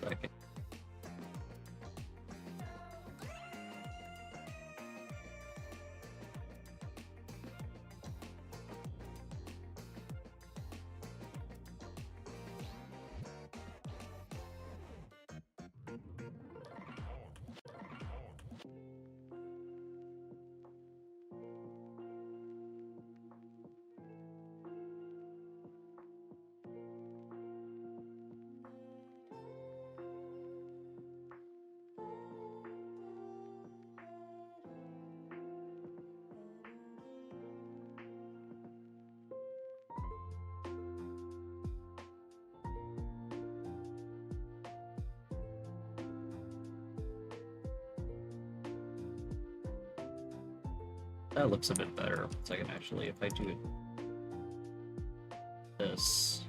Okay. That looks a bit better. 1 second, actually, if I do it this.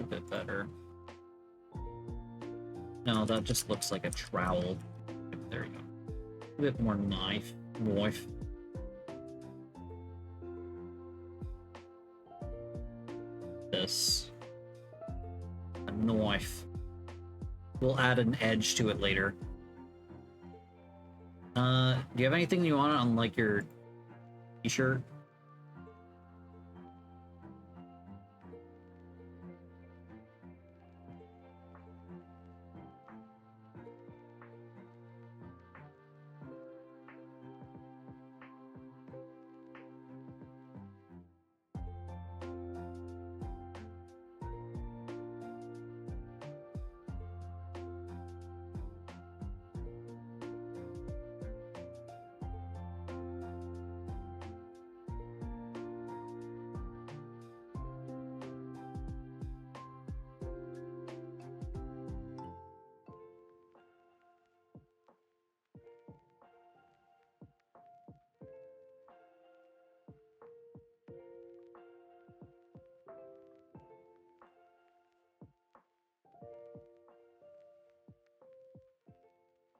A bit better. No, that just looks like a trowel. There you go. A bit more knife. This. A knife. We'll add an edge to it later. Do you have anything you want on, like, your t-shirt?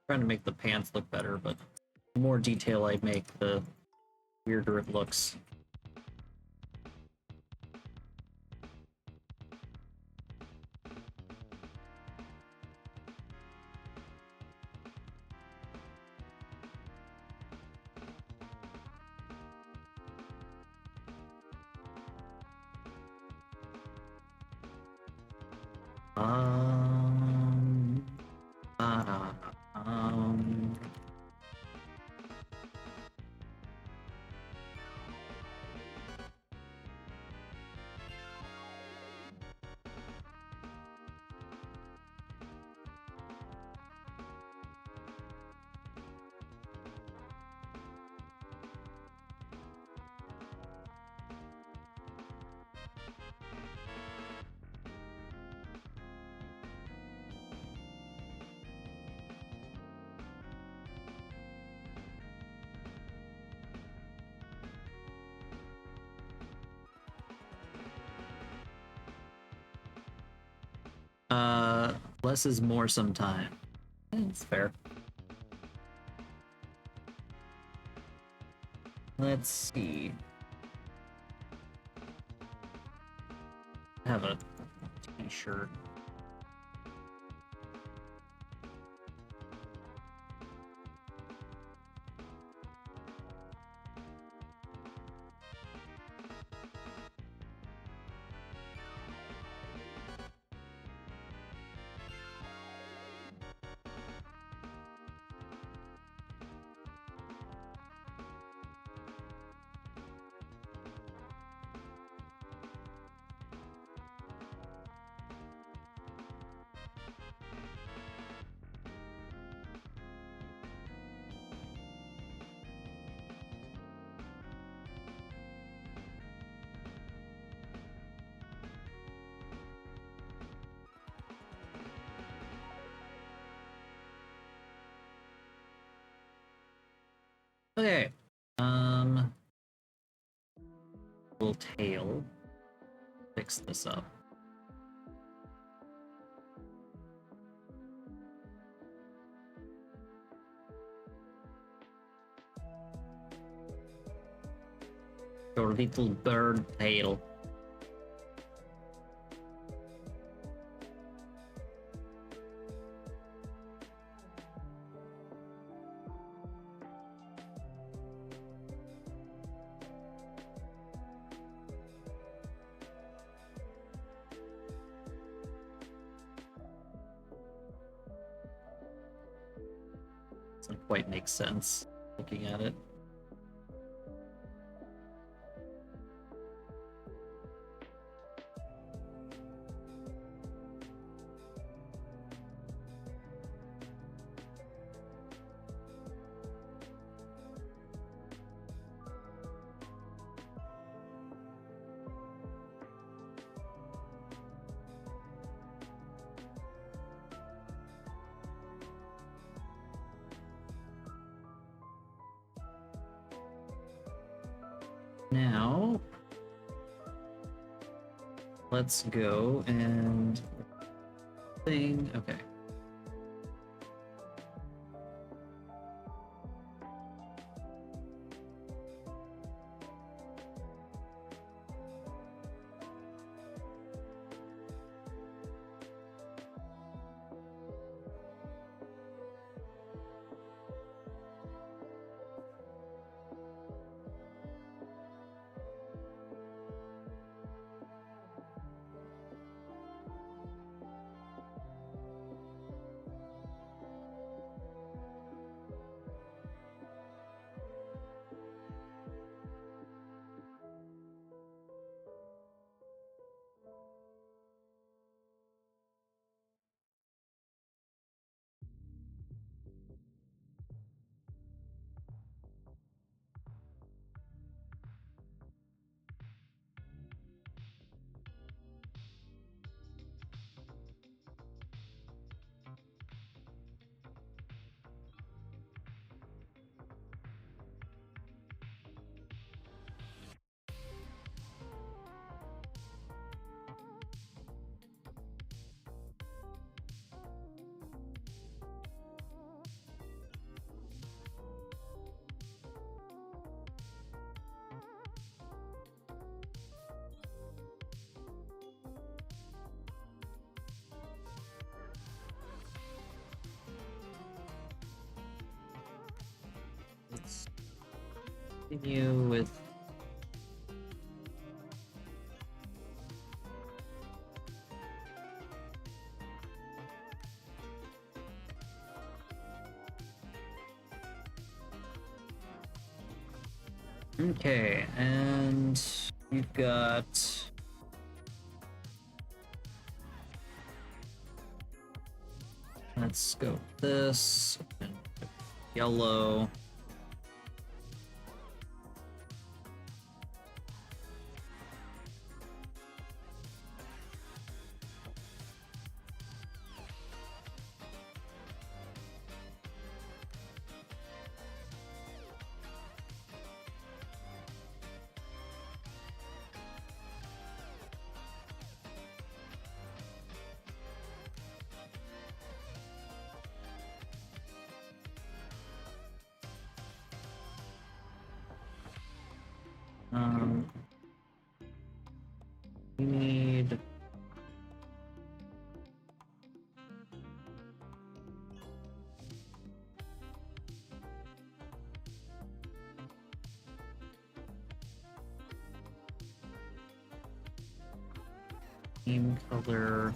Trying to make the pants look better, but the more detail I make, the weirder it looks. Um. Less is more sometime. It's fair. Let's see. I have a t-shirt. Okay. Little tail. Fix this up. Your little bird tail. Doesn't quite make sense looking at it. Now, let's go and thing. Okay. Let's continue with okay, and you've got let's go with this yellow. We need theme color.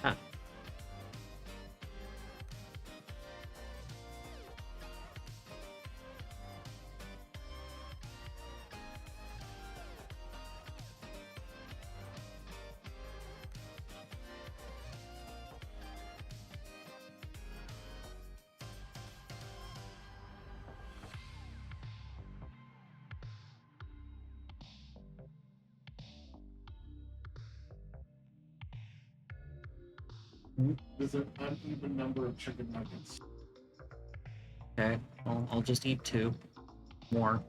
Ah. There's an uneven number of chicken nuggets. Okay, well, I'll just eat 2 more.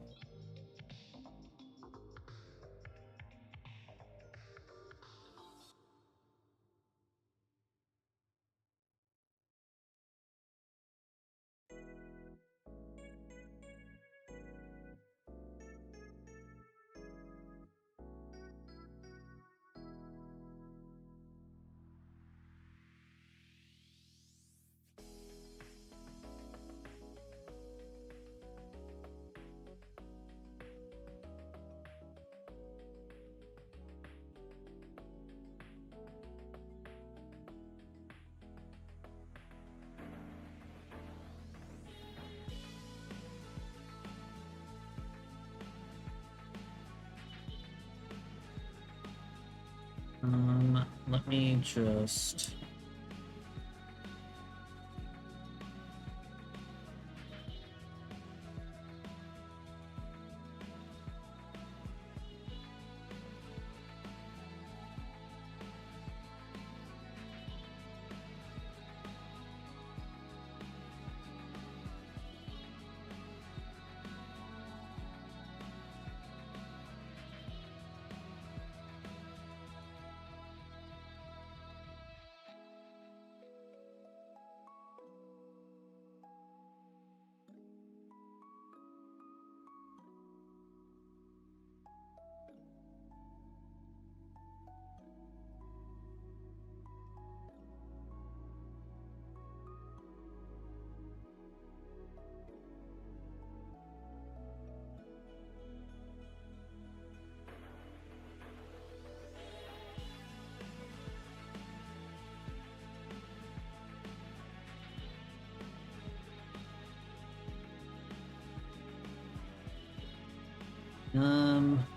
Let me just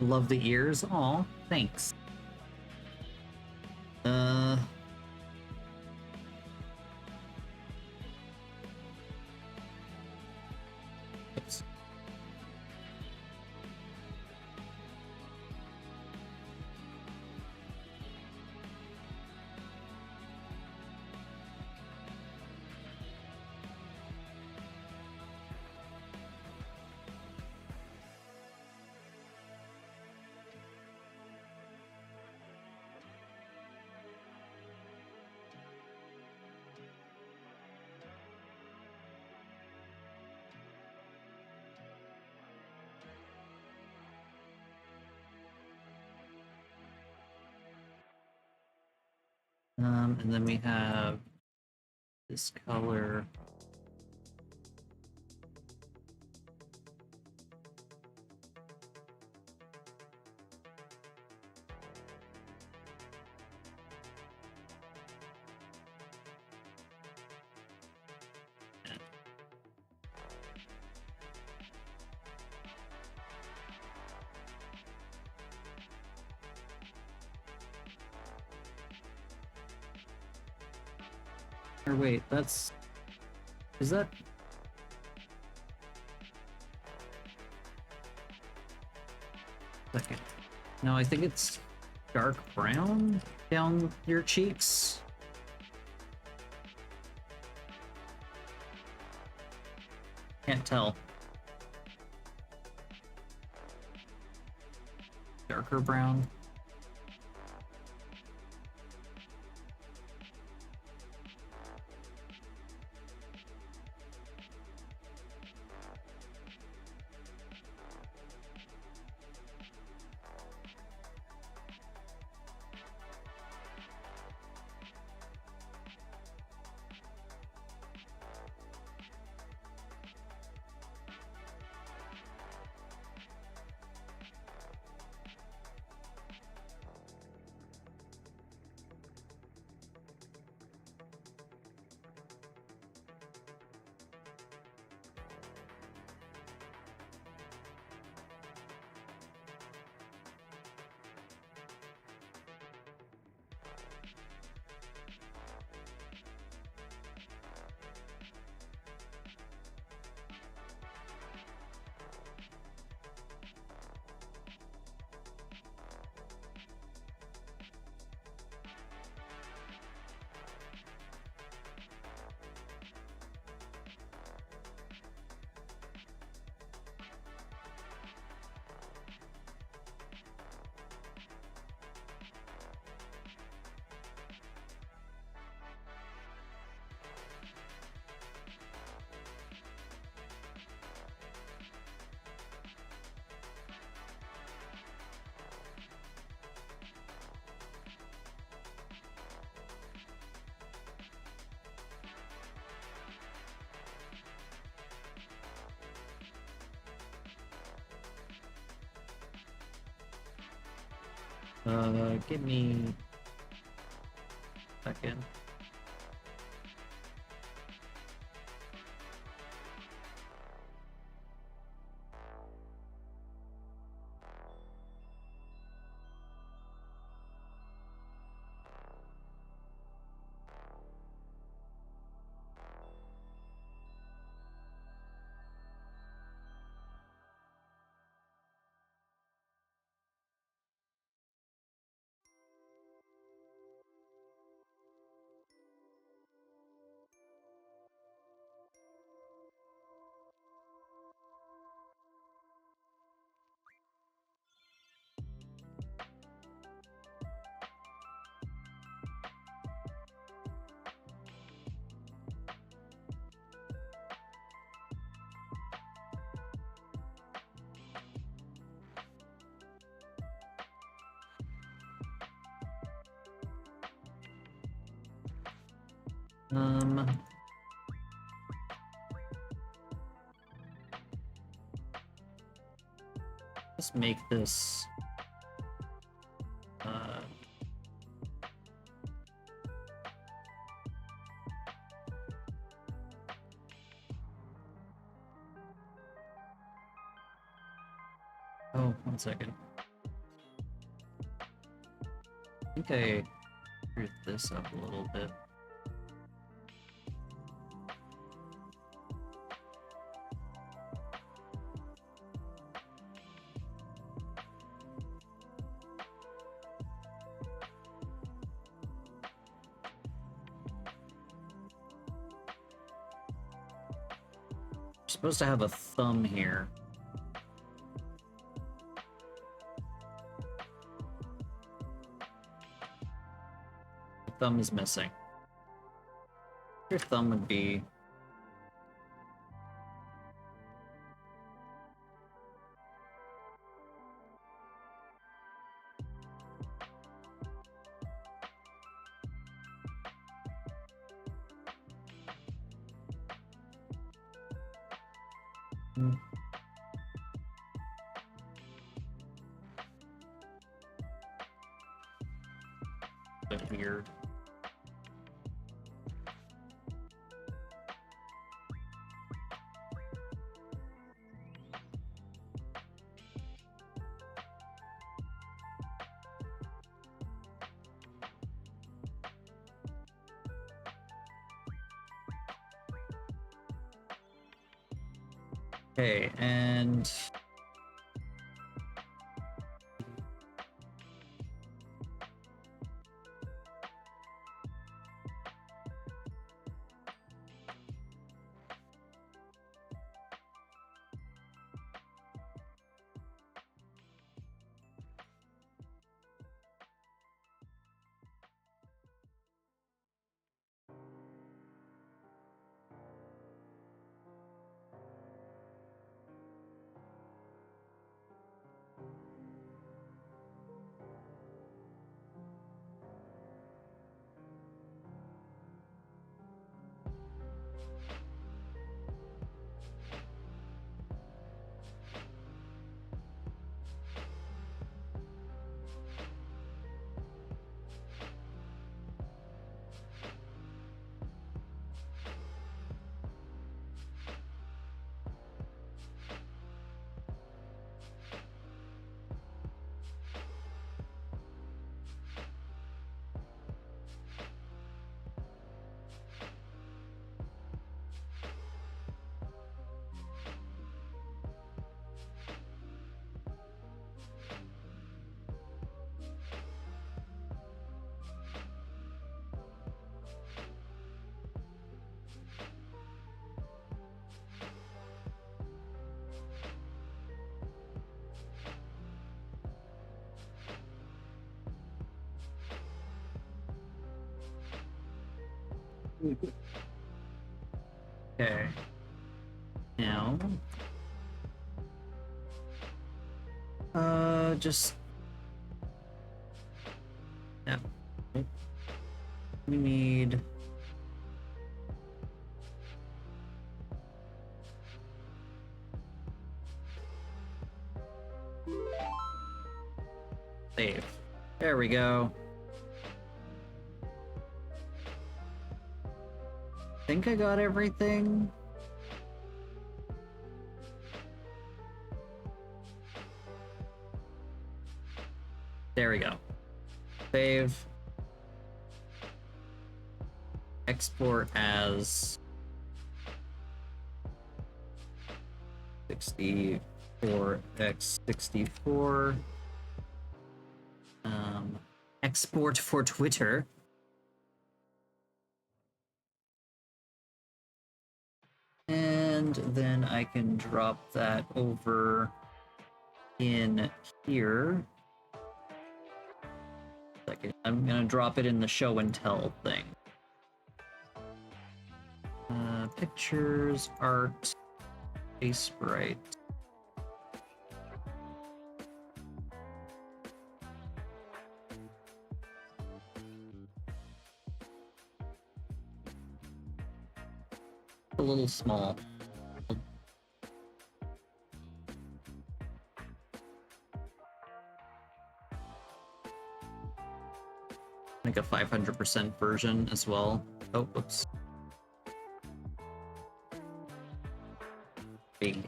Love the ears. Aw, thanks. Oops. And then we have this color. Or wait, that's... Is that... Second. No, I think it's dark brown down your cheeks. Can't tell. Darker brown. Give me a second. Let's make this Oh, 1 second. I think I screwed this up a little bit. Supposed to have a thumb here. The thumb is missing. Your thumb would be a bit weird. Okay, and okay. Now, just yeah. We need save. There we go. Think I got everything. There we go. Save. Export as 64x64. Export for Twitter. And then I can drop that over in here. I'm gonna drop it in the show and tell thing. Pictures, art, face sprite. A little small. Like a 500% version as well. Oh, whoops. Big.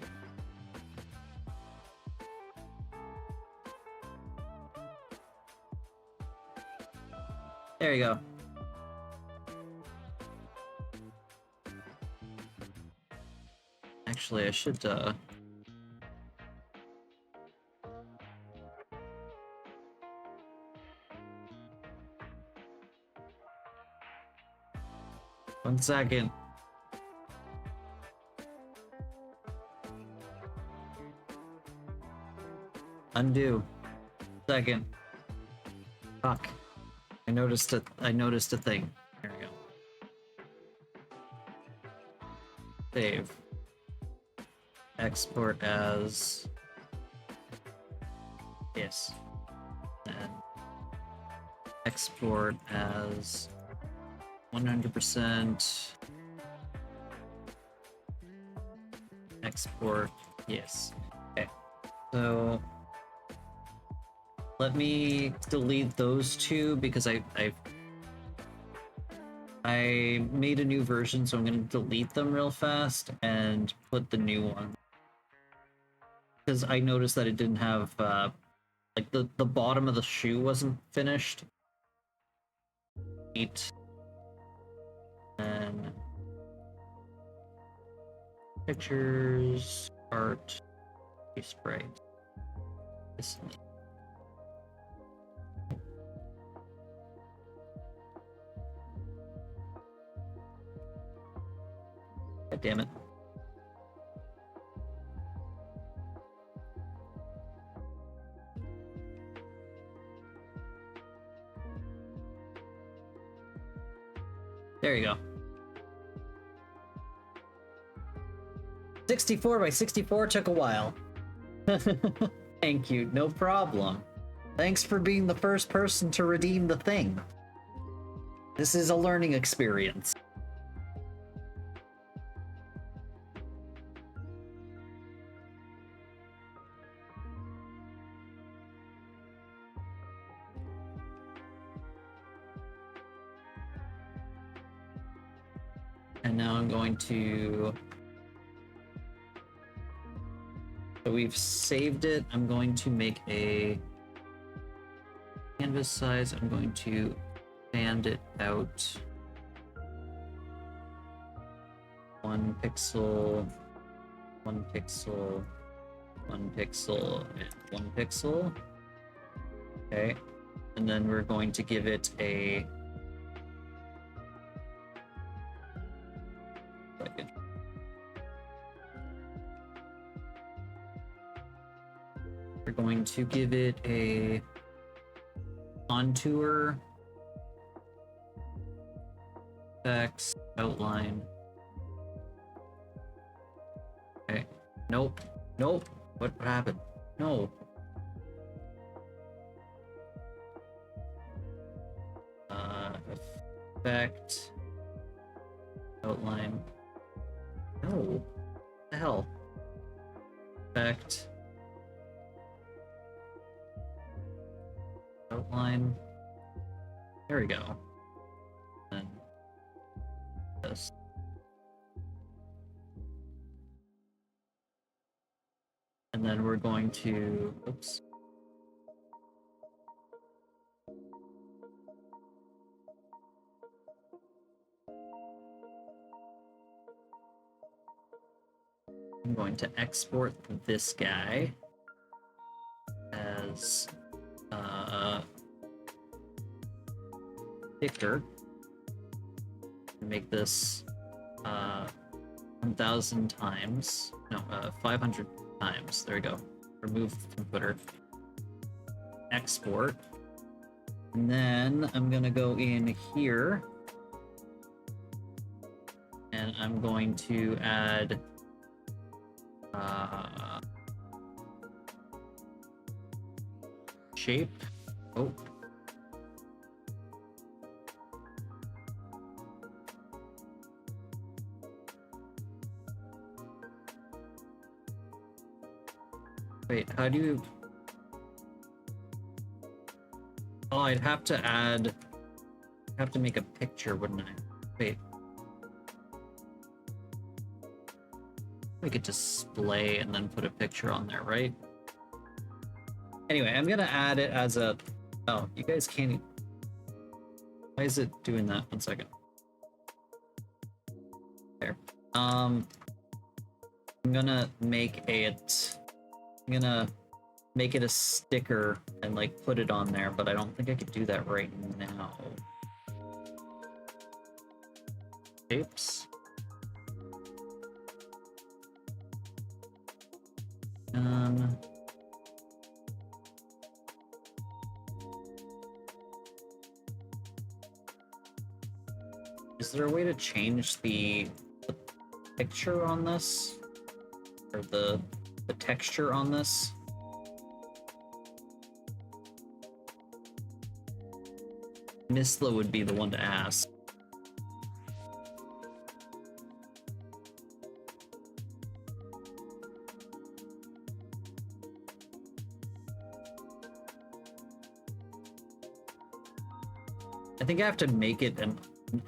There you go. Actually, I should, One second. Undo. Second. Fuck. I noticed a thing. There we go. Save. Export as... Yes. And export as 100%. Export. Yes. Okay. So let me delete those two because I made a new version, so I'm going to delete them real fast and put the new one. Because I noticed that it didn't have, like, the bottom of the shoe wasn't finished. Delete. And pictures, art, spray. This. God damn it. There you go. 64 by 64 took a while. Thank you, no problem. Thanks for being the first person to redeem the thing. This is a learning experience. And now I'm going to... So we've saved it. I'm going to make a canvas size. I'm going to expand it out 1 pixel, 1 pixel, 1 pixel, and 1 pixel. Okay. And then we're going to give it a... Second. We're going to give it a contour, text, outline. Okay. Nope. Nope. What happened? No. Effect. Outline. No. What the hell? Effect. Outline. There we go. And this. And then we're going to, oops. I'm going to export this guy as thicker. Make this 1,000 times. No, 500 times. There we go. Remove the footer. Export. And then I'm gonna go in here. And I'm going to add shape. Oh. Wait, how do you... Oh, I'd have to add... I'd have to make a picture, wouldn't I? Wait. We could display and then put a picture on there, right? Anyway, I'm gonna add it as a... Oh, you guys can't... Why is it doing that? 1 second. There. I'm gonna make it. I'm gonna make it a sticker and like put it on there, but I don't think I could do that right now. Shapes. Is there a way to change the picture on this? Or the texture on this? Misla would be the one to ask. I think I have to make it an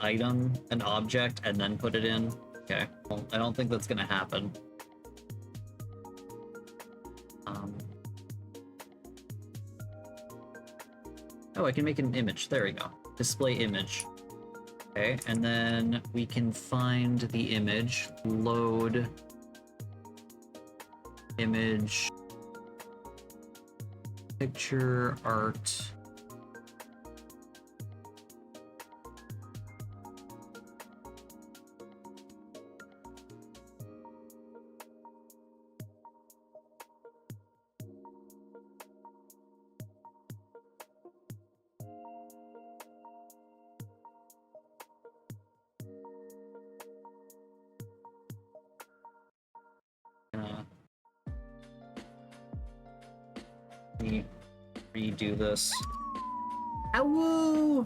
item, an object, and then put it in. Okay, well, I don't think that's gonna happen. Oh, I can make an image. There we go. Display image. Okay, and then we can find the image, load image, picture, art. Redo this. Ow!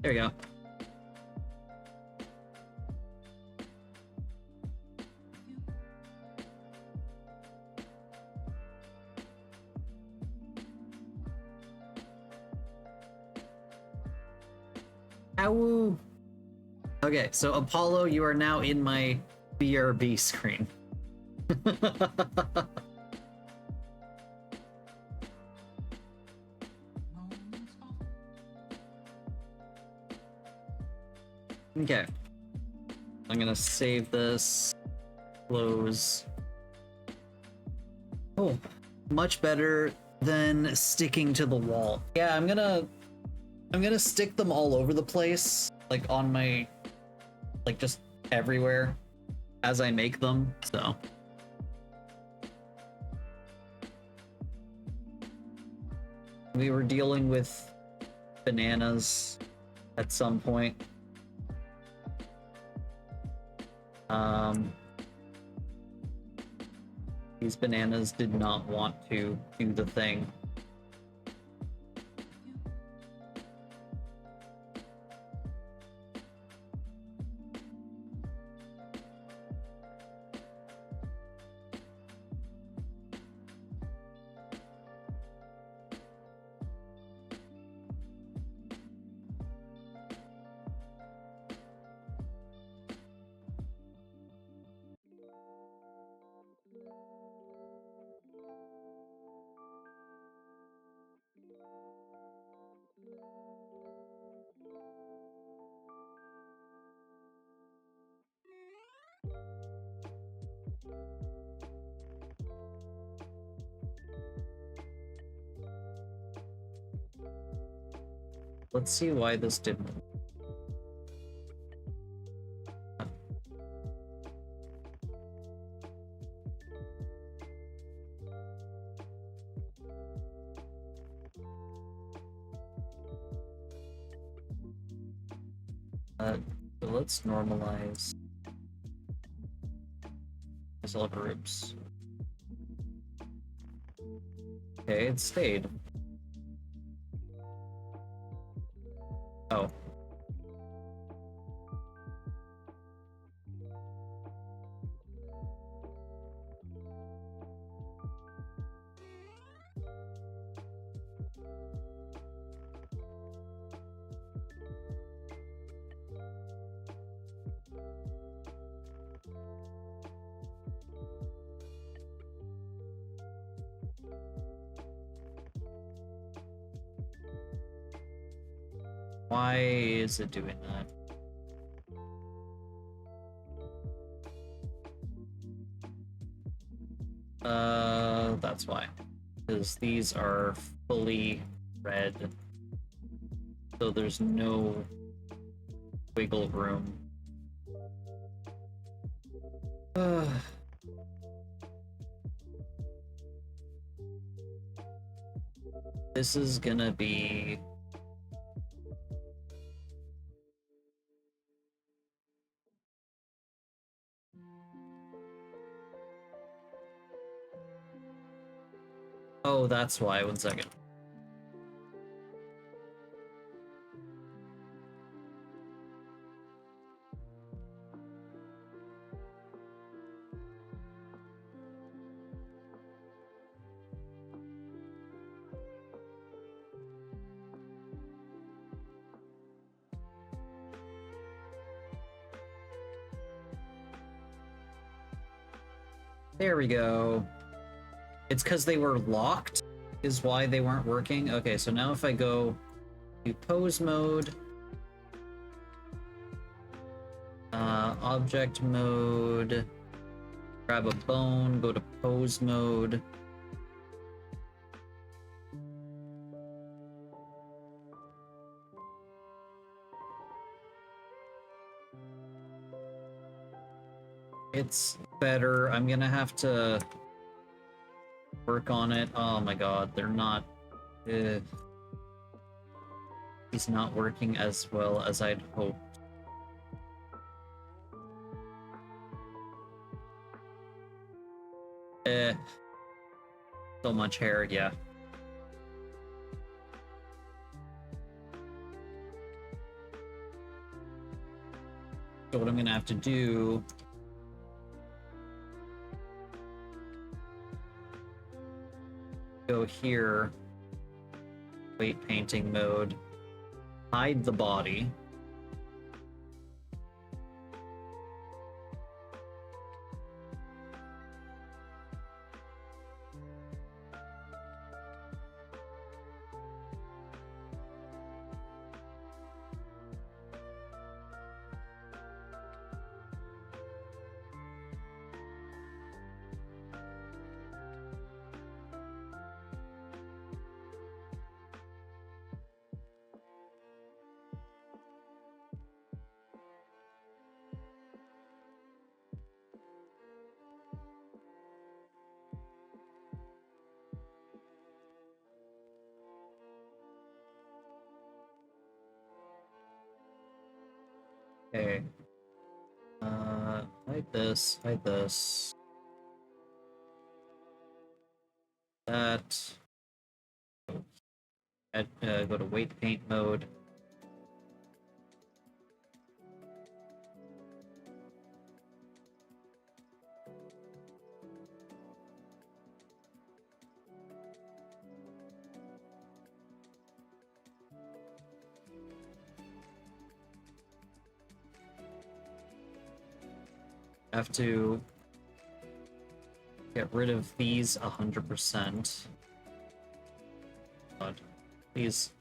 There we go. Ow! Okay, so Apollo, you are now in my BRB screen. Okay. I'm gonna save this. Close. Oh, much better than sticking to the wall. Yeah, I'm gonna stick them all over the place, like on my, like just everywhere as I make them, so. We were dealing with bananas at some point. These bananas did not want to do the thing. Let's see why this didn't. So let's normalize these all groups. Okay, it stayed. Oh. Why is it doing that? That's why. Because these are fully red. So there's no wiggle room. This is gonna be... Oh, that's why. 1 second. There we go. It's because they were locked, is why they weren't working. Okay, so now if I go to pose mode, object mode, grab a bone, go to pose mode. It's better. I'm gonna have to work on it. Oh my god, they're not... He's not working as well as I'd hoped. So much hair, yeah. So what I'm gonna have to do... Go here, weight painting mode, hide the body. Okay. Hide this, hide this. That. Go to weight paint mode. Have to get rid of these 100%. God, please.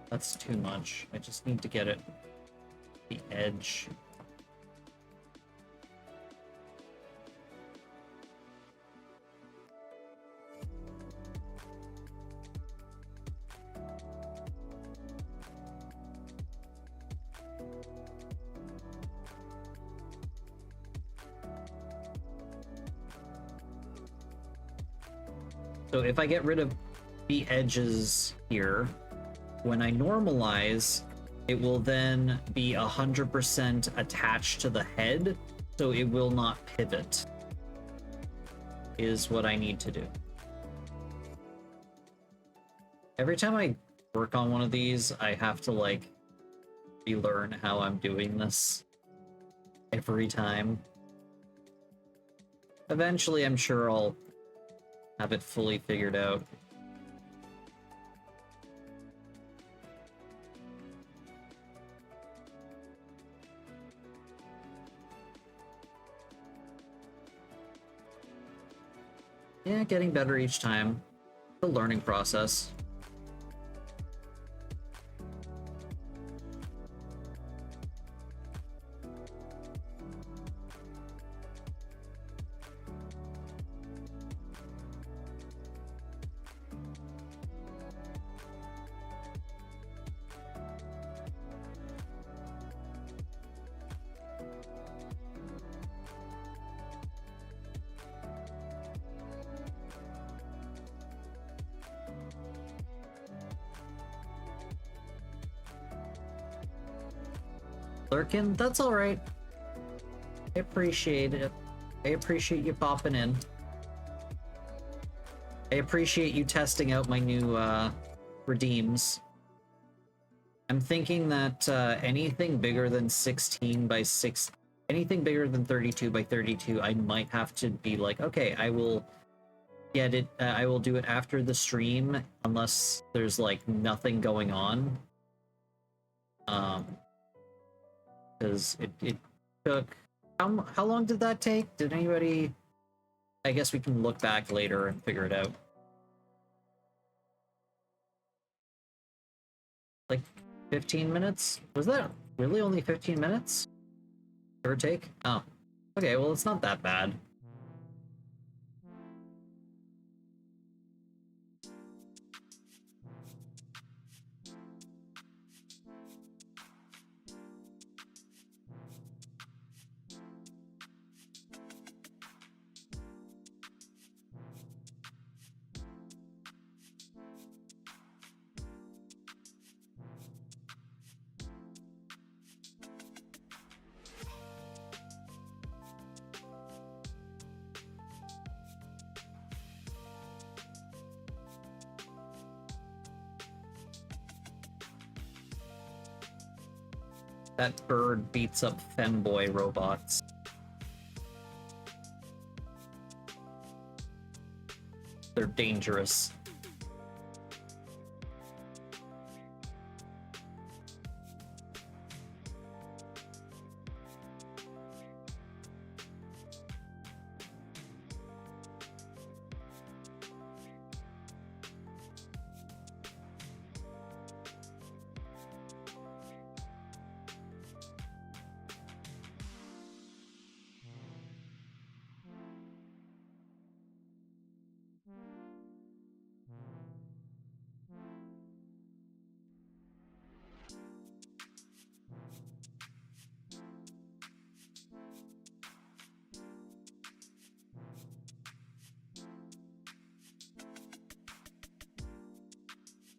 That's too much. I just need to get it the edge. So if I get rid of the edges here. When I normalize, it will then be 100% attached to the head, so it will not pivot, is what I need to do. Every time I work on one of these, I have to, like, relearn how I'm doing this. Every time. Eventually, I'm sure I'll have it fully figured out. Yeah, getting better each time. The learning process. Lurkin, that's alright. I appreciate it. I appreciate you popping in. I appreciate you testing out my new redeems. I'm thinking that anything bigger than 16 by 6, anything bigger than 32 by 32, I might have to be like, okay, I will get it, I will do it after the stream, unless there's like nothing going on. Because it took, how long did that take? Did anybody, I guess we can look back later and figure it out. Like 15 minutes? Was that really only 15 minutes? Give or take? Oh. Okay, well it's not that bad. That bird beats up femboy robots. They're dangerous.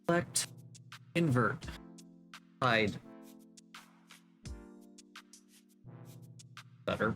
Select, invert, hide. Better.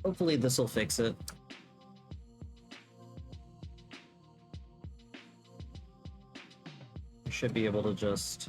Hopefully this will fix it. I should be able to just...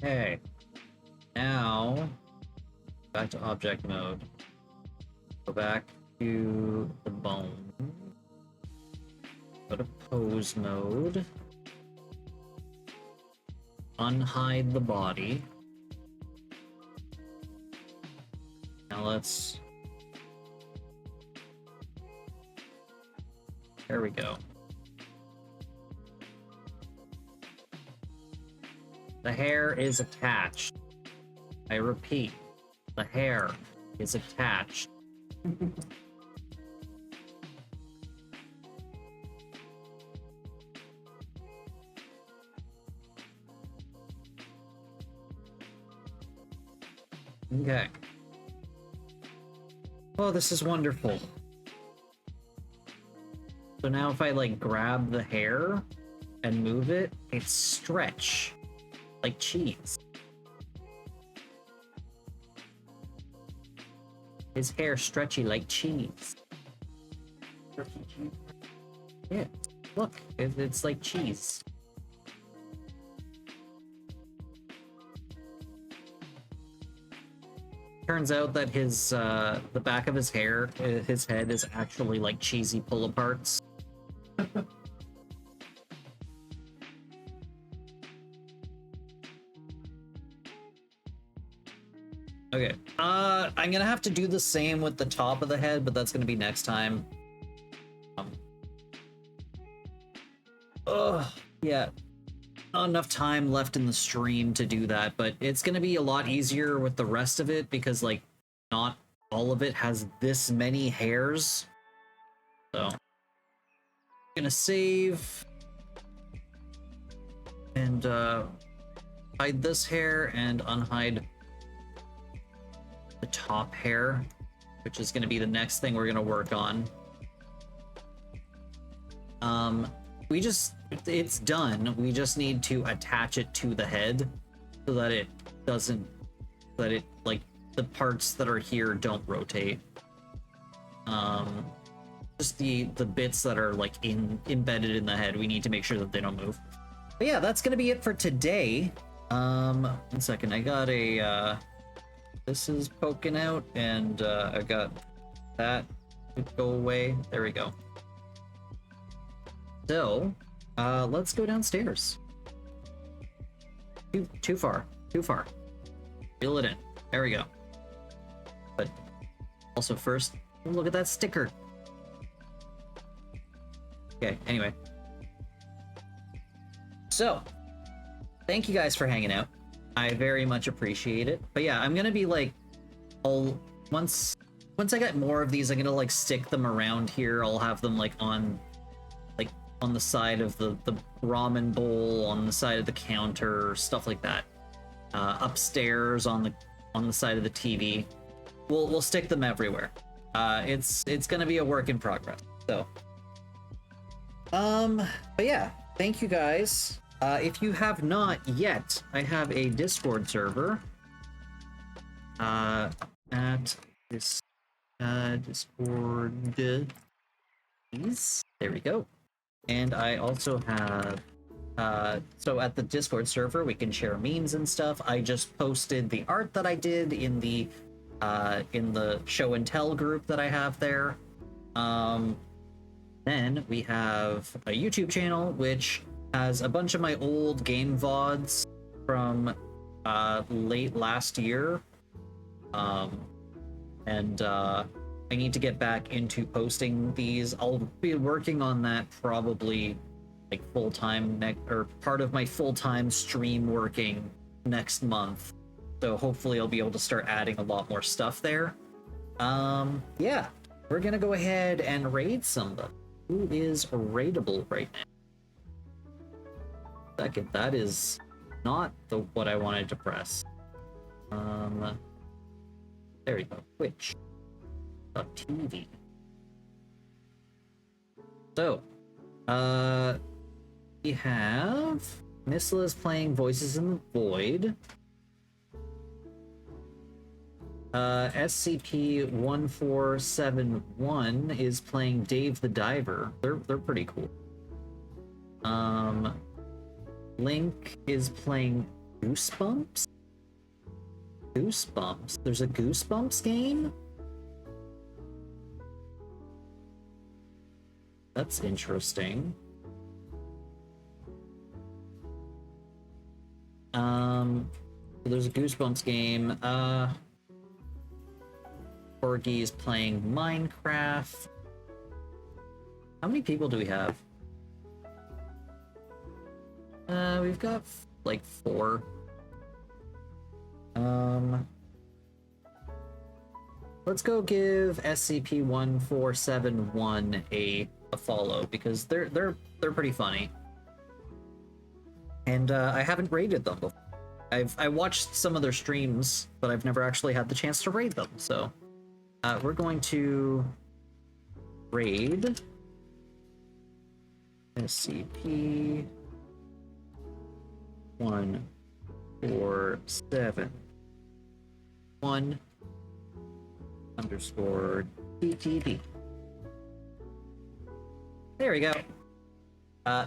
Okay, now back to object mode. Go back to the bone. Go to pose mode. Unhide the body. Now let's... There we go. The hair is attached. I repeat, the hair is attached. Okay. Oh, this is wonderful. So now if I like grab the hair and move it, it's stretch. Like cheese. His hair stretchy like cheese. Yeah, look, it's like cheese. Turns out that his the back of his hair, his head is actually like cheesy pull-aparts. Okay, I'm gonna have to do the same with the top of the head, but that's gonna be next time. Yeah, not enough time left in the stream to do that, but it's gonna be a lot easier with the rest of it because, like, not all of it has this many hairs. So, I'm gonna save and hide this hair and unhide the top hair, which is going to be the next thing we're going to work on. It's done. We just need to attach it to the head so that it doesn't, like, the parts that are here don't rotate. Just the bits that are like embedded in the head, we need to make sure that they don't move. But yeah, that's going to be it for today. 1 second, I got a, this is poking out, and I got that to go away. There we go. So, let's go downstairs. Too far. Reel it in. There we go. But also first, look at that sticker. Okay, anyway. So, thank you guys for hanging out. I very much appreciate it. But yeah, I'm gonna be like, once I get more of these, I'm gonna like stick them around here. I'll have them like on the side of the ramen bowl, on the side of the counter, stuff like that. Upstairs on the side of the TV. We'll stick them everywhere. It's gonna be a work in progress. So, but yeah, thank you guys. If you have not yet, I have a Discord server at this Discord. There we go. And I also have so at the Discord server we can share memes and stuff. I just posted the art that I did in the show and tell group that I have there. Then we have a YouTube channel which has a bunch of my old game VODs from late last year. I need to get back into posting these. I'll be working on that probably like full-time or part of my full-time stream working next month. So hopefully I'll be able to start adding a lot more stuff there. Yeah, we're gonna go ahead and raid somebody. Who is raidable right now? Second, that is not what I wanted to press. There we go. Twitch.tv. So, we have Misla's playing Voices in the Void. SCP-1471 is playing Dave the Diver. They're pretty cool. Link is playing Goosebumps? Goosebumps? There's a Goosebumps game? That's interesting. There's a Goosebumps game. Corgi is playing Minecraft. How many people do we have? We've got like 4. Let's go give SCP-1471 a follow because they're pretty funny. And I haven't raided them before. I watched some of their streams, but I've never actually had the chance to raid them. So we're going to raid SCP-1471 underscore TTV. There we go.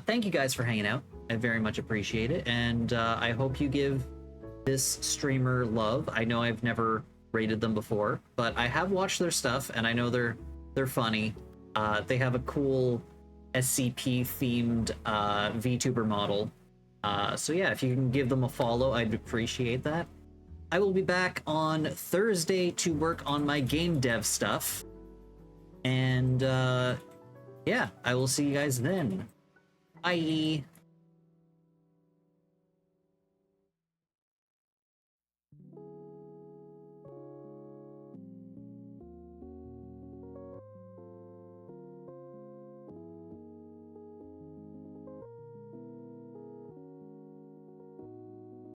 Thank you guys for hanging out. I very much appreciate it, and I hope you give this streamer love. I know I've never rated them before, but I have watched their stuff, and I know they're funny. They have a cool SCP-themed VTuber model. So yeah, if you can give them a follow, I'd appreciate that. I will be back on Thursday to work on my game dev stuff. And yeah, I will see you guys then. Bye!